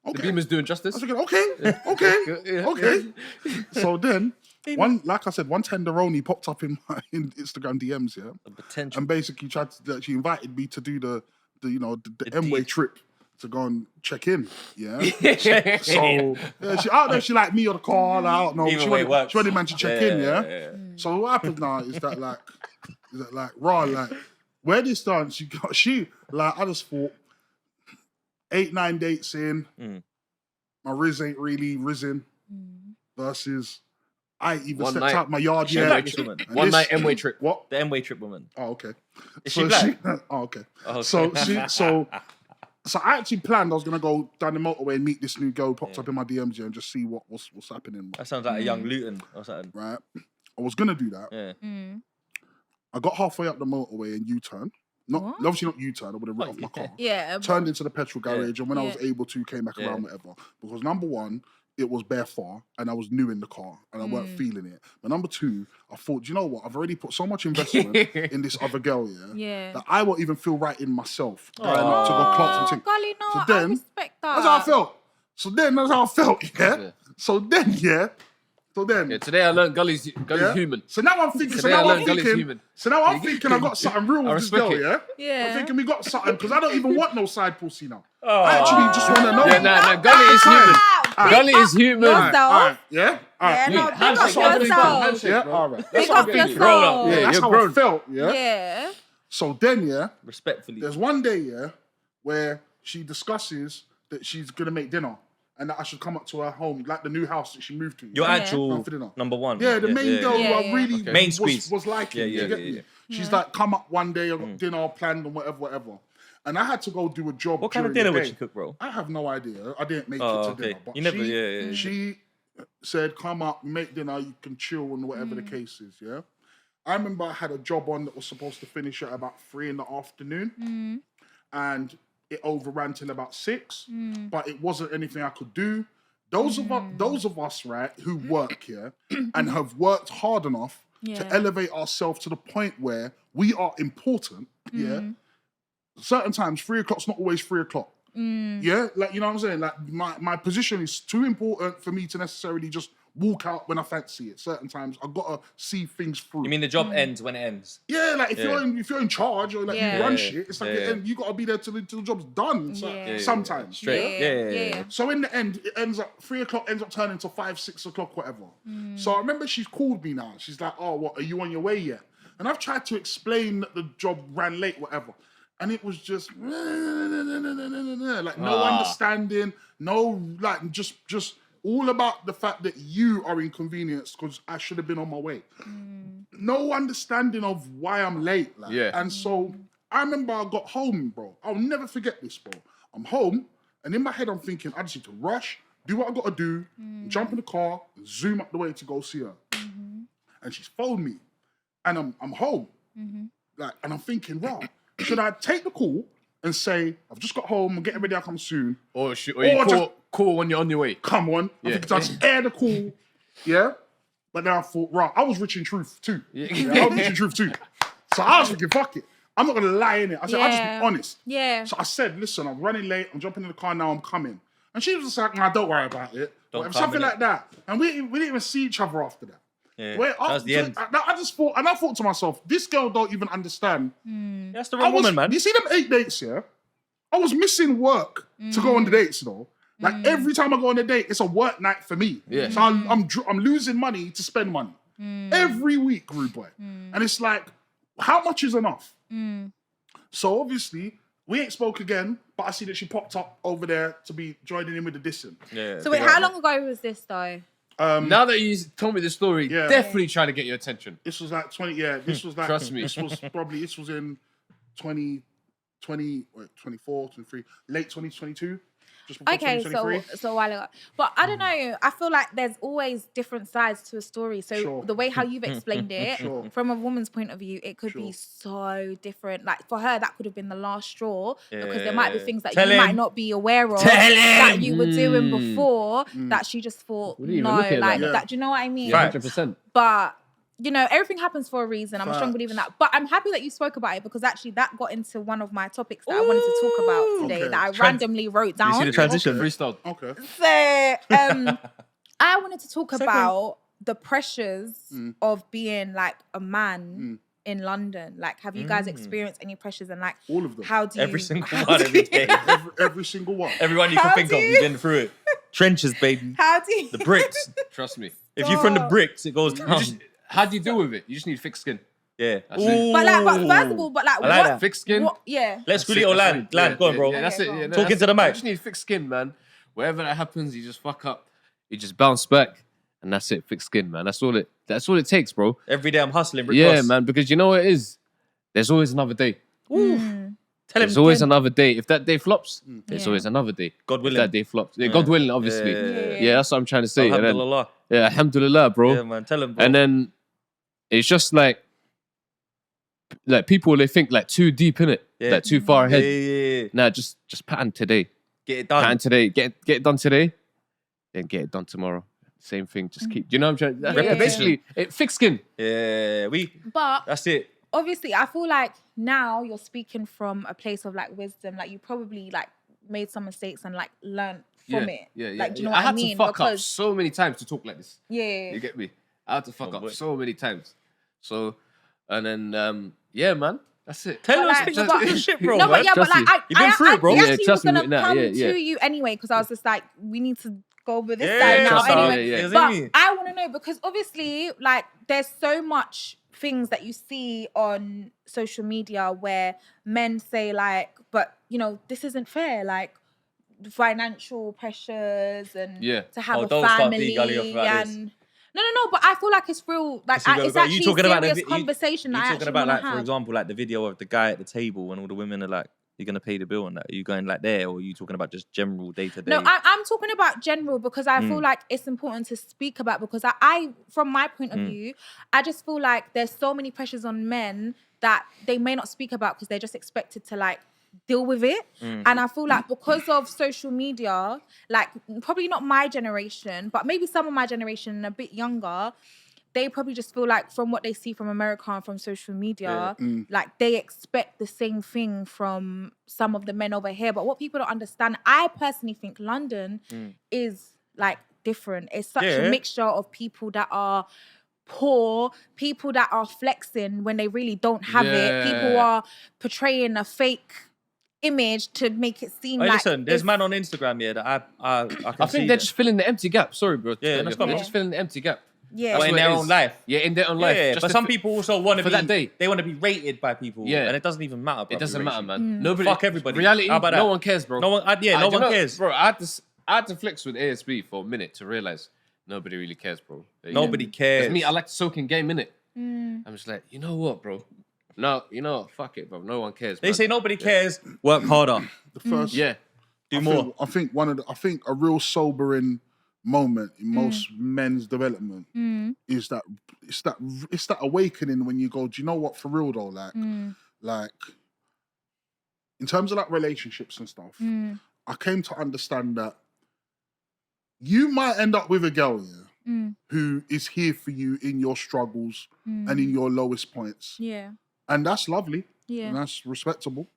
Speaker 3: The Beamer's doing justice.
Speaker 4: I was thinking, okay. So then, one tenderoni popped up in my Instagram DMs, yeah,
Speaker 2: The potential.
Speaker 4: and basically she invited me to do the M-way trip to go and check in, yeah. So she out there, she like me or the car, like, I don't know.
Speaker 2: Either way it works.
Speaker 4: She wanted man to check in, yeah.
Speaker 2: yeah.
Speaker 4: So what happens now is that raw, like, where this done, I just thought 8-9 dates in, my riz ain't really risen versus I ain't even
Speaker 3: One
Speaker 4: stepped
Speaker 3: night.
Speaker 4: out my yard
Speaker 2: She
Speaker 4: yet.
Speaker 2: like this woman.
Speaker 4: And
Speaker 3: One
Speaker 4: this-
Speaker 3: night M-way trip.
Speaker 4: What?
Speaker 2: The M-way trip woman.
Speaker 4: Oh, okay.
Speaker 2: Is she black?
Speaker 4: Oh, okay.
Speaker 2: Oh,
Speaker 4: So I actually planned I was gonna go down the motorway and meet this new girl who popped up in my DMs here and just see what's happening.
Speaker 2: That sounds like a young Luton or something.
Speaker 4: Right. I was gonna do that.
Speaker 2: Yeah.
Speaker 4: I got halfway up the motorway and U-turn.
Speaker 1: What?
Speaker 4: Obviously not U-turn. I would have rid off my car.
Speaker 1: Yeah.
Speaker 4: Turned into the petrol garage, and when I was
Speaker 1: Yeah.
Speaker 4: able to, came back
Speaker 2: Yeah.
Speaker 4: around, whatever. Because number one, it was bare far, and I was new in the car, and I weren't feeling it. But number two, I thought, you know what? I've already put so much investment in this other girl,
Speaker 1: Yeah.
Speaker 4: that I won't even feel right in myself going up to go clock something.
Speaker 1: Golly, no,
Speaker 4: So
Speaker 1: I
Speaker 4: then,
Speaker 1: respect that.
Speaker 4: That's how I felt. That's how I felt, yeah? So then,
Speaker 3: Yeah, today I learned Gully's
Speaker 4: yeah?
Speaker 3: human.
Speaker 4: So now I'm thinking,
Speaker 3: Today I learned Gully's human.
Speaker 4: I got something real
Speaker 3: I
Speaker 4: with this
Speaker 3: respect
Speaker 4: girl,
Speaker 3: it.
Speaker 4: yeah?
Speaker 1: Yeah.
Speaker 4: I'm thinking we got something, because I don't even want no side pussy now. I actually just want to know.
Speaker 3: Yeah, nah, Gully is human.
Speaker 1: Big
Speaker 3: Gully
Speaker 1: up
Speaker 3: is human.
Speaker 1: yourself.
Speaker 4: Alright, yeah?
Speaker 1: Yeah,
Speaker 4: Alright.
Speaker 1: no, big
Speaker 3: handshake,
Speaker 1: up
Speaker 3: handshake,
Speaker 1: yourself.
Speaker 3: handshake.
Speaker 4: Yeah,
Speaker 3: bro.
Speaker 4: alright.
Speaker 1: Big
Speaker 4: what
Speaker 1: up
Speaker 4: I'm thinking.
Speaker 2: Grown up.
Speaker 1: yourself.
Speaker 3: Yeah,
Speaker 4: That's
Speaker 3: you're
Speaker 4: how
Speaker 3: grown.
Speaker 4: I felt, yeah?
Speaker 1: Yeah.
Speaker 4: So then, yeah,
Speaker 2: Respectfully.
Speaker 4: there's one day, yeah, where she discusses that she's going to make dinner and that I should come up to her home, like the new house that she moved to.
Speaker 2: Your
Speaker 4: yeah?
Speaker 2: actual
Speaker 4: For dinner.
Speaker 2: number one.
Speaker 4: Yeah, the main girl who
Speaker 1: Yeah,
Speaker 4: I
Speaker 1: yeah.
Speaker 4: really
Speaker 2: Okay. Main squeeze.
Speaker 4: was liking.
Speaker 2: Yeah,
Speaker 4: you get
Speaker 2: yeah.
Speaker 4: me? She's like, come up one day, I got dinner planned and whatever. And I had to go do a job.
Speaker 2: What kind of
Speaker 4: during
Speaker 2: dinner
Speaker 4: the
Speaker 2: would
Speaker 4: day.
Speaker 2: she cook, bro?
Speaker 4: I have no idea. I didn't make
Speaker 2: Oh,
Speaker 4: it to
Speaker 2: okay.
Speaker 4: dinner. But
Speaker 2: You never- yeah.
Speaker 4: she said, come up, make dinner, you can chill and whatever the case is, yeah? I remember I had a job on that was supposed to finish at about 3 in the afternoon. And it overran till about 6. But it wasn't anything I could do. Those of us, right, who work here and have worked hard enough to elevate ourselves to the point where we are important, yeah? Certain times, 3 o'clock's not always 3 o'clock. Yeah, like, you know what I'm saying? Like, my position is too important for me to necessarily just walk out when I fancy it. Certain times, I've got to see things through.
Speaker 2: You mean the job ends when it ends?
Speaker 4: Yeah, like if you're in charge or like
Speaker 1: Yeah.
Speaker 4: you run
Speaker 2: Yeah.
Speaker 4: shit, it's like
Speaker 2: Yeah.
Speaker 4: you got to be there till the job's done. So,
Speaker 1: Yeah.
Speaker 4: sometimes.
Speaker 2: Straight. Yeah.
Speaker 4: So in the end, it ends up 3 o'clock ends up turning to 5, 6 o'clock, whatever. So I remember she's called me now. She's like, "Oh, what? Are you on your way yet?" And I've tried to explain that the job ran late, whatever. And it was just like no understanding, no like just all about the fact that you are inconvenienced because I should have been on my way. No understanding of why I'm late. Like.
Speaker 3: Yeah.
Speaker 4: And so I remember I got home, bro. I'll never forget this, bro. I'm home, and in my head I'm thinking, I just need to rush, do what I gotta do, jump in the car, zoom up the way to go see her. And she's phoned me, and I'm home. Like, and I'm thinking, wow, should I take the call and say, I've just got home, I'm getting ready, I'll come soon.
Speaker 3: Or you call when you're on your way.
Speaker 4: Come on. I think I just air the call. Yeah. But then I thought, right, I was rich in truth too. Yeah, I was rich in truth too. So I was thinking, fuck it. I'm not gonna lie in it. I said, I'll just be honest.
Speaker 1: Yeah.
Speaker 4: So I said, listen, I'm running late, I'm jumping in the car now, I'm coming. And she was just like, nah, don't worry about it. Or
Speaker 2: come
Speaker 4: something
Speaker 2: in
Speaker 4: like that. And we didn't even see each other after that.
Speaker 2: Yeah.
Speaker 4: Where
Speaker 2: That was the end.
Speaker 4: I just thought, and I thought to myself, this girl don't even understand.
Speaker 2: That's the wrong woman, man.
Speaker 4: You see them 8 dates, yeah? I was missing work to go on the dates, though. Like every time I go on a date, it's a work night for me.
Speaker 3: Yeah.
Speaker 4: So I'm losing money to spend money every week, rude boy. And it's like, how much is enough? So obviously, we ain't spoke again, but I see that she popped up over there to be joining in with the dissing.
Speaker 2: Yeah.
Speaker 1: So wait, how long ago was this though?
Speaker 3: Now that you told me the story,
Speaker 4: Yeah.
Speaker 3: definitely trying to get your attention.
Speaker 4: This was like 20, this was like,
Speaker 3: Trust me.
Speaker 4: this was in 24, 23, late 2022. Just before
Speaker 1: Okay,
Speaker 4: 2023.
Speaker 1: so a while ago. But I don't know. I feel like there's always different sides to a story. So
Speaker 4: Sure.
Speaker 1: the way how you've explained it,
Speaker 4: Sure.
Speaker 1: from a woman's point of view, it could be so different. Like for her, that could have been the last straw because there might be things that
Speaker 2: Tell
Speaker 1: you
Speaker 2: him.
Speaker 1: might not be aware of
Speaker 2: Tell him.
Speaker 1: that you were doing before that she just thought,
Speaker 3: What are you
Speaker 1: no,
Speaker 3: even looking at
Speaker 1: like
Speaker 4: that?
Speaker 1: that. Do you know what I mean?
Speaker 3: Yeah, 100%.
Speaker 1: But you know, everything happens for a reason. I'm a strong
Speaker 4: Facts.
Speaker 1: believer in that. But I'm happy that you spoke about it because actually that got into one of my topics that I wanted to talk about today
Speaker 4: Okay.
Speaker 1: that I randomly wrote down.
Speaker 2: You see the transition?
Speaker 3: Freestyle.
Speaker 4: Okay.
Speaker 1: So I wanted to talk about the pressures of being like a man in London. Like, have you guys experienced any pressures and like
Speaker 4: All of them.
Speaker 1: how do you
Speaker 2: Every single
Speaker 1: how
Speaker 2: one
Speaker 1: do
Speaker 2: every
Speaker 1: you-
Speaker 2: day.
Speaker 4: Every single one.
Speaker 2: Everyone you can
Speaker 1: How
Speaker 2: think
Speaker 1: do
Speaker 2: of,
Speaker 1: you-
Speaker 2: you've been through it. Trenches, baby.
Speaker 1: How do you
Speaker 2: The bricks.
Speaker 3: Trust me.
Speaker 2: If you're from the
Speaker 1: Stop.
Speaker 2: bricks, it goes down.
Speaker 3: How do you deal with it? You just need thick skin.
Speaker 2: Yeah.
Speaker 3: That's it.
Speaker 1: but first of all, but like
Speaker 2: I like
Speaker 1: what
Speaker 2: that.
Speaker 3: Thick skin.
Speaker 1: what yeah.
Speaker 2: Let's
Speaker 3: That's
Speaker 2: Skrillito
Speaker 3: it,
Speaker 2: land.
Speaker 3: that's it.
Speaker 2: Land, go on, bro.
Speaker 3: Yeah, that's it.
Speaker 1: Okay,
Speaker 3: Yeah,
Speaker 1: go
Speaker 3: no,
Speaker 2: Talking
Speaker 3: that's
Speaker 2: to the
Speaker 3: it.
Speaker 2: mic.
Speaker 3: You just need thick skin, man. Wherever that happens, you just fuck up. You just bounce back, and that's it. Thick skin, man. That's all it takes, bro.
Speaker 2: Every day I'm hustling. Rick
Speaker 3: Yeah,
Speaker 2: Ross.
Speaker 3: man. Because you know what it is. There's always another day.
Speaker 2: Tell
Speaker 3: There's
Speaker 2: him
Speaker 3: always
Speaker 2: again.
Speaker 3: another day. If that day flops, there's
Speaker 1: Yeah.
Speaker 3: always another day.
Speaker 2: God
Speaker 3: If
Speaker 2: willing.
Speaker 3: that day flops. Yeah, God willing, obviously.
Speaker 2: Yeah.
Speaker 3: Yeah, that's what I'm trying to say. And then-
Speaker 2: Alhamdulillah.
Speaker 3: yeah, alhamdulillah, bro.
Speaker 2: Yeah, man. Tell him, bro.
Speaker 3: And then it's just like people, they think like too deep in it,
Speaker 2: Yeah.
Speaker 3: like too far
Speaker 2: yeah,
Speaker 3: ahead.
Speaker 2: yeah, yeah.
Speaker 3: Nah, just pattern today.
Speaker 2: Get it
Speaker 3: Pattern
Speaker 2: done.
Speaker 3: today. Get it done today, then get it done tomorrow. Same thing. Just keep. Do you know what I'm trying?
Speaker 1: Yeah.
Speaker 3: Yeah, basically, thick skin.
Speaker 2: Yeah,
Speaker 1: But
Speaker 2: that's it.
Speaker 1: obviously I feel like now you're speaking from a place of like wisdom. Like you probably like made some mistakes and like learned from it.
Speaker 3: Yeah.
Speaker 1: Like, do you know
Speaker 3: I
Speaker 1: what I
Speaker 3: had
Speaker 1: mean?
Speaker 3: to fuck up
Speaker 1: Because
Speaker 3: so many times to talk like this.
Speaker 1: yeah.
Speaker 3: You get me? I had to fuck
Speaker 2: Oh,
Speaker 3: up
Speaker 2: boy.
Speaker 3: so many times. So, and then yeah, man, that's it.
Speaker 2: Tell him
Speaker 1: like,
Speaker 2: speak
Speaker 1: but-
Speaker 2: your shit, bro.
Speaker 1: No, but
Speaker 2: man.
Speaker 1: yeah, but
Speaker 3: Trust
Speaker 1: like
Speaker 3: me.
Speaker 1: I,
Speaker 2: You've been through it, bro.
Speaker 1: I
Speaker 3: Yeah,
Speaker 1: actually was
Speaker 3: trust me,
Speaker 1: gonna
Speaker 3: nah,
Speaker 1: come
Speaker 3: yeah, yeah.
Speaker 1: to you anyway because I was just like, we need to go over this
Speaker 2: Yeah,
Speaker 1: side now
Speaker 2: trust me.
Speaker 1: anyway.
Speaker 3: Yeah, yeah.
Speaker 1: But
Speaker 2: Is it me?
Speaker 1: I want to know because obviously, like, there's so much things that you see on social media where men say like, but you know, this isn't fair, like financial pressures and
Speaker 3: Yeah.
Speaker 1: to have
Speaker 2: Oh,
Speaker 1: a
Speaker 2: don't start
Speaker 1: family
Speaker 2: Dee Gully off about this.
Speaker 1: and. No, but I feel like it's real. Like,
Speaker 2: So
Speaker 1: it's
Speaker 2: you
Speaker 1: actually
Speaker 2: talking
Speaker 1: a
Speaker 2: about the
Speaker 1: serious
Speaker 2: vi- you-
Speaker 1: conversation.
Speaker 2: You
Speaker 1: I
Speaker 2: talking
Speaker 1: actually
Speaker 2: about
Speaker 1: wanna
Speaker 2: like,
Speaker 1: have.
Speaker 2: for example, like the video of the guy at the table and all the women are like, "You're gonna pay the bill," and that. Are you going like there, or are you talking about just general day to day?
Speaker 1: No, I'm talking about general because I feel like it's important to speak about because I from my point of view, I just feel like there's so many pressures on men that they may not speak about because they're just expected to like deal with it. And I feel like because of social media, like probably not my generation, but maybe some of my generation and a bit younger, they probably just feel like from what they see from America and from social media, like they expect the same thing from some of the men over here. But what people don't understand, I personally think London is like different. It's such
Speaker 2: Yeah.
Speaker 1: a mixture of people that are poor, people that are flexing when they really don't have it. People
Speaker 3: Yeah.
Speaker 1: are portraying a fake image to make it seem
Speaker 2: Hey,
Speaker 1: like
Speaker 2: listen, there's
Speaker 1: it's-
Speaker 2: man on Instagram here that I can
Speaker 3: I
Speaker 2: see
Speaker 3: think they're
Speaker 2: that.
Speaker 3: just filling the empty gap. Sorry, bro.
Speaker 2: Yeah, that's
Speaker 3: They're
Speaker 2: fine.
Speaker 3: just filling the empty gap.
Speaker 1: yeah.
Speaker 2: But
Speaker 3: That's
Speaker 2: in
Speaker 3: what
Speaker 2: their
Speaker 3: it
Speaker 2: own
Speaker 3: is.
Speaker 2: life.
Speaker 3: Yeah, in their own life.
Speaker 2: Yeah,
Speaker 3: Just
Speaker 2: but
Speaker 3: to
Speaker 2: some
Speaker 3: fi-
Speaker 2: people also want to
Speaker 3: for
Speaker 2: be.
Speaker 3: that day.
Speaker 2: They want to be rated by people.
Speaker 3: Yeah.
Speaker 2: and it doesn't even matter.
Speaker 3: It doesn't matter, man.
Speaker 1: Mm.
Speaker 3: Nobody.
Speaker 2: Fuck everybody.
Speaker 3: Reality.
Speaker 2: How about
Speaker 3: no
Speaker 2: that?
Speaker 3: one cares, bro.
Speaker 2: No one. No
Speaker 3: Do you
Speaker 2: one
Speaker 3: know-
Speaker 2: cares.
Speaker 3: bro. I had to flex with ASB for a minute to realize nobody really cares, bro.
Speaker 2: Nobody
Speaker 3: Because
Speaker 2: cares.
Speaker 3: me, I like to soak in game, innit?
Speaker 1: Mm.
Speaker 3: I'm just like, you know what, bro? No, you know what? Fuck it, bro. No one cares.
Speaker 2: They
Speaker 3: man.
Speaker 2: say nobody cares. Work harder.
Speaker 4: The first,
Speaker 3: Yeah.
Speaker 2: Do
Speaker 4: I
Speaker 2: more.
Speaker 4: think, I think a real sobering moment in most men's development is that it's that awakening when you go, do you know what, for real though, like in terms of like relationships and stuff, I came to understand that you might end up with a girl, who is here for you in your struggles and in your lowest points.
Speaker 1: Yeah.
Speaker 4: And that's lovely.
Speaker 1: Yeah.
Speaker 4: And that's respectable.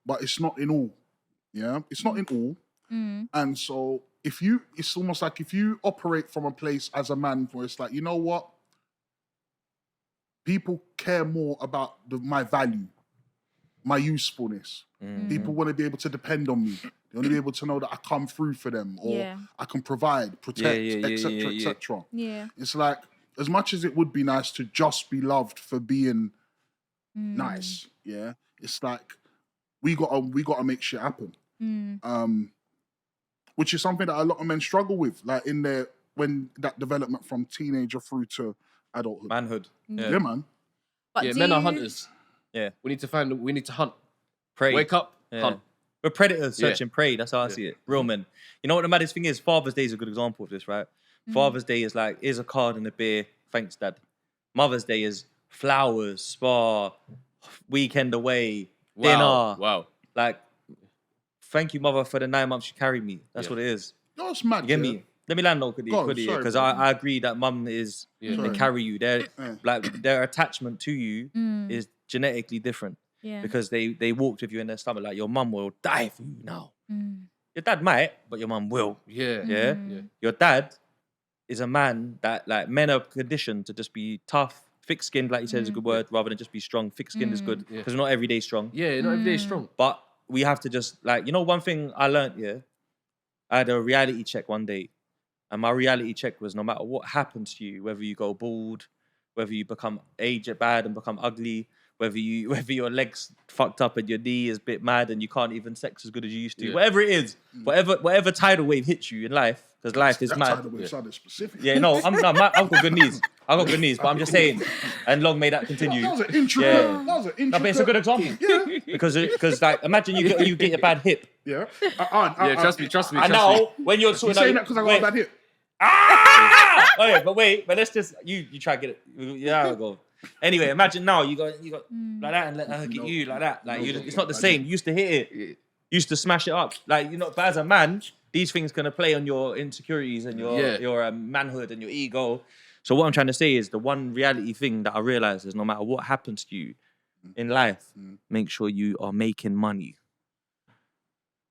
Speaker 4: But it's not in all. Yeah. It's not in all. And so it's almost like if you operate from a place as a man where it's like, you know what? people care more about my value, my usefulness. People want to be able to depend on me. They want to be able to know that I come through for them, or I can provide, protect, etc., etc.
Speaker 1: Yeah.
Speaker 4: It's like, as much as it would be nice to just be loved for being nice, it's like we gotta make shit happen. Which is something that a lot of men struggle with, like when that development from teenager through to adulthood.
Speaker 2: Manhood.
Speaker 4: Yeah, man.
Speaker 1: But
Speaker 3: men are hunters.
Speaker 2: Yeah.
Speaker 3: We need to hunt.
Speaker 2: Prey.
Speaker 3: Wake up, hunt.
Speaker 2: We're predators searching prey. That's how I see it. Real men. You know what the maddest thing is? Father's Day is a good example of this, right? Father's Day is like, here's a card and a beer. Thanks, Dad. Mother's Day is flowers, spa, weekend away, dinner.
Speaker 3: Wow.
Speaker 2: Like, thank you, mother, for the 9 months you carried me. That's what it is.
Speaker 4: No, it's mad.
Speaker 2: You get me? Let me land on Kudi, because I agree that mum is they carry you. Their attachment to you is genetically different.
Speaker 1: Yeah.
Speaker 2: Because they walked with you in their stomach. Like, your mum will die for you now. Your dad might, but your mum will.
Speaker 3: Yeah.
Speaker 2: Your dad is a man that, like, men are conditioned to just be tough, thick-skinned, like you said is a good word, rather than just be strong. Thick-skinned is good, because we're not every day strong.
Speaker 3: Yeah, not every day strong.
Speaker 2: But we have to just, like, you know, one thing I learned, I had a reality check one day, and my reality check was no matter what happens to you, whether you go bald, whether you become age bad and become ugly, whether your legs fucked up and your knee is a bit mad and you can't even sex as good as you used to, whatever it is, whatever tidal wave hits you in life, because life is mad.
Speaker 4: Tidal wave sounded specific.
Speaker 2: Yeah, no, I've got good knees. I've got good knees, but I'm just saying, and long may that continue.
Speaker 4: That was an intricate.
Speaker 2: Yeah.
Speaker 4: That was an intricate.
Speaker 2: No, but it's a good example.
Speaker 4: Yeah.
Speaker 2: Because like, imagine you get a bad hip.
Speaker 4: Yeah.
Speaker 3: Trust me.
Speaker 2: And now when you're
Speaker 4: You're
Speaker 2: sorting
Speaker 4: saying that
Speaker 2: out,
Speaker 4: because I got a bad hip.
Speaker 2: Okay, but let's just you try to get it. Yeah, I'll go. Anyway, imagine now you got like that and let her get you like that. Like it's not the same. You used to hit it, used to smash it up. Like, you know, but as a man, these things gonna play on your insecurities and your manhood and your ego. So what I'm trying to say is the one reality thing that I realize is no matter what happens to you in life, make sure you are making money.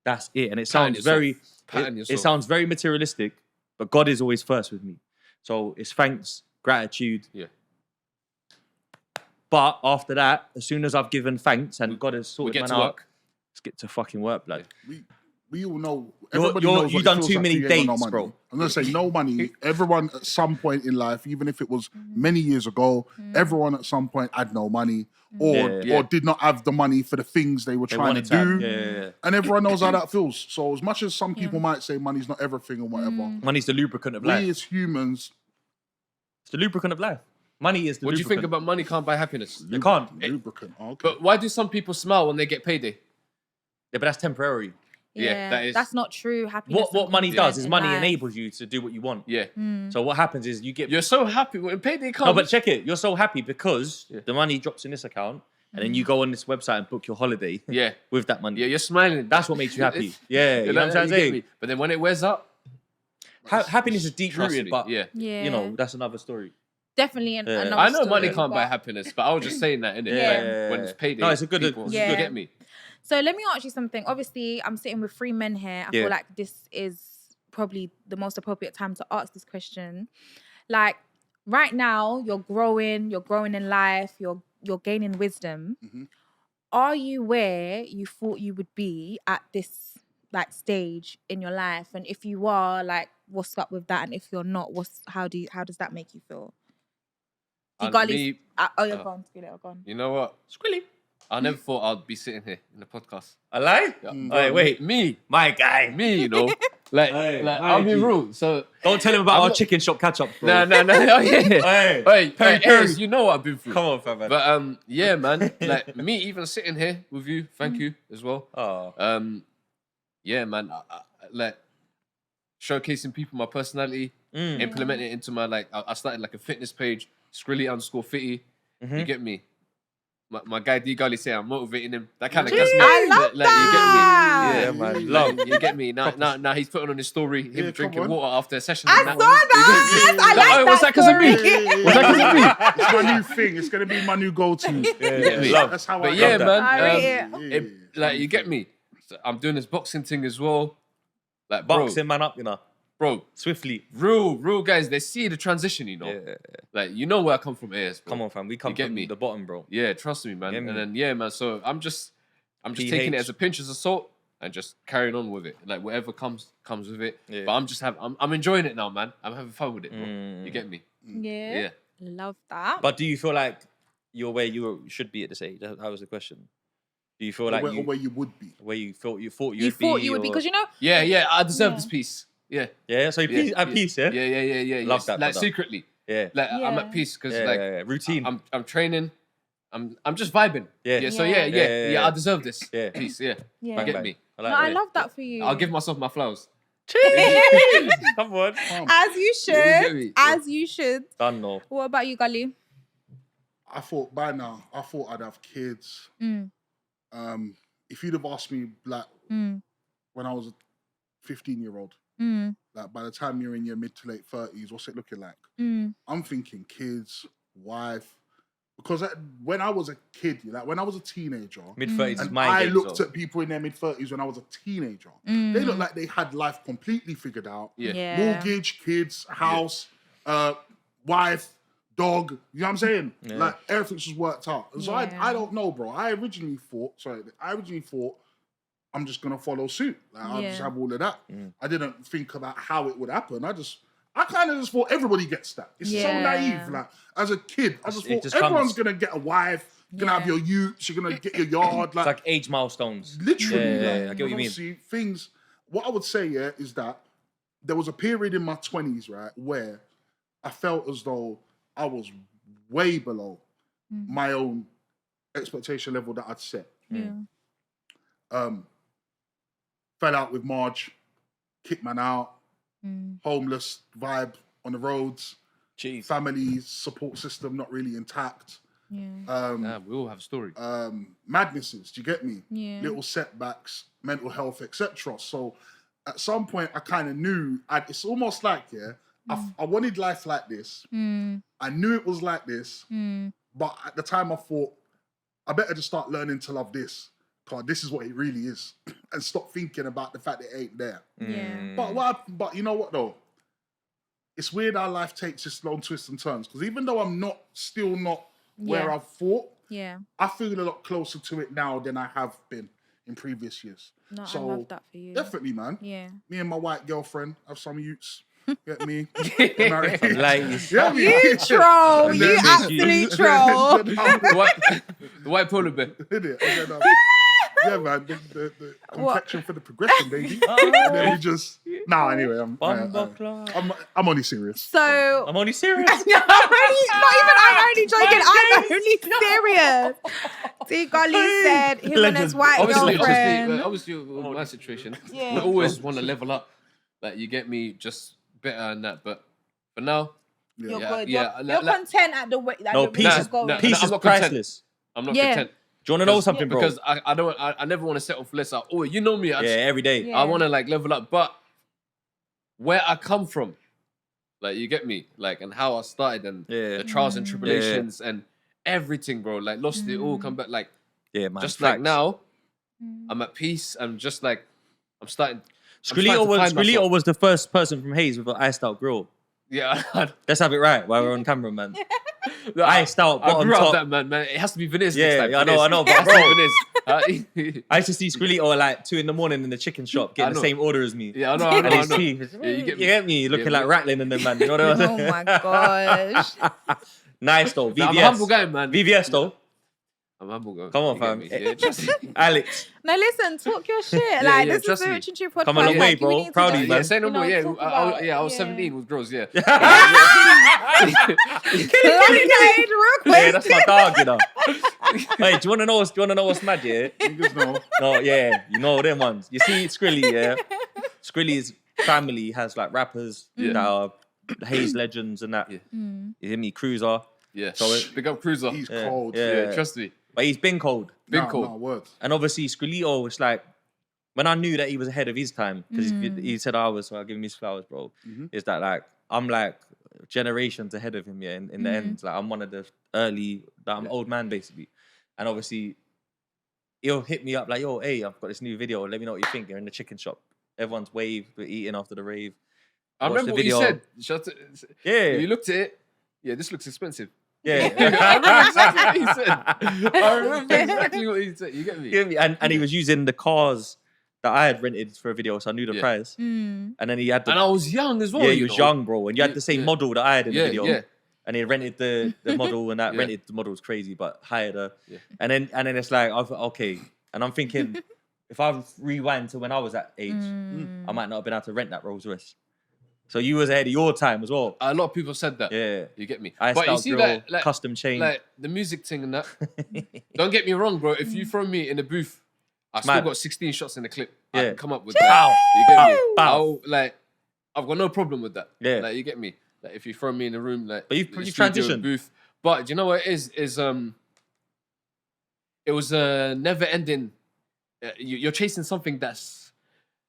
Speaker 2: That's it. And it sounds it sounds very materialistic, but God is always first with me. So it's thanks, gratitude.
Speaker 3: Yeah.
Speaker 2: But after that, as soon as I've given thanks and God has sorted man out, let's get to fucking work, blood.
Speaker 4: We all know. Everybody knows
Speaker 2: you've done too many dates, bro.
Speaker 4: I'm gonna say no money. Everyone at some point in life, even if it was many years ago, everyone at some point had no money or did not have the money for the things they were trying to do.
Speaker 2: Yeah.
Speaker 4: And everyone knows how that feels. So as much as some people might say money's not everything and whatever,
Speaker 2: Money's the lubricant of life.
Speaker 4: we as humans,
Speaker 2: It's the lubricant of life. Money is the
Speaker 3: What do you
Speaker 2: lubricant.
Speaker 3: think about money can't buy happiness?
Speaker 2: You can't.
Speaker 4: lubricant. Okay.
Speaker 3: But why do some people smile when they get payday?
Speaker 2: Yeah, but that's temporary.
Speaker 3: Yeah, that is-
Speaker 1: That's not true. Happiness.
Speaker 2: What money does is
Speaker 1: in
Speaker 2: money
Speaker 1: life.
Speaker 2: enables you to do what you want.
Speaker 3: Yeah.
Speaker 2: So what happens is you get...
Speaker 3: You're so happy when payday comes.
Speaker 2: No, but check it. You're so happy because the money drops in this account and then you go on this website and book your holiday with that money.
Speaker 3: Yeah, you're smiling.
Speaker 2: That's what makes you happy. Yeah, you know what I'm saying?
Speaker 3: But then when it wears up...
Speaker 2: Happiness is deep-rooted,
Speaker 3: me,
Speaker 2: but,
Speaker 3: yeah.
Speaker 2: you know, that's another story.
Speaker 1: Definitely another
Speaker 3: I know
Speaker 1: story,
Speaker 3: money can't buy
Speaker 1: but-
Speaker 3: happiness, but I was just saying that, innit?
Speaker 1: Yeah.
Speaker 3: Like, when it's payday,
Speaker 2: No, it's a good...
Speaker 3: people
Speaker 1: Yeah.
Speaker 3: get me.
Speaker 1: So let me ask you something. Obviously, I'm sitting with 3 men here. I feel like this is probably the most appropriate time to ask this question. Like, right now, you're growing in life, you're gaining wisdom. Are you where you thought you would be at this like stage in your life? And if you are, like, what's up with that? And if you're not, how does that make you feel? Dee Gully. You're gone. Skrillito, gone.
Speaker 3: You know what?
Speaker 2: Skrilly.
Speaker 3: I never thought I'd be sitting here in the podcast.
Speaker 2: A lie?
Speaker 3: Yeah.
Speaker 2: Wait.
Speaker 3: Me.
Speaker 2: My guy.
Speaker 3: Me, you know. I'll be rude. So
Speaker 2: Don't tell him about our chicken shop catch-up, bro.
Speaker 3: No. Oh, yeah.
Speaker 2: Hey,
Speaker 3: Hey, you know what I've been through.
Speaker 2: Come on, fam.
Speaker 3: But yeah, man. Like me even sitting here with you, thank you as well.
Speaker 2: Oh.
Speaker 3: Yeah, man. I like showcasing people, my personality, implementing it into my I started like a fitness page, Skrilly_fitty. You get me? My guy Dee Gully say I'm motivating him. That kind of gets me.
Speaker 1: I love that.
Speaker 3: You get me? Yeah, man. Love. You get me? Now he's putting on his story, him drinking water after a session.
Speaker 1: I saw that. I like that.
Speaker 3: Was that because of me?
Speaker 1: story.
Speaker 3: Was that because of me?
Speaker 4: It's my new thing. It's gonna be my new go-to.
Speaker 3: Yeah.
Speaker 4: That's how
Speaker 3: But
Speaker 4: I
Speaker 3: yeah,
Speaker 4: love that.
Speaker 3: man.
Speaker 1: I rate it.
Speaker 3: Like you get me. So I'm doing this boxing thing as well. Like bro,
Speaker 2: Boxing man up, you know.
Speaker 3: bro,
Speaker 2: Swiftly.
Speaker 3: real guys, they see the transition, you know.
Speaker 2: Yeah.
Speaker 3: Like, you know where I come from, AS, bro.
Speaker 2: Come on, fam. We come from the bottom, bro.
Speaker 3: Yeah, trust me, man.
Speaker 2: Get me?
Speaker 3: And then, yeah, man. So I'm just taking it as a pinch of salt and just carrying on with it. Like, whatever comes with it.
Speaker 2: Yeah.
Speaker 3: But I'm enjoying it now, man. I'm having fun with it, bro. You get me?
Speaker 1: Yeah. Love that.
Speaker 2: But do you feel like you're where you should be at this age? That was the question. Do you feel like
Speaker 4: where you would be?
Speaker 2: where you thought you
Speaker 1: thought you would be, because you know.
Speaker 3: Yeah. I deserve this piece. Yeah.
Speaker 2: Yeah. So you're at peace, yeah.
Speaker 3: Yeah.
Speaker 2: Love that.
Speaker 3: Like secretly.
Speaker 2: Yeah.
Speaker 3: Like I'm at peace because
Speaker 2: routine.
Speaker 3: I'm training. I'm just vibing.
Speaker 2: Yeah.
Speaker 3: So yeah. I deserve this.
Speaker 2: Yeah.
Speaker 3: Peace. Yeah.
Speaker 1: Yeah.
Speaker 3: You get me?
Speaker 1: I love that for you.
Speaker 3: I'll give myself my flowers.
Speaker 2: Come on.
Speaker 1: As you should. As you should.
Speaker 2: Done, no.
Speaker 1: What about you, Gully?
Speaker 4: I thought by now, I'd have kids. If you'd have asked me, like, when I was a 15-year-old, like, by the time you're in your mid to late 30s, what's it looking like? I'm thinking kids, wife. Because when I was a kid, like when I was a teenager,
Speaker 2: mid-30s is my
Speaker 4: I
Speaker 2: game,
Speaker 4: looked
Speaker 2: so.
Speaker 4: at people in their mid-30s when I was a teenager. They looked like they had life completely figured out.
Speaker 3: Yeah.
Speaker 4: Mortgage, kids, house, wife, dog. You know what I'm saying?
Speaker 2: Yeah.
Speaker 4: Like everything's just worked out. And so I don't know, bro. I originally thought I'm just gonna follow suit. Like I'll just have all of that. I didn't think about how it would happen. I kind of just thought everybody gets that. It's so naive. Like as a kid, I just thought everyone's gonna get a wife. You're gonna have your utes. You're gonna get your yard. Like,
Speaker 2: it's like age milestones.
Speaker 4: Literally.
Speaker 2: Yeah, I get what you mean.
Speaker 4: See, things. What I would say, is that there was a period in my 20s, right, where I felt as though I was way below my own expectation level that I'd set. Fell out with Marge, kicked man out, homeless vibe on the roads, family support system not really intact.
Speaker 3: We all have a story.
Speaker 4: Madnesses, do you get me?
Speaker 1: Yeah.
Speaker 4: Little setbacks, mental health, etc. So at some point I kind of knew, it's almost like, I wanted life like this. I knew it was like this, but at the time I thought, I better just start learning to love this, because this is what it really is, and stop thinking about the fact that it ain't there. But you know what though? It's weird how life takes its long twists and turns, because even though I'm still not where I thought, I feel a lot closer to it now than I have been in previous years.
Speaker 1: No,
Speaker 4: so
Speaker 1: I love that for you.
Speaker 4: Definitely, man.
Speaker 1: Yeah.
Speaker 4: Me and my white girlfriend have some youths. Get me? Get married.
Speaker 2: Ladies.
Speaker 4: Yeah,
Speaker 1: You troll.
Speaker 4: And
Speaker 1: You
Speaker 4: then-
Speaker 1: absolute troll.
Speaker 3: The white polar bear.
Speaker 4: Yeah, man. The complexion for the progression, baby. And then we just... anyway, I'm only serious.
Speaker 1: So...
Speaker 2: I'm only serious.
Speaker 1: I'm only joking. I'm only serious. Dee Gully said him and his white girlfriend.
Speaker 3: Obviously, with my situation, we always want to level up. Like, you get me, just better than that. But for now,
Speaker 1: you're good. You're content at the way that
Speaker 2: No,
Speaker 1: the
Speaker 2: peace
Speaker 1: way
Speaker 2: is
Speaker 1: it's going.
Speaker 2: peace is
Speaker 3: not
Speaker 2: priceless.
Speaker 3: I'm not content.
Speaker 2: Do you want to know something, bro?
Speaker 3: Because I never want to settle for less. Oh, you know me.
Speaker 2: Every day.
Speaker 1: Yeah.
Speaker 3: I want to like level up, but where I come from, like you get me, like and how I started and the trials and tribulations and everything, bro. Like lost it all, come back. Like
Speaker 2: man.
Speaker 3: Just like now, I'm at peace. I'm just like I'm starting.
Speaker 2: Skrillito was the first person from Hayes with an iced out grill.
Speaker 3: Yeah,
Speaker 2: let's have it right while we're on camera, man. Iced out,
Speaker 3: I
Speaker 2: bottom
Speaker 3: grew
Speaker 2: top.
Speaker 3: up that, man. It has to be Venice.
Speaker 2: Yeah,
Speaker 3: next time.
Speaker 2: I know, but
Speaker 3: bro.
Speaker 2: I used to see Skrillito at like 2 a.m. in the chicken shop getting the same order as me.
Speaker 3: Yeah, I know.
Speaker 2: You get me looking like Rattling and them, man. You know what I'm
Speaker 1: Oh my gosh.
Speaker 2: Nice though. VVS.
Speaker 3: I'm a humble guy, man.
Speaker 2: VVS though.
Speaker 3: I'm a humble guy.
Speaker 2: Come on, fam.
Speaker 3: Yeah, trust me.
Speaker 2: Alex.
Speaker 1: No, listen, talk your shit. Like, this is
Speaker 3: trust
Speaker 1: the
Speaker 3: me.
Speaker 1: Rich and True podcast.
Speaker 2: Come a long way,
Speaker 1: Like,
Speaker 2: bro.
Speaker 1: we need to
Speaker 2: Proud of
Speaker 1: go,
Speaker 2: you, man.
Speaker 3: Yeah, say no more. Yeah,
Speaker 1: talk about-
Speaker 3: I was 17 with girls. Yeah.
Speaker 1: Age real quick.
Speaker 2: Yeah, that's my dog, you know. Hey, do you wanna know what's mad, yeah?
Speaker 4: Niggas know.
Speaker 2: No, yeah, you know them ones. You see Skrilly, yeah. Skrilly's family has like rappers that are Hayes legends and that.
Speaker 3: Yeah.
Speaker 1: Mm.
Speaker 2: You hear me? Cruiser.
Speaker 3: Yeah.
Speaker 2: So
Speaker 3: Big up Cruiser.
Speaker 4: He's
Speaker 2: Yeah,
Speaker 4: cold.
Speaker 2: yeah.
Speaker 3: Trust me.
Speaker 2: But he's been cold.
Speaker 3: Been cold.
Speaker 4: No, words.
Speaker 2: And obviously Skrillito was like, when I knew that he was ahead of his time, because he said I was, so I'll give him his flowers, bro. Is that like, I'm like generations ahead of him, yeah, in the end. Like I'm one of the early, I'm an old man basically. And obviously, he'll hit me up like, yo, hey, I've got this new video, let me know what you think. You're in the chicken shop. Everyone's waved, we're eating after the rave.
Speaker 3: I remember what you said. You looked at it. Yeah, this looks expensive.
Speaker 2: Yeah.
Speaker 3: I remember exactly what he said. You get me?
Speaker 2: And he was using the cars that I had rented for a video, so I knew the price. And then he had
Speaker 3: and I was young as well.
Speaker 2: Yeah, he was young, bro. And you had the same model that I had in the video.
Speaker 3: Yeah.
Speaker 2: And he rented the model, and that rented the model was crazy, but hired her. Yeah. And then it's like, I thought, okay. And I'm thinking, if I rewind to when I was that age, I might not have been able to rent that Rolls Royce. So you was ahead of your time as well.
Speaker 3: A lot of people said that.
Speaker 2: Yeah.
Speaker 3: You get me?
Speaker 2: But you see that, like, custom chain.
Speaker 3: Like, the music thing and that. Don't get me wrong, bro. If you throw me in a booth, I still got 16 shots in the clip. I can come up with that. You get me? I've got no problem with that.
Speaker 2: Yeah.
Speaker 3: Like, you get me? Like, if you throw me in a room, like,
Speaker 2: but you transitioned.
Speaker 3: Booth. But do you know what it is? It was a never-ending. You're chasing something that's,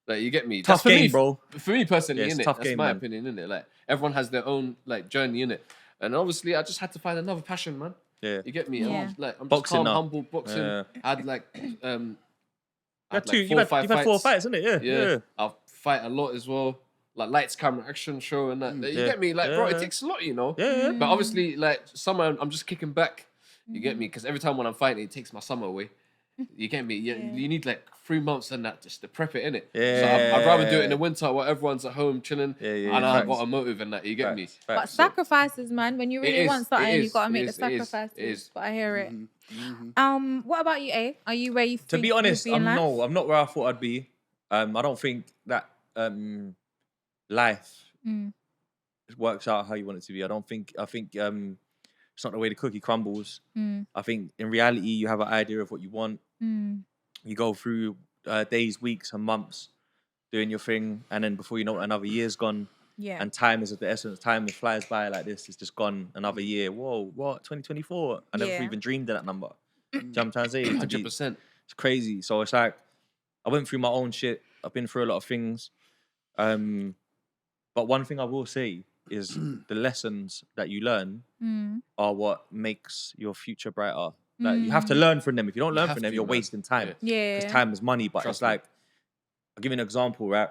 Speaker 3: like, you get me?
Speaker 2: Tough
Speaker 3: that's
Speaker 2: game, bro.
Speaker 3: For me personally, innit?
Speaker 2: Tough
Speaker 3: That's
Speaker 2: game,
Speaker 3: my
Speaker 2: man.
Speaker 3: opinion, innit? Like, everyone has their own, like, journey, innit? And obviously, I just had to find another passion, man.
Speaker 2: Yeah.
Speaker 3: You get me?
Speaker 1: Yeah.
Speaker 3: I'm just
Speaker 2: Boxing
Speaker 3: calm,
Speaker 2: now.
Speaker 3: humble, boxing.
Speaker 2: Yeah.
Speaker 3: I had, like,
Speaker 2: You've had 4 fights, isn't it? Yeah.
Speaker 3: I'll fight a lot as well. Like, lights, camera, action, show, and that. You get me? Like, bro, it takes a lot, you know?
Speaker 2: Yeah.
Speaker 3: But obviously, like, summer, I'm just kicking back. You get me? Because every time when I'm fighting, it takes my summer away. You get me? You need like 3 months and that just to prep it, innit?
Speaker 2: Yeah.
Speaker 3: So I'd rather do it in the winter while everyone's at home chilling. And I've got a motive and that. You get me?
Speaker 1: But sacrifices, man. When you really want something, you gotta make the sacrifices. But I hear it. What about you, A? Are you where you think?
Speaker 2: To be honest,
Speaker 1: you'll be in life?
Speaker 2: I'm not where I thought I'd be. I don't think that life works out how you want it to be. I think it's not the way the cookie crumbles. I think in reality, you have an idea of what you want. You go through days, weeks, and months doing your thing, and then before you know it, another year's gone.
Speaker 1: Yeah.
Speaker 2: And time is of the essence. Time flies by like this. It's just gone another year. Whoa, what? 2024? I never even dreamed of that number. Do you know what I'm trying to say?
Speaker 3: 100%.
Speaker 2: It's crazy. So it's like, I went through my own shit. I've been through a lot of things. But one thing I will say is the lessons that you learn are what makes your future brighter. Like, you have to learn from them. If you don't learn from them, you're wasting time.
Speaker 1: Yeah.
Speaker 2: Because time is money. But it's like, I'll give you an example, right?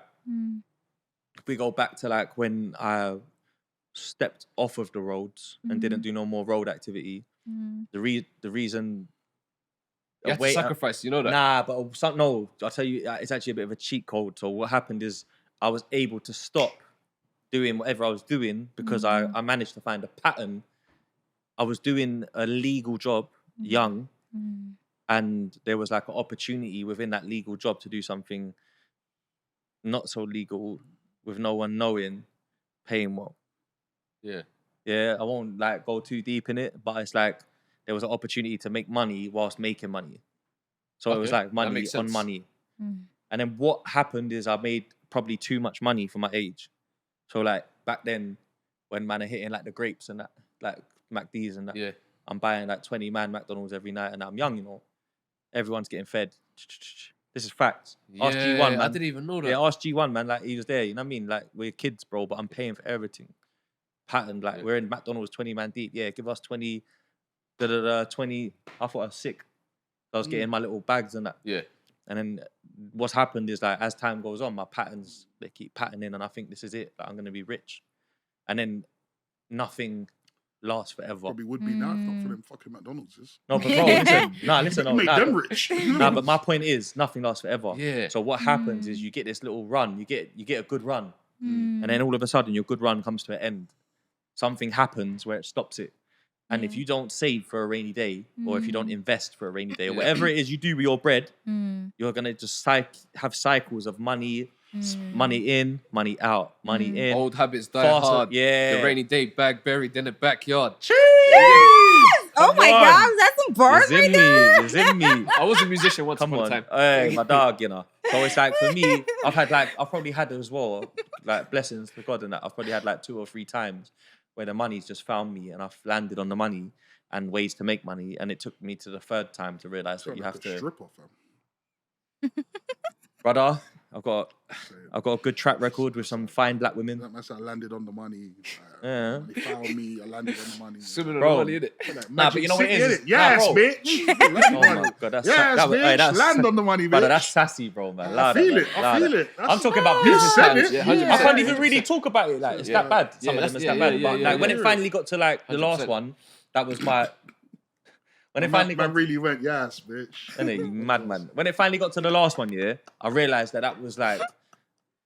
Speaker 2: If we go back to like when I stepped off of the roads and didn't do no more road activity, the reason...
Speaker 3: You have to sacrifice, you know that?
Speaker 2: Nah, but no, I'll tell you, it's actually a bit of a cheat code. So what happened is I was able to stop doing whatever I was doing because I managed to find a pattern. I was doing a legal job, young, and there was like an opportunity within that legal job to do something not so legal with no one knowing, paying well. Yeah, I won't like go too deep in it, but it's like there was an opportunity to make money whilst making money. So it was like money on money. And then what happened is I made probably too much money for my age. So like back then, when man are hitting like the grapes and that, like McD's and that, I'm buying like 20 man McDonald's every night, and I'm young, you know. Everyone's getting fed. This is facts. Ask G1, man.
Speaker 3: I didn't even know that.
Speaker 2: Yeah, ask G1, man. Like, he was there, you know what I mean? Like, we're kids, bro, but I'm paying for everything. Patterned, like, we're in McDonald's 20 man deep. Yeah, give us 20, 20. I thought I was sick. I was getting my little bags and that.
Speaker 3: Yeah.
Speaker 2: And then what's happened is, like, as time goes on, my patterns, they keep patterning, and I think this is it. Like, I'm going to be rich. And then nothing lasts forever.
Speaker 4: Probably would be now if not for them fucking McDonald's.
Speaker 2: No, but bro, listen.
Speaker 4: Make them rich.
Speaker 2: But my point is, nothing lasts forever.
Speaker 3: Yeah.
Speaker 2: So what happens is you get this little run, you get a good run, and then all of a sudden your good run comes to an end. Something happens where it stops it. And if you don't save for a rainy day, or if you don't invest for a rainy day, or whatever it is you do with your bread, you're gonna just have cycles of money, money in, money out, money in.
Speaker 3: Old habits die hard.
Speaker 2: Yeah.
Speaker 3: The rainy day bag buried in the backyard.
Speaker 1: Oh my God, that's some bars right there.
Speaker 2: It's in me.
Speaker 3: I was a musician once upon a time.
Speaker 2: Hey, my dog, you know. So it's like, for me, I've probably had as well, like, blessings to God and that. I've probably had like 2 or 3 times where the money's just found me and I've landed on the money and ways to make money. And it took me to the 3rd time to realize that you have to...
Speaker 4: Stripper, fam.
Speaker 2: Brother, I've got a good track record with some fine black women.
Speaker 4: That must have landed on the money.
Speaker 2: Yeah.
Speaker 4: They found me. I landed on the money.
Speaker 3: Swimming on
Speaker 2: Bro.
Speaker 3: the money, innit?
Speaker 4: Like,
Speaker 2: Nah, but you know what it
Speaker 4: City,
Speaker 2: is?
Speaker 4: innit? Yes,
Speaker 2: Nah, bro.
Speaker 4: bitch.
Speaker 2: Oh my God, that's
Speaker 4: yes,
Speaker 2: that was-
Speaker 4: bitch.
Speaker 2: that's-
Speaker 4: Land on the money, bitch.
Speaker 2: Brother, that's sassy, bro, man.
Speaker 4: I
Speaker 2: Louder,
Speaker 4: feel
Speaker 2: man.
Speaker 4: it. I
Speaker 2: Louder.
Speaker 4: feel it.
Speaker 2: I'm talking about
Speaker 4: You
Speaker 2: business
Speaker 4: said
Speaker 2: terms.
Speaker 4: it.
Speaker 3: Yeah, 100%.
Speaker 2: I can't even
Speaker 3: 100%.
Speaker 2: really talk about it. Like, it's
Speaker 3: Yeah.
Speaker 2: that bad.
Speaker 3: Yeah,
Speaker 2: Some of them it's
Speaker 3: yeah,
Speaker 2: that bad.
Speaker 3: yeah,
Speaker 2: But
Speaker 3: yeah,
Speaker 2: like when
Speaker 3: yeah.
Speaker 2: it finally got to like the last
Speaker 3: 100%.
Speaker 2: one, that was my. When it
Speaker 4: Man,
Speaker 2: finally got,
Speaker 4: really went, yes, bitch.
Speaker 2: innit, you madman. When it finally got to the last one, yeah, I realized that was like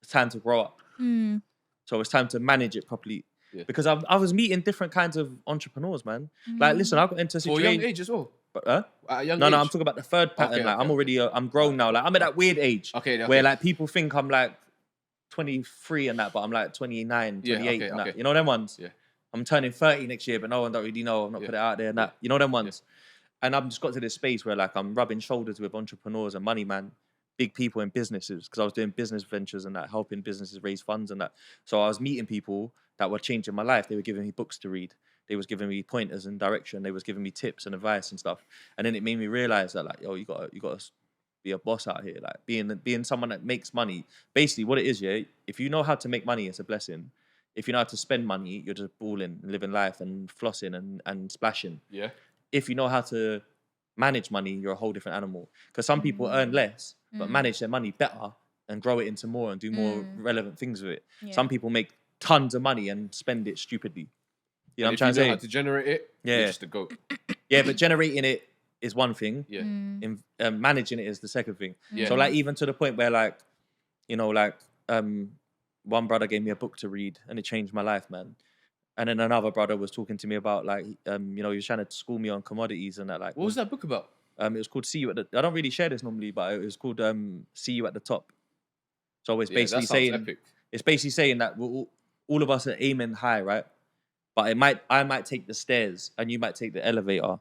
Speaker 2: it's time to grow up. So it's time to manage it properly.
Speaker 3: Yeah.
Speaker 2: Because I was meeting different kinds of entrepreneurs, man. Like, listen, I got into a
Speaker 3: For a
Speaker 2: situation.
Speaker 3: young age as well.
Speaker 2: But,
Speaker 3: At a young
Speaker 2: no,
Speaker 3: age.
Speaker 2: I'm talking about the third pattern.
Speaker 3: Okay,
Speaker 2: like,
Speaker 3: okay,
Speaker 2: I'm already, I'm grown now. Like, I'm at that weird age
Speaker 3: Okay.
Speaker 2: where like people think I'm like 23 and that, but I'm like 29, 28
Speaker 3: Yeah, okay,
Speaker 2: and that.
Speaker 3: okay.
Speaker 2: You know them ones?
Speaker 3: Yeah.
Speaker 2: I'm turning 30 next year, but no one don't really know. I've not put it out there and that. You know them ones? And I've just got to this space where like I'm rubbing shoulders with entrepreneurs and money man, big people in businesses, because I was doing business ventures and that, helping businesses raise funds and that. So I was meeting people that were changing my life. They were giving me books to read. They was giving me pointers and direction. They was giving me tips and advice and stuff. And then it made me realize that like, yo, you got to be a boss out here. Like being someone that makes money. Basically, what it is, yeah. If you know how to make money, it's a blessing. If you know how to spend money, you're just balling, living life and flossing and splashing.
Speaker 3: Yeah.
Speaker 2: If you know how to manage money, you're a whole different animal. Because some people earn less, but manage their money better and grow it into more and do more relevant things with it.
Speaker 1: Yeah.
Speaker 2: Some people make tons of money and spend it stupidly. You know what I'm
Speaker 3: If
Speaker 2: trying
Speaker 3: you
Speaker 2: to
Speaker 3: know
Speaker 2: say?
Speaker 3: how to generate it,
Speaker 2: Yeah.
Speaker 3: you're just a goat.
Speaker 2: Yeah, but generating it is one thing.
Speaker 3: Yeah.
Speaker 2: Managing it is the second thing.
Speaker 3: Yeah.
Speaker 2: So like even to the point where like, you know, like one brother gave me a book to read and it changed my life, man. And then another brother was talking to me about like, you know, he was trying to school me on commodities and that. Like,
Speaker 3: What was that book about?
Speaker 2: It was called See You at the. I don't really share this normally, but it was called See You at the Top. So it's basically
Speaker 3: that sounds
Speaker 2: saying
Speaker 3: epic.
Speaker 2: it's basically saying that all of us are aiming high, right? But I might take the stairs and you might take the elevator,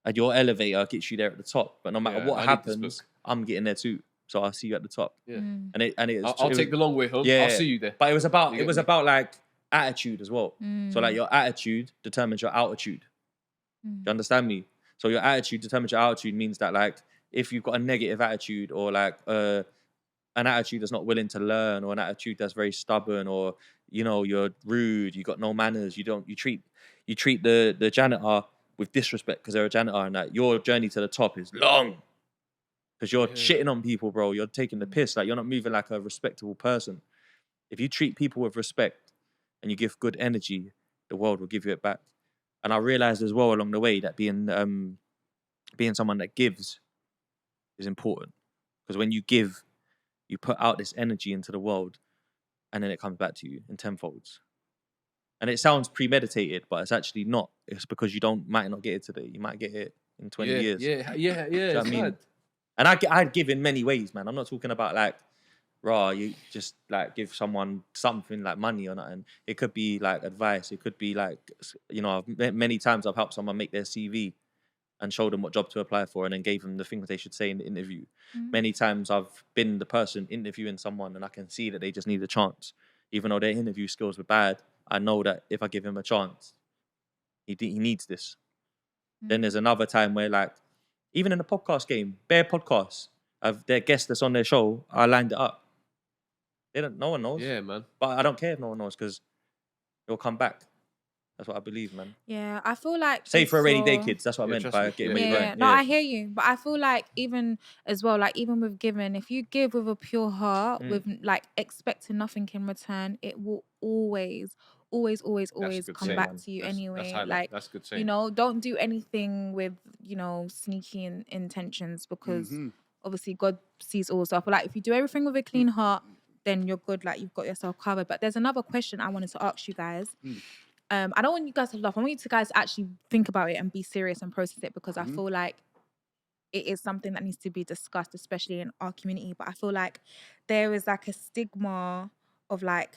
Speaker 2: and your elevator gets you there at the top. But no matter
Speaker 3: Yeah,
Speaker 2: what
Speaker 3: I need this
Speaker 2: happens,
Speaker 3: book.
Speaker 2: I'm getting there too. So I'll see you at the top.
Speaker 3: Yeah.
Speaker 2: And it was,
Speaker 3: I'll take the long way home.
Speaker 2: Yeah,
Speaker 3: I'll see you there.
Speaker 2: But it was about
Speaker 3: You get me?
Speaker 2: about like attitude as well. So like your attitude determines your altitude. Do you understand me? So your attitude determines your altitude means that like if you've got a negative attitude or like an attitude that's not willing to learn or an attitude that's very stubborn or you know you're rude, you got no manners, you treat the janitor with disrespect because they're a janitor and that your journey to the top is long. Because you're shitting on people, bro. You're taking the piss. Like you're not moving like a respectable person. If you treat people with respect and you give good energy, the world will give you it back. And I realized as well along the way that being someone that gives is important. Because when you give, you put out this energy into the world and then it comes back to you in tenfolds. And it sounds premeditated, but it's actually not. It's because you might not get it today. You might get it in 20 years.
Speaker 3: Yeah.
Speaker 2: Do you know
Speaker 3: It's
Speaker 2: what I mean?
Speaker 3: mad.
Speaker 2: And I'd give in many ways, man. I'm not talking about like, you just like give someone something like money or nothing. It could be like advice. It could be like, you know, many times I've helped someone make their CV and showed them what job to apply for and then gave them the things they should say in the interview. Many times I've been the person interviewing someone and I can see that they just need a chance. Even though their interview skills were bad, I know that if I give him a chance, he needs this. Then there's another time where like, even in the podcast game, bare podcasts, of their guest that's on their show, I lined it up. No one knows.
Speaker 3: Yeah, man.
Speaker 2: But I don't care if no one knows because it'll come back. That's what I believe, man.
Speaker 1: Yeah, I feel like
Speaker 2: Say for a rainy day,
Speaker 1: for-
Speaker 2: kids. That's what I
Speaker 3: Yeah,
Speaker 2: meant
Speaker 3: trust
Speaker 2: by
Speaker 3: me.
Speaker 2: getting
Speaker 3: Yeah,
Speaker 2: me
Speaker 1: Yeah,
Speaker 2: going.
Speaker 1: no, I hear you, but I feel like even as well, like even with giving, if you give with a pure heart, with like expecting nothing in return, it will always
Speaker 3: good
Speaker 1: come
Speaker 3: saying,
Speaker 1: back
Speaker 2: man.
Speaker 1: to you
Speaker 3: That's
Speaker 1: anyway.
Speaker 3: highlight.
Speaker 1: Like
Speaker 3: That's good saying.
Speaker 1: you know, don't do anything with sneaky intentions because obviously God sees all. So I feel like if you do everything with a clean heart, then you're good. Like you've got yourself covered. But there's another question I wanted to ask you guys. I don't want you guys to laugh. I want you guys to actually think about it and be serious and process it because I feel like it is something that needs to be discussed, especially in our community. But I feel like there is like a stigma of like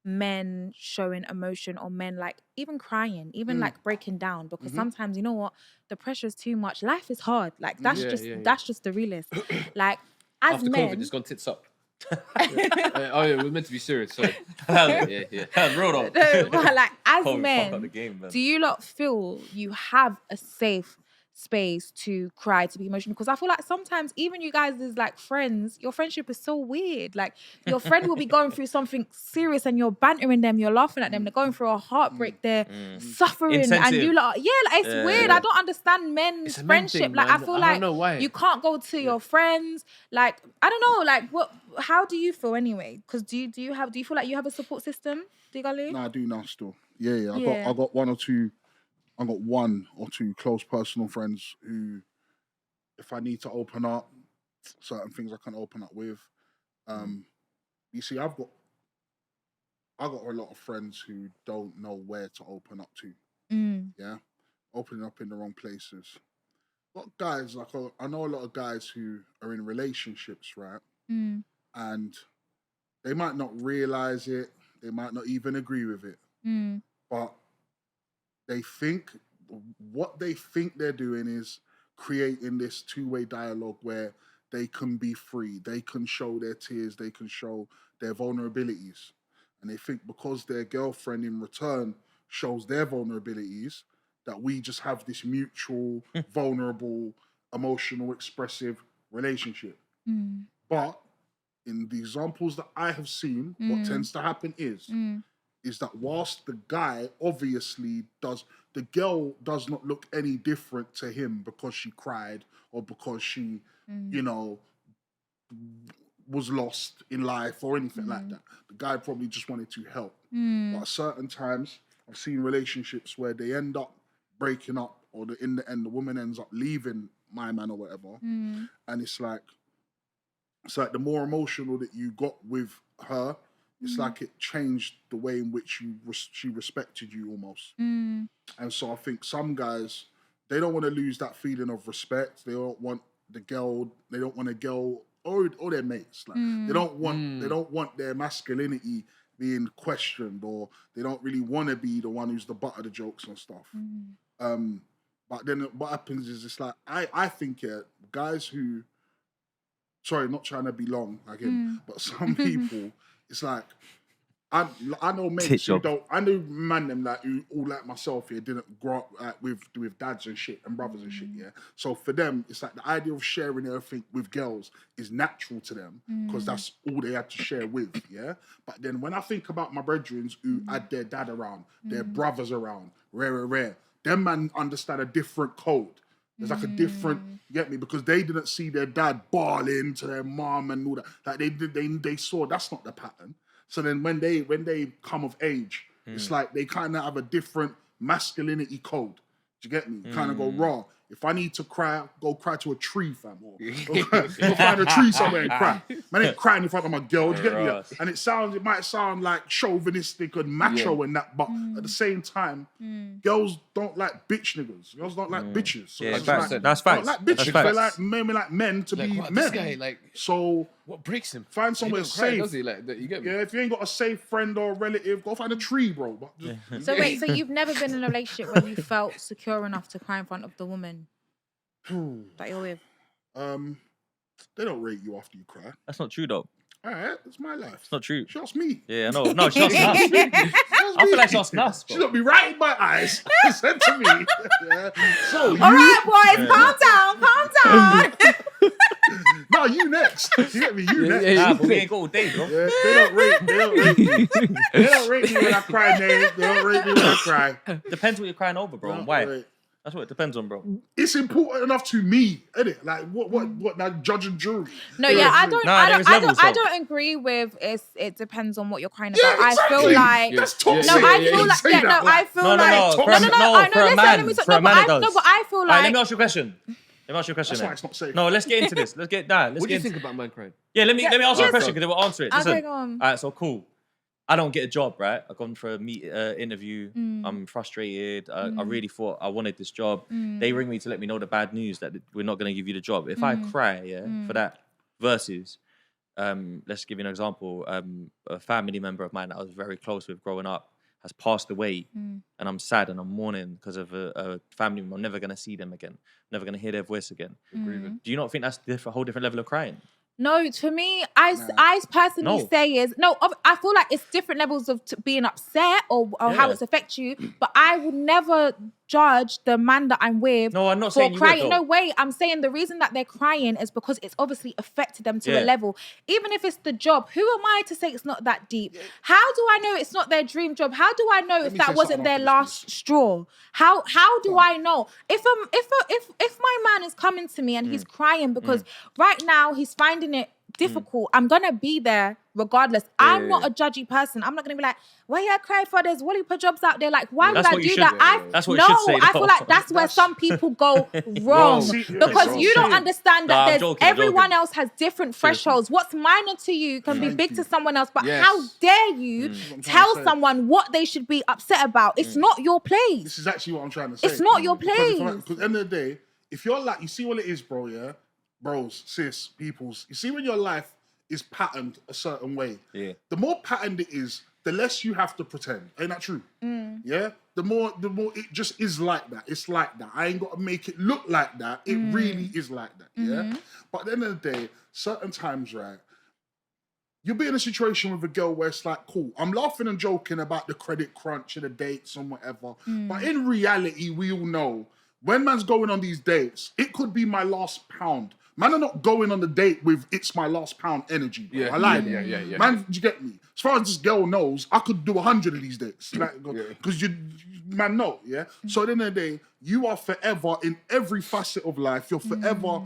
Speaker 1: men showing emotion or men like even crying, even like breaking down because sometimes you know what, the pressure is too much. Life is hard. Like that's that's just the realest. Like as
Speaker 3: After
Speaker 1: men,
Speaker 3: COVID, it's gone tits up. We're meant to be serious. Sorry. Yeah.
Speaker 2: Real though.
Speaker 1: no, but like as
Speaker 2: Holy fuck
Speaker 1: men,
Speaker 2: up the game, man.
Speaker 1: do you lot feel you have a safe space to cry, to be emotional, because I feel like sometimes even you guys as like friends, your friendship is so weird. Like your friend will be going through something serious and you're bantering them, you're laughing at them, they're going through a heartbreak, they're suffering, and you like, it's weird. I don't understand men's friendship.
Speaker 3: Thing,
Speaker 1: like
Speaker 3: man.
Speaker 1: I feel
Speaker 3: I
Speaker 1: like
Speaker 3: don't know why.
Speaker 1: you can't go to your friends. Like I don't know. Like how do you feel anyway? Because do you feel like you have a support system, Dee Gully?
Speaker 4: Nah, I do now still. Yeah. I got one or two close personal friends who, if I need to open up, certain things I can open up with. You see, I got a lot of friends who don't know where to open up to. Yeah, opening up in the wrong places. Got guys like I know a lot of guys who are in relationships, right? And they might not realize it. They might not even agree with it. But what they think they're doing is creating this two-way dialogue where they can be free, they can show their tears, they can show their vulnerabilities. And they think because their girlfriend in return shows their vulnerabilities, that we just have this mutual, vulnerable, emotional, expressive relationship. But in the examples that I have seen, what tends to happen is that whilst the guy obviously the girl does not look any different to him because she cried or because she, was lost in life or anything like that. The guy probably just wanted to help. But at certain times, I've seen relationships where they end up breaking up, or in the end, the woman ends up leaving my man or whatever. And it's like the more emotional that you got with her, it's like it changed the way in which she respected you almost. And so I think some guys, they don't want to lose that feeling of respect. They don't want a girl or their mates. Like they don't want their masculinity being questioned, or they don't really want to be the one who's the butt of the jokes and stuff. But then what happens is it's like I think guys who, sorry, not trying to be long like him, but some people, it's like I know mates who don't. I know man them like who all like myself here didn't grow up with dads and shit and brothers and shit. Yeah, so for them it's like the idea of sharing everything with girls is natural to them because that's all they had to share with. Yeah, but then when I think about my brethren who had their dad around, their brothers around, rare, them man understand a different code. There's like a different, you get me? Because they didn't see their dad bawling to their mom and all that. Like they saw that's not the pattern. So then when they come of age, it's like they kind of have a different masculinity code. Do you get me? Kind of go raw. If I need to cry, go cry to a tree, fam. Or go find a tree somewhere and cry. Man ain't crying in front of my girl. Do you get me? And it might sound like chauvinistic and macho and that, but at the same time, girls don't like bitch niggas. Girls don't like bitches. So
Speaker 2: that's facts. That's facts.
Speaker 4: They don't like bitches. They like men to be men.
Speaker 3: This guy,
Speaker 4: so
Speaker 3: what breaks him?
Speaker 4: Find somewhere safe.
Speaker 3: Does he? Like, you get me?
Speaker 4: Yeah, if you ain't got a safe friend or relative, go find a tree, bro. But
Speaker 1: So wait, so you've never been in a relationship where you felt secure enough to cry in front of the woman that you're with?
Speaker 4: They don't rate you after you cry.
Speaker 2: That's not true though.
Speaker 4: All right, it's my life.
Speaker 2: It's not true.
Speaker 4: She asked me.
Speaker 2: Yeah, no, she asked us. I feel like she asked us.
Speaker 4: She looked me right in my eyes and said to me, yeah, so
Speaker 1: all right, boys, calm down.
Speaker 4: No, you next. You get me? You next.
Speaker 2: Nah, but we ain't got all day, bro.
Speaker 4: Yeah, they don't rate me. They don't rate me when I cry, Nate. They don't rate me when I cry.
Speaker 2: Depends what you're crying over, bro, and why. That's what it depends on, bro.
Speaker 4: It's important enough to me, isn't it? Like what that judge and jury.
Speaker 1: No, yeah, I don't agree with it depends on what you're crying about.
Speaker 4: Yeah, exactly.
Speaker 1: I feel like
Speaker 4: that's toxic.
Speaker 1: No, I feel like I feel like
Speaker 2: for a man, it does.
Speaker 1: No, but I feel like
Speaker 2: let me ask you a question.
Speaker 4: That's why it's not safe.
Speaker 2: No, let's get into this. Let's get that.
Speaker 3: What do you think about man crying?
Speaker 2: Yeah, let me ask you a question because they will answer it.
Speaker 1: Okay, go on.
Speaker 2: All right, so cool. I don't get a job, right? I've gone for a interview. I'm frustrated. I really thought I wanted this job. They ring me to let me know the bad news that we're not going to give you the job. If I cry, for that versus, let's give you an example. A family member of mine that I was very close with growing up has passed away, and I'm sad and I'm mourning because of a family member. I'm never going to see them again. Never going to hear their voice again. Do you not think that's a whole different level of crying?
Speaker 1: No, to me, I personally say is I feel like it's different levels of being upset or how it's affect you. But I would never judge the man that I'm with
Speaker 2: No, I'm not
Speaker 1: for
Speaker 2: saying you would,
Speaker 1: crying.
Speaker 2: though.
Speaker 1: No, wait. I'm saying the reason that they're crying is because it's obviously affected them to a
Speaker 2: Yeah.
Speaker 1: level. Even if it's the job, who am I to say it's not that deep? How do I know it's not their dream job? How do I know if
Speaker 4: me
Speaker 1: that
Speaker 4: say
Speaker 1: wasn't
Speaker 4: something
Speaker 1: their
Speaker 4: after this,
Speaker 1: last straw? How do I know? If my man is coming to me and he's crying because right now he's finding it difficult, I'm gonna be there regardless. I'm not a judgy person. I'm not gonna be like, why you crying for? There's Wallipper jobs out there. Like, why would
Speaker 2: That's
Speaker 1: I
Speaker 2: what you
Speaker 1: do
Speaker 2: should-
Speaker 1: that?
Speaker 2: that's what you should say,
Speaker 1: I feel
Speaker 2: though.
Speaker 1: like that's where some people go wrong
Speaker 4: See,
Speaker 1: because
Speaker 4: bro.
Speaker 1: you don't
Speaker 4: See.
Speaker 1: understand
Speaker 2: No,
Speaker 1: that
Speaker 2: I'm
Speaker 1: there's
Speaker 2: joking, I'm
Speaker 1: everyone
Speaker 2: joking.
Speaker 1: else has different
Speaker 2: Seriously.
Speaker 1: thresholds. What's minor to you can be
Speaker 4: Thank
Speaker 1: big
Speaker 4: you.
Speaker 1: to someone else. But
Speaker 3: Yes.
Speaker 1: how dare you
Speaker 4: I'm trying
Speaker 1: tell
Speaker 4: to say.
Speaker 1: someone what they should be upset about? It's not your place.
Speaker 4: This is actually what I'm trying to say.
Speaker 1: It's not your
Speaker 4: Because
Speaker 1: place.
Speaker 4: at the end of the day, if you're like, you see what it is, bro, yeah? Bros, sis, peoples. You see when your life is patterned a certain way.
Speaker 2: Yeah.
Speaker 4: The more patterned it is, the less you have to pretend. Ain't that true? Yeah? The more it just is like that. It's like that. I ain't got to make it look like that. It really is like that. Yeah? But at the end of the day, certain times, right, you'll be in a situation with a girl where it's like, cool, I'm laughing and joking about the credit crunch and the dates and whatever. But in reality, we all know when man's going on these dates, it could be my last pound. Man are not going on the date with it's my last pound energy, bro.
Speaker 3: Yeah,
Speaker 4: I lied.
Speaker 3: yeah.
Speaker 4: Man, do you get me? As far as this girl knows, I could do 100 of these dates. Because man know, yeah? So at the end of the day, you are forever in every facet of life. You're forever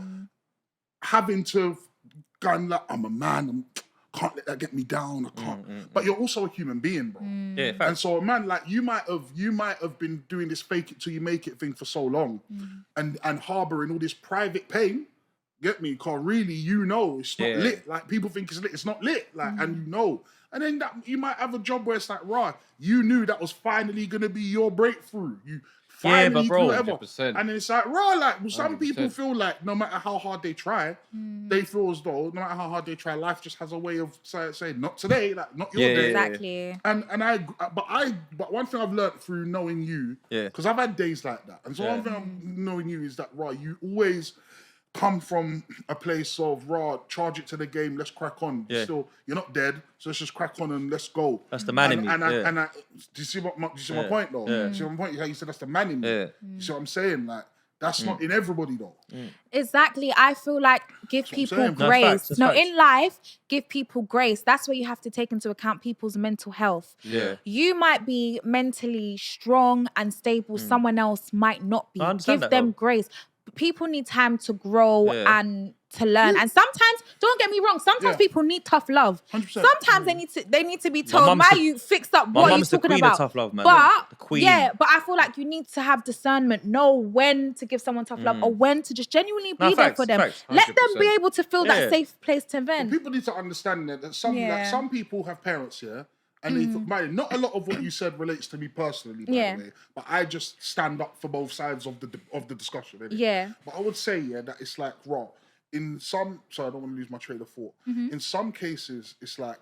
Speaker 4: having to go like, I'm a man, can't let that get me down. I can't. But you're also a human being, bro.
Speaker 2: Yeah,
Speaker 4: And so, man, like you might have been doing this fake it till you make it thing for so long, and harboring all this private pain. Get me? Cause really, you know, it's not lit. Like people think it's lit. It's not lit. Like, and you know, and then that you might have a job where it's like, right, you knew that was finally gonna be your breakthrough. You finally,
Speaker 2: but bro,
Speaker 4: whatever.
Speaker 3: 100%.
Speaker 4: And it's like, right, like well, some
Speaker 3: 100%.
Speaker 4: people feel like no matter how hard they try, they feel as though no matter how hard they try, life just has a way of saying, not today, like not your day.
Speaker 1: Exactly.
Speaker 4: But one thing I've learned through knowing you, because I've had days like that, and so one thing I'm knowing you is that right, you always come from a place of charge it to the game, let's crack on. Still, you're not dead, so let's just crack on and let's go.
Speaker 2: That's the man in me.
Speaker 4: Do you see my point though?
Speaker 2: Yeah.
Speaker 4: Do you see my point? How you said that's the man in me.
Speaker 2: Yeah.
Speaker 4: You see what I'm saying? Like that's not in everybody though.
Speaker 1: Exactly. I feel like give
Speaker 4: what I'm
Speaker 1: people
Speaker 4: saying, bro.
Speaker 1: grace.
Speaker 2: That's facts, that's facts.
Speaker 1: In life, give people grace. That's where you have to take into account people's mental health.
Speaker 2: Yeah.
Speaker 1: You might be mentally strong and stable. Someone else might not be.
Speaker 2: I understand
Speaker 1: Give
Speaker 2: that,
Speaker 1: them
Speaker 2: though.
Speaker 1: grace. People need time to grow
Speaker 2: Yeah.
Speaker 1: and to learn. And sometimes, don't get me wrong, sometimes
Speaker 4: Yeah.
Speaker 1: people need tough love.
Speaker 4: 100%.
Speaker 1: Sometimes they need to be told,
Speaker 2: mum's
Speaker 1: "My,
Speaker 2: the-
Speaker 1: you fixed up
Speaker 2: my
Speaker 1: what you're
Speaker 2: mum's the
Speaker 1: talking
Speaker 2: queen of
Speaker 1: about."
Speaker 2: tough love, man.
Speaker 1: But
Speaker 2: The queen.
Speaker 1: but I feel like you need to have discernment, know when to give someone tough love or when to just genuinely be
Speaker 2: No,
Speaker 1: there
Speaker 2: facts,
Speaker 1: for them.
Speaker 2: facts.
Speaker 1: Let them be
Speaker 3: 100%.
Speaker 1: able to feel
Speaker 2: Yeah.
Speaker 1: that safe place to vent.
Speaker 4: People need to understand that some like, some people have parents here. And not a lot of what you said relates to me personally, by the way. But I just stand up for both sides of the discussion. Innit?
Speaker 1: Yeah.
Speaker 4: But I would say, that it's like raw. In some, sorry, I don't want to lose my train of thought. In some cases, it's like,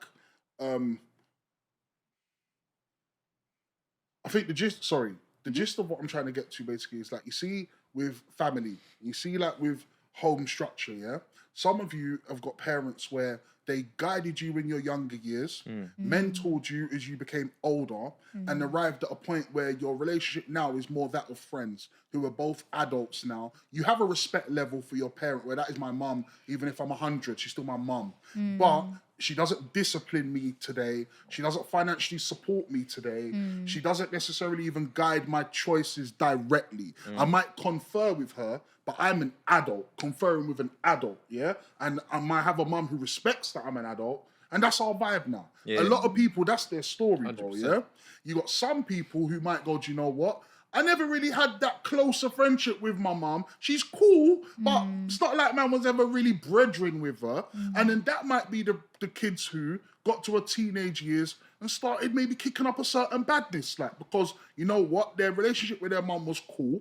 Speaker 4: I think the gist of what I'm trying to get to basically is like, you see with family, you see like with home structure, yeah? Some of you have got parents where they guided you in your younger years, mentored you as you became older, and arrived at a point where your relationship now is more that of friends who are both adults now. You have a respect level for your parent where that is my mum, even if I'm 100, she's still my mum. But she doesn't discipline me today. She doesn't financially support me today. She doesn't necessarily even guide my choices directly. I might confer with her, but I'm an adult, conferring with an adult, yeah? And I might have a mum who respects that I'm an adult, and that's our vibe now.
Speaker 2: Yeah.
Speaker 4: A lot of people, that's their story, bro,
Speaker 3: 100%.
Speaker 4: yeah? You got some people who might go, do you know what? I never really had that closer friendship with my mum. She's cool, but it's not like man was ever really brethren with her. And then that might be the kids who got to a teenage years and started maybe kicking up a certain badness, like, because you know what? Their relationship with their mum was cool,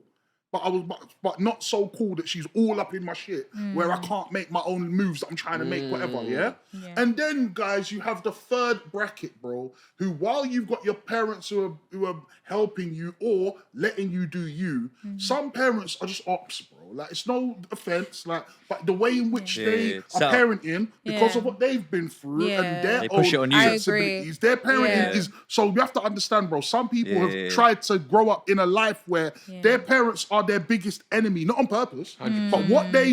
Speaker 4: but not so cool that she's all up in my shit where I can't make my own moves that I'm trying to make, whatever, yeah? And then, guys, you have the third bracket, bro, who while you've got your parents who are helping you or letting you do you, some parents are just ops, bro. Like, it's no offense, like, but the way in which they are
Speaker 2: So-
Speaker 4: parenting because of what they've been through and their
Speaker 2: They push it
Speaker 4: own
Speaker 2: on you.
Speaker 1: I
Speaker 4: sensibilities, their parenting is. So you have to understand, bro. Some people have tried to grow up in a life where their parents are their biggest enemy, not on purpose, but what they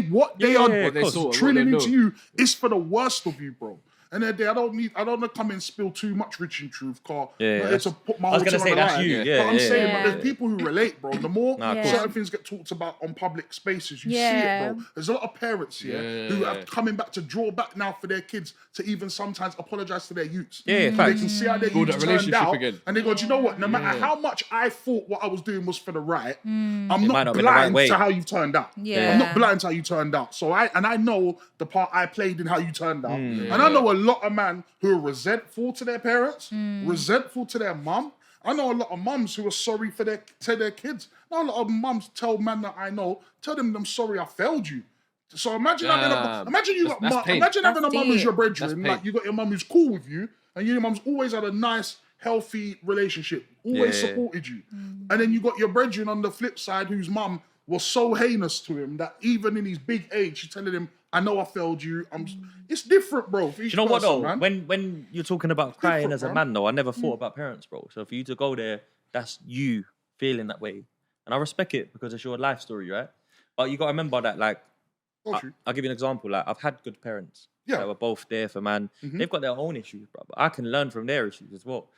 Speaker 4: are
Speaker 3: they saw,
Speaker 4: drilling
Speaker 3: what they
Speaker 4: into you is for the worst of you, bro. And then I don't want to come and spill too much rich in truth, car. To put my
Speaker 2: I was
Speaker 4: whole
Speaker 2: gonna
Speaker 4: thing
Speaker 2: say
Speaker 4: on the
Speaker 2: that's
Speaker 4: line.
Speaker 2: you.
Speaker 4: But I'm saying,
Speaker 1: yeah.
Speaker 4: but there's people who relate, bro. The more
Speaker 2: Nah, of course.
Speaker 4: certain things get talked about on public spaces, you see it, bro. There's a lot of parents here who are coming back to draw back now for their kids to even sometimes apologize to their youths.
Speaker 2: Yeah,
Speaker 4: They
Speaker 2: facts.
Speaker 4: can see how their
Speaker 3: Build
Speaker 4: youths
Speaker 3: that
Speaker 4: turned
Speaker 3: relationship
Speaker 4: out,
Speaker 3: again.
Speaker 4: and they go, do you know what? No matter how much I thought what I was doing was for the right, I'm
Speaker 2: might
Speaker 4: not
Speaker 2: not be the right
Speaker 4: blind
Speaker 2: way.
Speaker 4: to how you turned out.
Speaker 1: Yeah.
Speaker 4: I'm not blind to how you turned out. So I know the part I played in how you turned out. And I know a lot of men who are resentful to their parents, resentful to their mum. I know a lot of mums who are sorry for their kids. Now a lot of mums tell men that I know, tell them I'm sorry I failed you. So imagine having having a mum who's your brethren, like you got your mum who's cool with you, and your mum's always had a nice, healthy relationship, always supported you. And then you got your brethren on the flip side whose mum was so heinous to him that even in his big age, she's telling him, I know I failed you. It's different, bro. For each
Speaker 2: Do you know what though?
Speaker 4: man.
Speaker 2: When you're talking about crying
Speaker 4: different,
Speaker 2: as a man, though, I never thought about parents, bro. So for you to go there, that's you feeling that way, and I respect it because it's your life story, right? But you got to remember that, like, I'll give you an example. Like, I've had good parents.
Speaker 4: Yeah.
Speaker 2: That were both there for man. They've got their own issues, bro. But I can learn from their issues as well.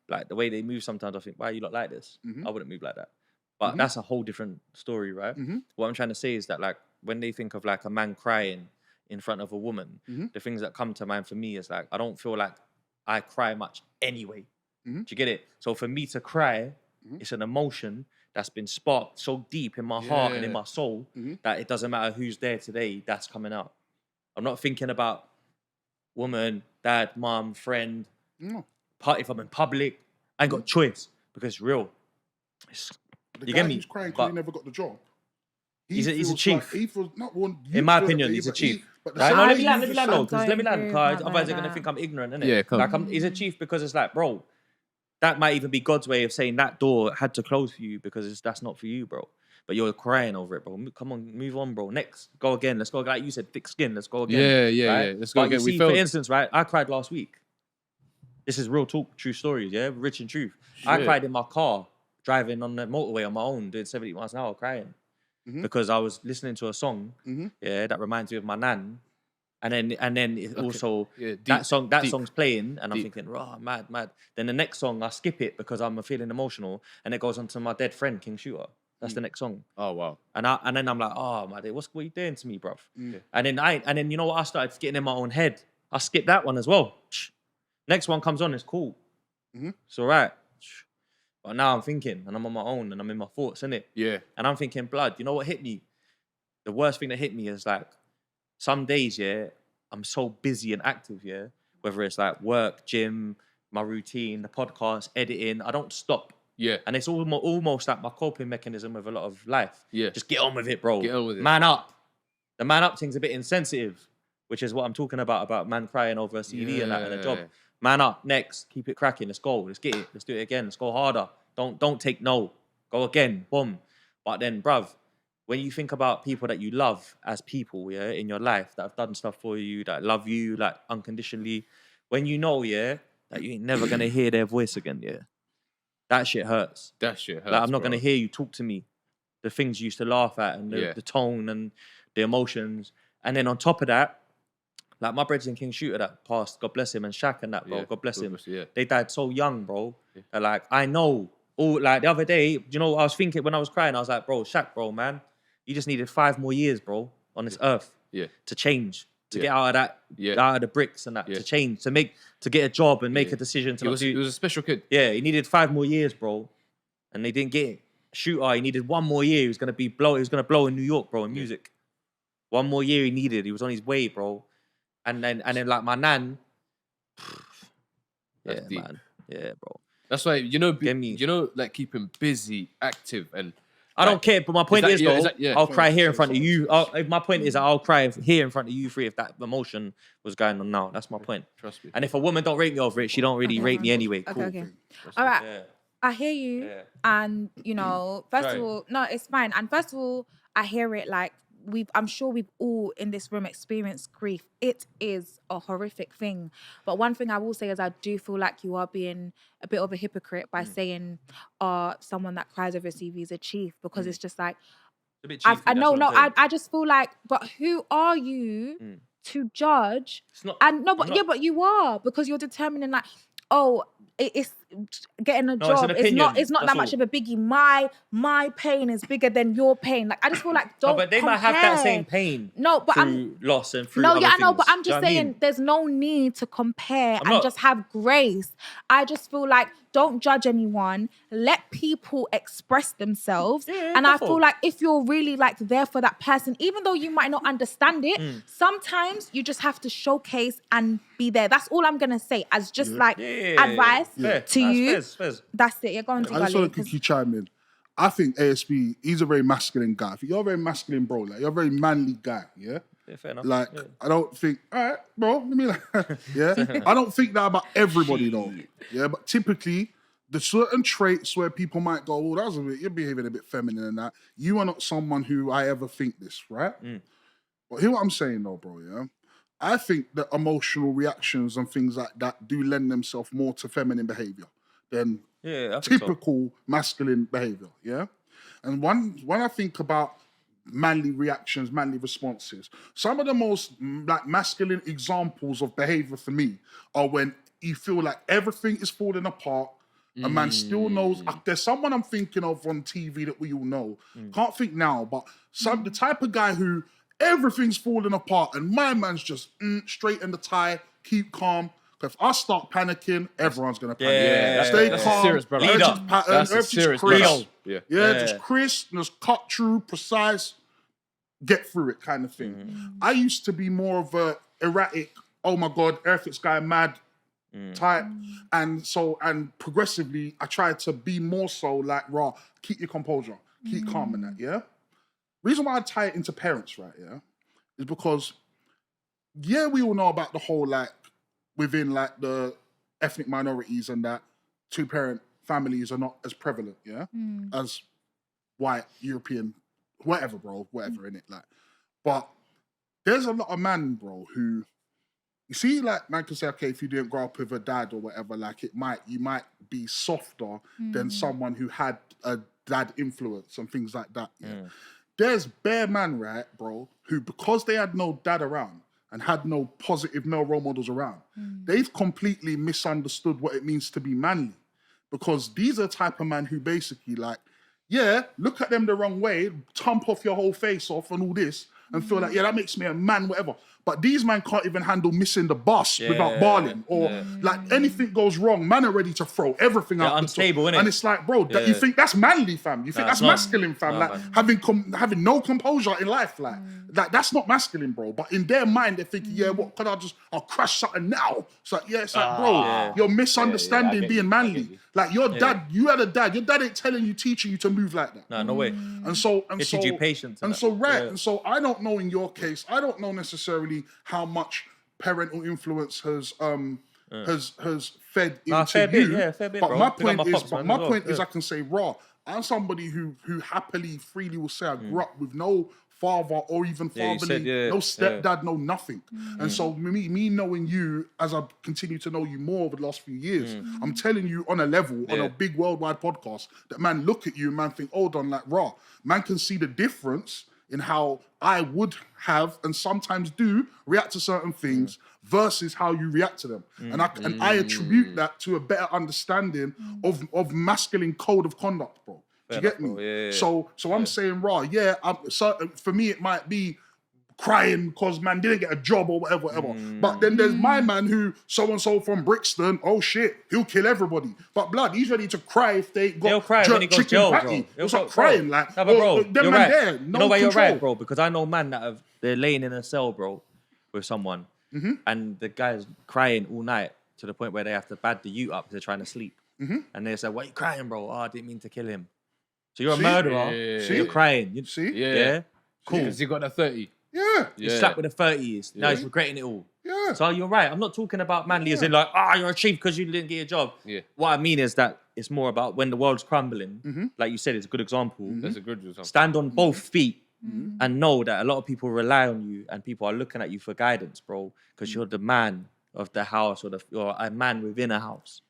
Speaker 2: Like the way they move sometimes, I think, why are you not like this? I wouldn't move like that. But that's a whole different story, right? What I'm trying to say is that, like, when they think of like a man crying in front of a woman, the things that come to mind for me is like, I don't feel like I cry much anyway. Do you get it? So for me to cry, it's an emotion that's been sparked so deep in my heart and in my soul that it doesn't matter who's there today, that's coming out. I'm not thinking about woman, dad, mom, friend.
Speaker 4: No.
Speaker 2: If I'm in public, I ain't got a choice because it's real.
Speaker 4: You get me? He's crying because he never got the job.
Speaker 2: He's a chief.
Speaker 4: He feels not one.
Speaker 2: In my opinion, he's a chief.
Speaker 4: Right?
Speaker 2: No, let me land, though, because let me land, because otherwise they're gonna think I'm ignorant, innit?
Speaker 3: Yeah, come.
Speaker 2: Like he's a chief because it's like, bro, that might even be God's way of saying that door had to close for you because that's not for you, bro. But you're crying over it, bro. Come on, move on, bro. Next, go again. Let's go. Like you said, thick skin. Let's go again.
Speaker 3: Yeah. Let's go
Speaker 2: but
Speaker 3: again.
Speaker 2: You see, for instance, right? I cried last week. This is real talk, true stories. Yeah, rich and truth. I cried in my car driving on the motorway on my own, doing 70 miles an hour, crying because I was listening to a song. Yeah, that reminds me of my nan. And then it also that song's playing, and I'm thinking, raw, mad. Then the next song, I skip it because I'm feeling emotional, and it goes on to my dead friend King Shooter. That's the next song.
Speaker 3: Oh wow!
Speaker 2: And then I'm like, oh my day, what are you doing to me, bruv? And then you know what? I started getting in my own head. I skipped that one as well. Next one comes on, it's cool. It's all right. But now I'm thinking, and I'm on my own, and I'm in my thoughts, innit?
Speaker 3: Yeah.
Speaker 2: And I'm thinking, blood. You know what hit me? The worst thing that hit me is like, some days, I'm so busy and active, whether it's like work, gym, my routine, the podcast, editing, I don't stop.
Speaker 3: Yeah.
Speaker 2: And it's almost like my coping mechanism with a lot of life.
Speaker 3: Yeah.
Speaker 2: Just get on with it, bro.
Speaker 3: Get on with it.
Speaker 2: Man up. The man up thing's a bit insensitive, which is what I'm talking about man crying over a CD and that and a job. Man up, next, keep it cracking, let's go, let's get it, let's do it again, let's go harder. Don't take no. Go again, boom. But then, bruv, when you think about people that you love as people, in your life, that have done stuff for you, that love you, like, unconditionally, when you know, that you ain't never gonna hear their voice again, that shit hurts.
Speaker 3: That shit hurts,
Speaker 2: like, I'm not
Speaker 3: bro.
Speaker 2: gonna hear you talk to me. The things you used to laugh at and the tone and the emotions. And then on top of that, like my brother and King Shooter that passed, God bless him, and Shaq and that, bro, God bless him. They died so young, bro. That, like, I know, like the other day, you know, I was thinking when I was crying, I was like, bro, Shaq, bro, man, you just needed 5 more years, bro, on this earth to change, to get out of that, out of the bricks and that, to change, to get a job and make a decision. To
Speaker 3: He was a special kid.
Speaker 2: Yeah, he needed 5 more years, bro, and they didn't get it. Shooter, he needed 1 more year. He was gonna blow in New York, bro, in music. 1 more year he needed. He was on his way, bro. And then like my nan,
Speaker 3: That's deep.
Speaker 2: man, bro.
Speaker 3: That's why like keeping busy, active, and
Speaker 2: I don't care. But my point is, though, I'll cry here in front of you. My point is that I'll cry here in front of you three if that emotion was going on now. That's my point.
Speaker 3: Trust me.
Speaker 2: And if a woman don't rate me over it, she don't really rate me anyway.
Speaker 1: Okay. All right.
Speaker 2: Yeah.
Speaker 1: I hear you.
Speaker 2: Yeah.
Speaker 1: And, you know, first of all, no, it's fine. And first of all, I hear it like I'm sure we've all in this room experienced grief. It is a horrific thing. But one thing I will say is I do feel like you are being a bit of a hypocrite by saying, someone that cries over CV is a chief, because it's just like,
Speaker 2: A bit cheeky,
Speaker 1: I
Speaker 2: that's
Speaker 1: know,
Speaker 2: what
Speaker 1: no,
Speaker 2: I'm saying.
Speaker 1: I just feel like, but who are you to judge?
Speaker 2: It's not.
Speaker 1: And no, but
Speaker 2: I'm not-
Speaker 1: but you are, because you're determining like, oh, it's getting a
Speaker 2: No, it's
Speaker 1: job.
Speaker 2: an
Speaker 1: It's not
Speaker 2: opinion,
Speaker 1: that
Speaker 2: that's
Speaker 1: much
Speaker 2: all.
Speaker 1: of a biggie. My pain is bigger than your pain. Like, I just feel like don't.
Speaker 2: No, but they might have that same pain.
Speaker 1: No, but
Speaker 2: through loss and through
Speaker 1: no,
Speaker 2: other
Speaker 1: yeah, I know,
Speaker 2: things.
Speaker 1: but I'm
Speaker 2: Do you
Speaker 1: just
Speaker 2: know what I
Speaker 1: saying
Speaker 2: mean?
Speaker 1: there's no need to compare
Speaker 2: I'm
Speaker 1: and
Speaker 2: not-
Speaker 1: just have grace. I just feel like don't judge anyone. Let people express themselves.
Speaker 2: Yeah,
Speaker 1: and I
Speaker 2: defo.
Speaker 1: feel like if you're really like there for that person, even though you might not understand it, sometimes you just have to showcase and be there. That's all I'm gonna say as just like advice
Speaker 2: Fair.
Speaker 1: to
Speaker 2: That's
Speaker 1: you.
Speaker 2: fair.
Speaker 1: That's it. You're going to
Speaker 4: I just
Speaker 1: Gully.
Speaker 4: want to quickly chime in. I think ASB, he's a very masculine guy. I think you're a very masculine bro. Like, you're a very manly guy, yeah?
Speaker 2: Yeah, fair enough.
Speaker 4: Like,
Speaker 2: Yeah.
Speaker 4: I don't think, all right, bro, let me like, yeah? I don't think that about everybody though, yeah? But typically, the certain traits where people might go, oh, that's a bit, you're behaving a bit feminine and that. You are not someone who I ever think this, right? But hear what I'm saying though, bro, yeah? I think that emotional reactions and things like that do lend themselves more to feminine behavior than
Speaker 2: Yeah, I think so.
Speaker 4: typical masculine behavior, yeah? And when I think about manly reactions, manly responses, some of the most like masculine examples of behavior for me are when you feel like everything is falling apart. A man still knows. There's someone I'm thinking of on TV that we all know. Can't think now, but the type of guy who everything's falling apart and my man's just straighten the tie, keep calm. If I start panicking, everyone's gonna panic.
Speaker 2: Yeah,
Speaker 4: Stay
Speaker 3: that's a
Speaker 4: calm.
Speaker 3: serious brother.
Speaker 4: Everything's
Speaker 2: Leader.
Speaker 4: pattern,
Speaker 3: That's a
Speaker 4: everything's
Speaker 3: serious
Speaker 4: crisp.
Speaker 3: brother. Yeah.
Speaker 4: Yeah, just crisp, just cut through, precise, get through it kind of thing. I used to be more of a erratic, oh my God, everything's going mad type. And progressively, I tried to be more so like, raw, keep your composure, keep calm in that, yeah? Reason why I tie it into parents, right, yeah, is because, yeah, we all know about the whole, like, within, like, the ethnic minorities and that two-parent families are not as prevalent, yeah, as white, European, whatever, bro, whatever, in it, like. But there's a lot of men, bro, who, you see, like, man can say, okay, if you didn't grow up with a dad or whatever, like, you might be softer than someone who had a dad influence and things like that, yeah. There's bare man, right, bro, who, because they had no dad around and had no positive male role models around, they've completely misunderstood what it means to be manly. Because these are the type of man who basically, like, yeah, look at them the wrong way, tump off your whole face off and all this, and feel like, yeah, that makes me a man, whatever. But these men can't even handle missing the bus without bawling. Or like anything goes wrong, man are ready to throw everything out
Speaker 2: unstable,
Speaker 4: the door.
Speaker 2: innit?
Speaker 4: And it's like, bro, that you think that's manly, fam. You think that's
Speaker 2: it's not.
Speaker 4: masculine, fam.
Speaker 2: Nah,
Speaker 4: like
Speaker 2: man.
Speaker 4: having no composure in life. Like that's not masculine, bro. But in their mind, they're thinking, yeah, what could I'll crash something now. It's like, yeah, it's like, bro, you're misunderstanding being manly. Like your dad, you had a dad. Your dad ain't telling you, teaching you to move like that.
Speaker 2: Nah, no way.
Speaker 4: And so
Speaker 2: teach you patience and
Speaker 4: And
Speaker 2: that.
Speaker 4: so right.
Speaker 2: Yeah.
Speaker 4: And so I don't know in your case, I don't know necessarily how much parental influence has fed into
Speaker 2: fair
Speaker 4: you.
Speaker 2: bit, fair bit,
Speaker 4: but
Speaker 2: bro.
Speaker 4: my
Speaker 2: Big up
Speaker 4: point
Speaker 2: my
Speaker 4: is,
Speaker 2: pops, man, as well,
Speaker 4: I can say raw. I'm somebody who happily, freely will say I grew up with no father or even
Speaker 2: Yeah, you
Speaker 4: fatherly,
Speaker 2: said,
Speaker 4: no stepdad, no nothing. And so me knowing you as I continue to know you more over the last few years, I'm telling you on a level, on a big worldwide podcast, that man look at you and man think, hold on, like raw. Man can see the difference in how I would have and sometimes do react to certain things versus how you react to them. And I attribute that to a better understanding of masculine code of conduct, bro. Do you get me?
Speaker 2: Bro. Yeah.
Speaker 4: So I'm saying, raw, for me it might be crying because man didn't get a job or whatever. But then there's my man who so-and-so from Brixton, oh shit, he'll kill everybody. But blood, he's ready to cry if they got
Speaker 2: He'll cry when he goes
Speaker 4: chicken
Speaker 2: jail,
Speaker 4: patty.
Speaker 2: bro.
Speaker 4: He'll start crying like,
Speaker 2: no, but bro,
Speaker 4: them
Speaker 2: you're
Speaker 4: man
Speaker 2: right.
Speaker 4: there,
Speaker 2: You
Speaker 4: no
Speaker 2: know why
Speaker 4: control.
Speaker 2: you're right, bro? Because I know man that they're laying in a cell, bro, with someone, and the guy's crying all night to the point where they have to bad the youth up. They're trying to sleep, and they say, "Why you crying, bro? Oh, I didn't mean to kill him." So you're a murderer.
Speaker 3: Yeah.
Speaker 2: You're crying. You,
Speaker 4: See?
Speaker 2: Yeah. Cool.
Speaker 3: Because he got a 30.
Speaker 4: Yeah.
Speaker 2: You slapped with a 30s. Now he's regretting it all.
Speaker 4: Yeah.
Speaker 2: So you're right. I'm not talking about manly as in like, you're a chief because you didn't get a job.
Speaker 3: Yeah.
Speaker 2: What I mean is that it's more about when the world's crumbling, like you said, it's a good example.
Speaker 3: That's a good example.
Speaker 2: Stand on both feet and know that a lot of people rely on you and people are looking at you for guidance, bro, because you're the man of the house you're a man within a house.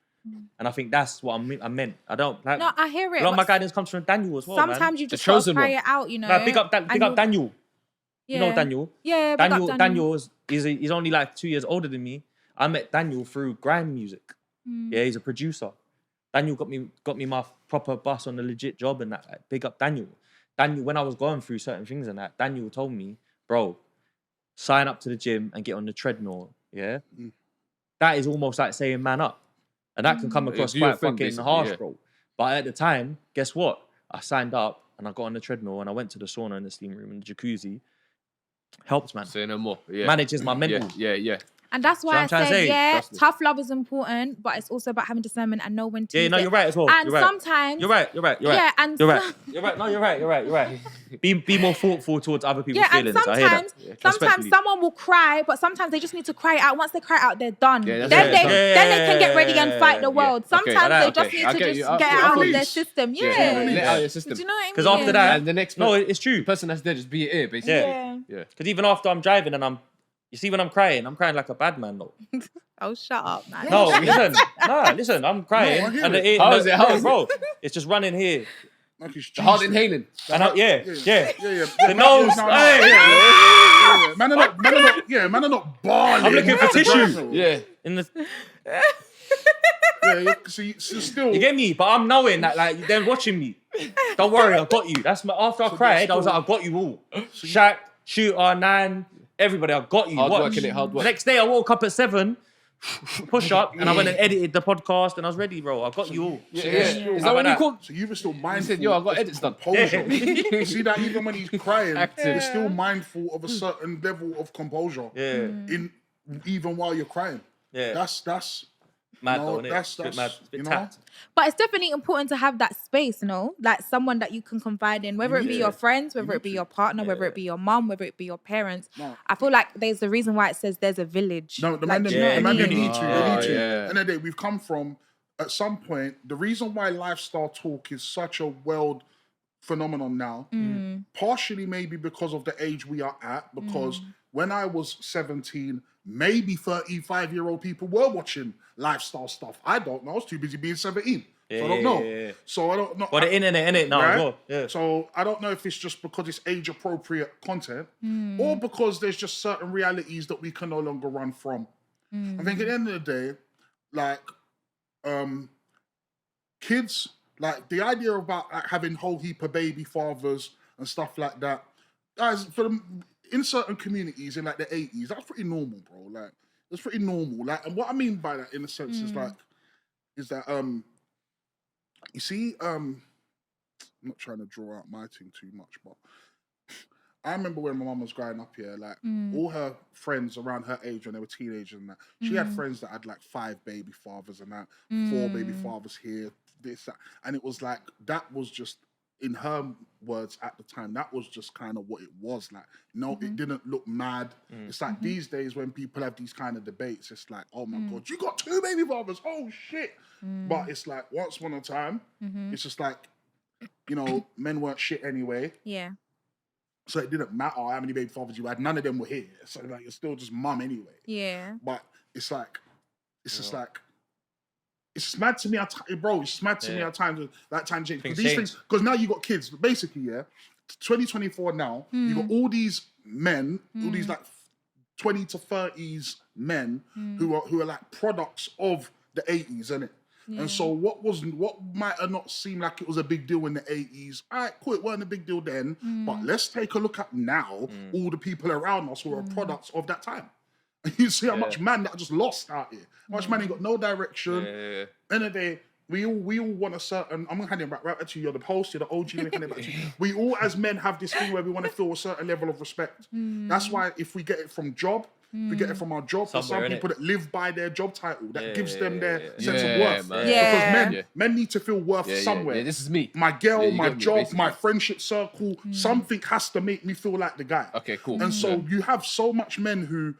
Speaker 2: And I think that's what I meant. I don't like.
Speaker 1: No, I hear it.
Speaker 2: A lot of my guidance comes from Daniel as well,
Speaker 1: Sometimes
Speaker 2: man.
Speaker 1: you just gotta cry it out, you know.
Speaker 2: Nah, big up Daniel.
Speaker 1: Yeah.
Speaker 2: You know Daniel.
Speaker 1: Yeah,
Speaker 2: Daniel he's only like 2 years older than me. I met Daniel through grime music. Yeah, he's a producer. Daniel got me my proper bus on a legit job and that. Like, big up Daniel. Daniel, when I was going through certain things and that, Daniel told me, bro, sign up to the gym and get on the treadmill. Yeah, that is almost like saying man up, and that can come across quite fucking harsh, bro. But at the time, guess what? I signed up and I got on the treadmill and I went to the sauna and the steam room and the jacuzzi. Helped, man.
Speaker 3: Say no more. Yeah.
Speaker 2: Manages my mental.
Speaker 3: Yeah.
Speaker 1: And that's why I say, tough love is important, but it's also about having discernment and know when to.
Speaker 2: Yeah, no, you're right as well.
Speaker 1: And
Speaker 2: you're right.
Speaker 1: sometimes
Speaker 2: you're right.
Speaker 1: Yeah, and
Speaker 2: you're right. No, you're right. Be more thoughtful towards other people's feelings.
Speaker 1: And
Speaker 2: I hear that.
Speaker 1: sometimes someone will cry, but sometimes they just need to cry it out. Once they cry it out, they're done.
Speaker 3: Yeah,
Speaker 1: then they can get ready and fight the world. Sometimes they just need to just get it out of their system.
Speaker 3: Let it out of your system.
Speaker 1: Do you know what I mean?
Speaker 2: Because after that,
Speaker 3: and the next
Speaker 2: it's true.
Speaker 3: The person that's there, just be it, basically.
Speaker 2: Yeah. Because even after I'm driving and you see when I'm crying like a bad man though.
Speaker 1: Oh, shut up, man.
Speaker 2: No, listen, I'm crying.
Speaker 3: How is it?
Speaker 2: Bro, it's just running here.
Speaker 4: Like it's
Speaker 3: hard inhaling.
Speaker 2: And yeah.
Speaker 4: The
Speaker 2: nose.
Speaker 4: Man are not balling.
Speaker 2: I'm looking for tissue.
Speaker 3: Yeah.
Speaker 2: In the.
Speaker 4: So still.
Speaker 2: You get me? But I'm knowing that like they're watching me. Don't worry, I got you. That's after I cried, I was like, I got you all. Shaq, Shooter, Nan, everybody, I got you.
Speaker 3: Hard work.
Speaker 2: The next day I woke up at 7, push up, and I went and edited the podcast and I was ready, bro. I got you all.
Speaker 3: Yeah. Is that what you called?
Speaker 4: So you were still mindful.
Speaker 3: He said, yo, I got edits done.
Speaker 4: Composure. You see that even when he's crying,
Speaker 3: Active.
Speaker 4: he's still mindful of a certain level of composure.
Speaker 2: Yeah.
Speaker 4: Even while you're crying.
Speaker 2: Yeah.
Speaker 4: That's
Speaker 2: mad,
Speaker 4: no,
Speaker 2: though, innit?
Speaker 4: that's
Speaker 2: Bit mad, bit
Speaker 4: you know?
Speaker 2: tapped.
Speaker 1: But it's definitely important to have that space, like someone that you can confide in, whether it be your friends, whether it be your partner, whether it be your mum, whether it be your parents.
Speaker 4: No.
Speaker 1: I feel like there's a reason why it says there's a village.
Speaker 4: No, the
Speaker 1: like,
Speaker 4: man,
Speaker 1: do you know what I
Speaker 4: they
Speaker 1: mean?
Speaker 4: need to. They need to.
Speaker 3: Yeah.
Speaker 4: End of the day, we've come from, at some point, the reason why lifestyle talk is such a world phenomenon now, partially maybe because of the age we are at, because when I was 17, maybe 35-year-old people were watching lifestyle stuff. I don't know. I was too busy being 17. So I don't know.
Speaker 2: Yeah.
Speaker 4: So I don't know.
Speaker 2: But the internet, innit, now as well. Yeah.
Speaker 4: So I don't know if it's just because it's age-appropriate content or because there's just certain realities that we can no longer run from. I think at the end of the day, like, kids, like the idea about like, having whole heap of baby fathers and stuff like that, guys, for them, in certain communities in like the 80s, that's pretty normal, bro. Like, it's pretty normal. Like, and what I mean by that, in a sense, is that you see, I'm not trying to draw out my thing too much, but I remember when my mum was growing up here, like all her friends around her age when they were teenagers and that, she had friends that had like 5 baby fathers and that, 4 baby fathers here, this, that. And it was like, that was just, in her words at the time, that was just kind of what it was like. No, it didn't look mad. It's like these days when people have these kind of debates, it's like, oh my God, you got 2 baby fathers, oh shit. But it's like, once upon a time, it's just like, you know, men weren't shit anyway.
Speaker 1: Yeah.
Speaker 4: So it didn't matter how many baby fathers you had. None of them were here. So like, you're still just mum anyway.
Speaker 1: Yeah.
Speaker 4: But it's like, it's just like, it's just mad to me, bro. It's just mad to me at times that time change. Because now you got kids. Basically, 2024 now, you got all these men, all these like 20 to 30s men who are like products of the 80s, innit? Yeah. And so what might have not seemed like it was a big deal in the 80s, all right, cool, it wasn't a big deal then, but let's take a look at now, all the people around us who are products of that time. And you see how much man that just lost out here. How much man ain't got no direction. End of the day, we all want a certain, I'm gonna hand it right back to you, you're the host, you're the OG, let me hand it back to you. We all as men have this thing where we want to feel a certain level of respect. That's why if we get it from job, we get it from our job. There's some people that live by their job title that gives them their sense of worth. Because men need to feel worth somewhere.
Speaker 3: Yeah, this is me.
Speaker 4: My girl, my job, my friendship circle, something has to make me feel like the guy.
Speaker 3: Okay, cool.
Speaker 4: And so you have so much men who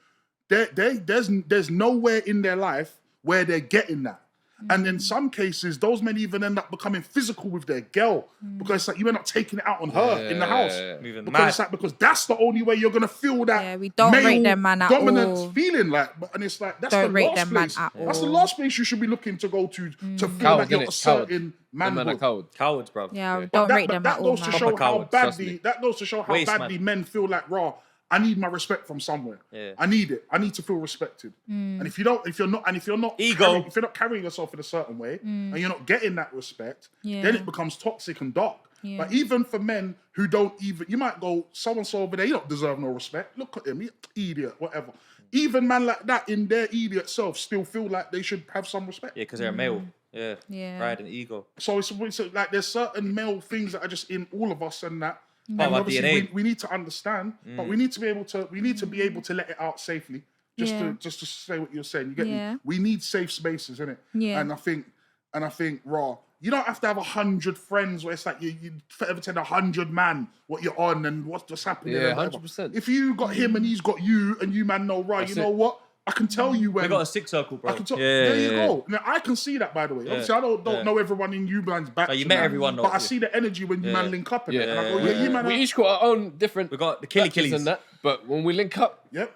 Speaker 4: there's nowhere in their life where they're getting that. And in some cases, those men even end up becoming physical with their girl because it's like you end up taking it out on her in the house. Because it's like, because that's the only way you're gonna feel that.
Speaker 1: Yeah, we don't rate them man at
Speaker 4: dominance
Speaker 1: all.
Speaker 4: feeling like, and it's like that's
Speaker 1: Don't
Speaker 4: the
Speaker 1: rate
Speaker 4: last
Speaker 1: them
Speaker 4: place.
Speaker 1: man at
Speaker 4: That's the
Speaker 1: all.
Speaker 4: last place you should be looking to go to feel
Speaker 3: Coward,
Speaker 4: like you're
Speaker 3: innit?
Speaker 4: asserting
Speaker 3: Man are
Speaker 4: manhood.
Speaker 2: Cowards, bro.
Speaker 1: Yeah,
Speaker 4: But
Speaker 1: don't rate them
Speaker 4: that
Speaker 1: at all,
Speaker 4: goes to
Speaker 1: man.
Speaker 4: show
Speaker 3: Proper
Speaker 4: how
Speaker 3: coward, trust
Speaker 4: badly
Speaker 3: me.
Speaker 4: that goes to show how
Speaker 2: Waste,
Speaker 4: badly
Speaker 2: man.
Speaker 4: men feel like, raw. I need my respect from somewhere.
Speaker 2: Yeah.
Speaker 4: I need it. I need to feel respected. And if you're not
Speaker 2: Ego.
Speaker 4: if you're not carrying yourself in a certain way and you're not getting that respect,
Speaker 1: Yeah.
Speaker 4: then it becomes toxic and dark.
Speaker 1: Yeah.
Speaker 4: But even for men who don't even, you might go, so-and-so over there, you don't deserve no respect. Look at him, he idiot, whatever. Even man like that in their idiot self still feel like they should have some respect.
Speaker 2: Yeah, because they're a male. Yeah.
Speaker 1: Yeah.
Speaker 2: Pride and ego.
Speaker 4: So it's like there's certain male things that are just in all of us and that.
Speaker 2: Part of our
Speaker 4: obviously
Speaker 2: DNA.
Speaker 4: we need to understand, but we need to be able to let it out safely. Just to say what you're saying. You get
Speaker 1: Yeah.
Speaker 4: me? We need safe spaces, innit?
Speaker 1: Yeah.
Speaker 4: And I think raw. You don't have to have 100 friends where it's like you forever tell 100 man what you're on and what's happening.
Speaker 3: Yeah,
Speaker 4: and whatever.
Speaker 3: 100%.
Speaker 4: If you got him and he's got you and you man know right,
Speaker 3: That's
Speaker 4: you know
Speaker 3: it.
Speaker 4: what? I can tell you when.
Speaker 2: We got a 6 circle, bro.
Speaker 4: I can tell,
Speaker 2: Yeah,
Speaker 4: there you
Speaker 2: yeah.
Speaker 4: go. Now I can see that, by the way. Obviously, I don't know everyone in you man's back.
Speaker 2: No, you
Speaker 4: to
Speaker 2: met
Speaker 4: that,
Speaker 2: everyone, though.
Speaker 4: but I see the energy when you man link up in it. And I go, yeah, you man.
Speaker 3: We each got our own different.
Speaker 2: We got the killy
Speaker 3: batches
Speaker 2: killies.
Speaker 3: and that, but when we link up,
Speaker 4: Yep,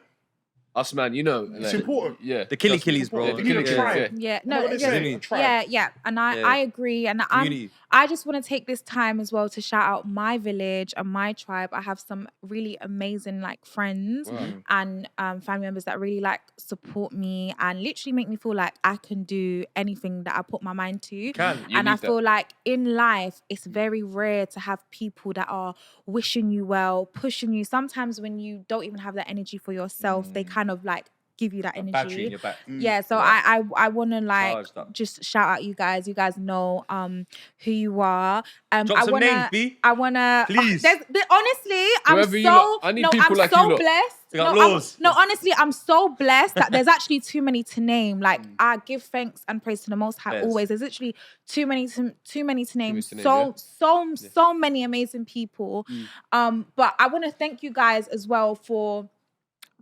Speaker 3: us man, you know,
Speaker 4: it's important.
Speaker 3: Yeah,
Speaker 2: The killy
Speaker 3: trust me.
Speaker 2: killies, bro.
Speaker 3: Yeah,
Speaker 4: You
Speaker 3: the
Speaker 4: need a
Speaker 3: killy
Speaker 4: tribe.
Speaker 3: killies, yeah.
Speaker 1: Yeah,
Speaker 4: know
Speaker 1: no,
Speaker 4: what they say?
Speaker 1: yeah,
Speaker 4: A tribe.
Speaker 1: yeah, and
Speaker 2: Yeah.
Speaker 1: I agree, and
Speaker 2: Community.
Speaker 1: I just want to take this time as well to shout out my village and my tribe. I have some really amazing like friends and family members that really like support me and literally make me feel like I can do anything that I put my mind to.
Speaker 3: You
Speaker 1: And I
Speaker 3: need that.
Speaker 1: feel like in life, it's very rare to have people that are wishing you well, pushing you. Sometimes when you don't even have that energy for yourself, they kind of like give you that energy.
Speaker 2: Battery in your back.
Speaker 1: Yeah, so I want to like
Speaker 2: Charged up.
Speaker 1: just shout out you guys. You guys know who you are.
Speaker 2: Drop
Speaker 1: I
Speaker 2: some
Speaker 1: wanna,
Speaker 2: names, B.
Speaker 1: I wanna
Speaker 2: Please.
Speaker 1: Honestly, I'm
Speaker 3: Whoever you
Speaker 1: so
Speaker 3: lot- I need people
Speaker 1: I'm
Speaker 3: like
Speaker 1: so
Speaker 3: you lot.
Speaker 1: blessed.
Speaker 2: We got
Speaker 1: No, I'm-
Speaker 2: laws.
Speaker 1: no, honestly, I'm so blessed that there's actually too many to name. Like I give thanks and praise to the Most High
Speaker 2: Yes.
Speaker 1: always. There's literally too many to name.
Speaker 3: to name,
Speaker 1: So many amazing people. But I want to thank you guys as well for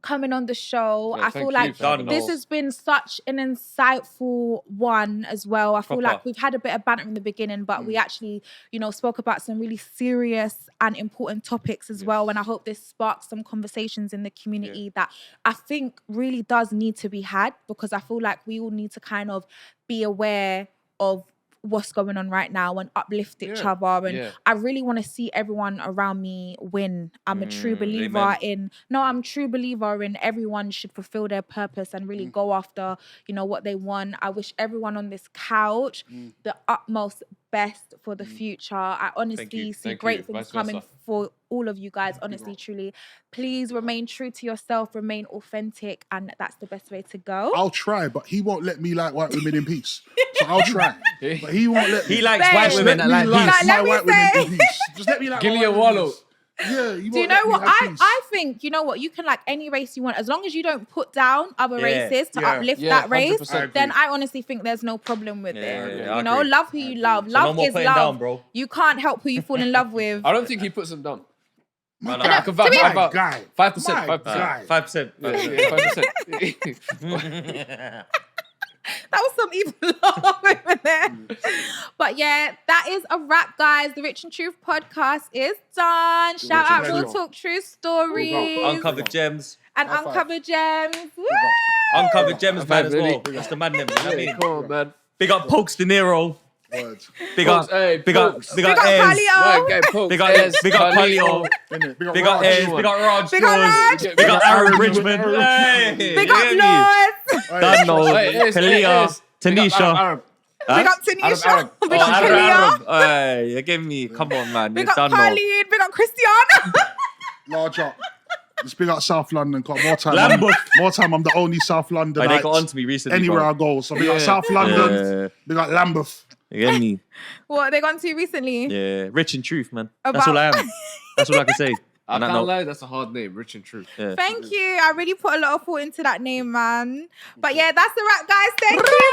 Speaker 1: coming on the show.
Speaker 3: Yeah,
Speaker 1: I feel
Speaker 3: thank
Speaker 1: like
Speaker 3: you for having
Speaker 1: this
Speaker 3: us.
Speaker 1: has been such an insightful one as well. I feel
Speaker 2: Proper.
Speaker 1: like we've had a bit of banter in the beginning, but we actually, spoke about some really serious and important topics as well. And I hope this sparks some conversations in the community that I think really does need to be had, because I feel like we all need to kind of be aware of what's going on right now and uplift each other. And I really want to see everyone around me win. I'm a true believer I'm a true believer in everyone should fulfill their purpose and really go after, what they want. I wish everyone on this couch the utmost best for the future. I honestly see
Speaker 3: Thank
Speaker 1: great
Speaker 3: you.
Speaker 1: things
Speaker 3: Vice
Speaker 1: coming
Speaker 3: versa.
Speaker 1: for all of you guys, honestly, truly. Please remain true to yourself, remain authentic, and that's the best way to go.
Speaker 4: I'll try, but he won't let me like white women in peace. So I'll try, but he won't let me.
Speaker 2: He likes
Speaker 1: Babe.
Speaker 2: white women that
Speaker 4: Let me
Speaker 2: like
Speaker 4: like
Speaker 2: peace.
Speaker 1: Let
Speaker 4: my
Speaker 1: me
Speaker 4: white women
Speaker 1: say.
Speaker 4: in peace. Just let me like
Speaker 3: Gilly
Speaker 4: my
Speaker 3: and
Speaker 4: white women in
Speaker 3: Wallow.
Speaker 4: peace. Yeah,
Speaker 1: Do you know what? I think, you can like any race you want, as long as you don't put down other races to uplift that race,
Speaker 3: 100%.
Speaker 1: then I honestly think there's no problem with
Speaker 2: Yeah,
Speaker 1: it.
Speaker 2: yeah, I agree.
Speaker 1: Love who you love.
Speaker 2: So
Speaker 1: Love
Speaker 2: no more
Speaker 1: is
Speaker 2: putting
Speaker 1: love.
Speaker 2: down, bro.
Speaker 1: You can't help who you fall in love with.
Speaker 3: I don't think he puts them down.
Speaker 4: My
Speaker 2: no.
Speaker 4: guy,
Speaker 3: I can vouch
Speaker 4: my
Speaker 3: about
Speaker 4: guy,
Speaker 3: 5%.
Speaker 4: my
Speaker 3: 5%.
Speaker 4: guy.
Speaker 2: 5%.
Speaker 1: That was some evil laugh over there. But yeah, that is a wrap, guys. The Rich and Truth podcast is done. Shout out
Speaker 4: and
Speaker 1: Real
Speaker 4: Truth.
Speaker 1: Talk True Stories
Speaker 2: Uncovered gems.
Speaker 1: and
Speaker 4: High five.
Speaker 1: Uncovered Gems. Woo!
Speaker 2: Uncovered gems, man, as
Speaker 3: really.
Speaker 2: well. That's the man, them. You know what I mean?
Speaker 3: Come on, man.
Speaker 2: Big up Pokes De Niro.
Speaker 4: Words.
Speaker 2: Big up,
Speaker 3: Pokes, hey,
Speaker 2: big up,
Speaker 3: Pokes.
Speaker 2: big
Speaker 1: Big
Speaker 2: up
Speaker 1: up
Speaker 2: Ayers.
Speaker 1: Palio.
Speaker 3: Right, Pokes,
Speaker 2: Big up,
Speaker 3: Ez,
Speaker 2: big up Palio.
Speaker 4: Innit? Big up
Speaker 2: Big up
Speaker 4: Raj.
Speaker 2: Ayers. Big up Raj.
Speaker 1: Big up Raj.
Speaker 2: Big up Aaron Bridgman. Hey,
Speaker 1: Big
Speaker 2: you
Speaker 1: up
Speaker 2: get me?
Speaker 1: Lord.
Speaker 2: Dan knows.
Speaker 3: Hey, Ez,
Speaker 2: Kalia.
Speaker 3: Ez. Big up
Speaker 2: Tanisha.
Speaker 3: Arab.
Speaker 1: Big up
Speaker 3: Arab,
Speaker 1: Tanisha.
Speaker 3: Arab.
Speaker 1: Big up
Speaker 2: Arab,
Speaker 1: Kalia.
Speaker 2: Arab. Hey, you give me. Come on, man.
Speaker 1: Big
Speaker 2: You
Speaker 1: up
Speaker 2: done know.
Speaker 1: Carleen. Big up Christiana.
Speaker 4: Large up. Just big up South London. Got more time.
Speaker 2: Lambeth.
Speaker 4: More time. I'm the only South London.
Speaker 2: Hey, they got on to me recently.
Speaker 4: Anywhere
Speaker 2: bro.
Speaker 4: I go. So big up South London.
Speaker 2: Yeah.
Speaker 4: Big up Lambeth.
Speaker 2: You get me?
Speaker 1: What they gone to recently?
Speaker 2: Yeah. Rich in truth, man. That's
Speaker 1: About-
Speaker 2: all I am. That's all I can say.
Speaker 3: I
Speaker 2: On that
Speaker 3: can't
Speaker 2: note.
Speaker 3: lie, that's a hard name, Rich and True.
Speaker 2: Yeah.
Speaker 1: Thank you. I really put a lot of thought into that name, man. But yeah, that's the wrap, guys. Thank you.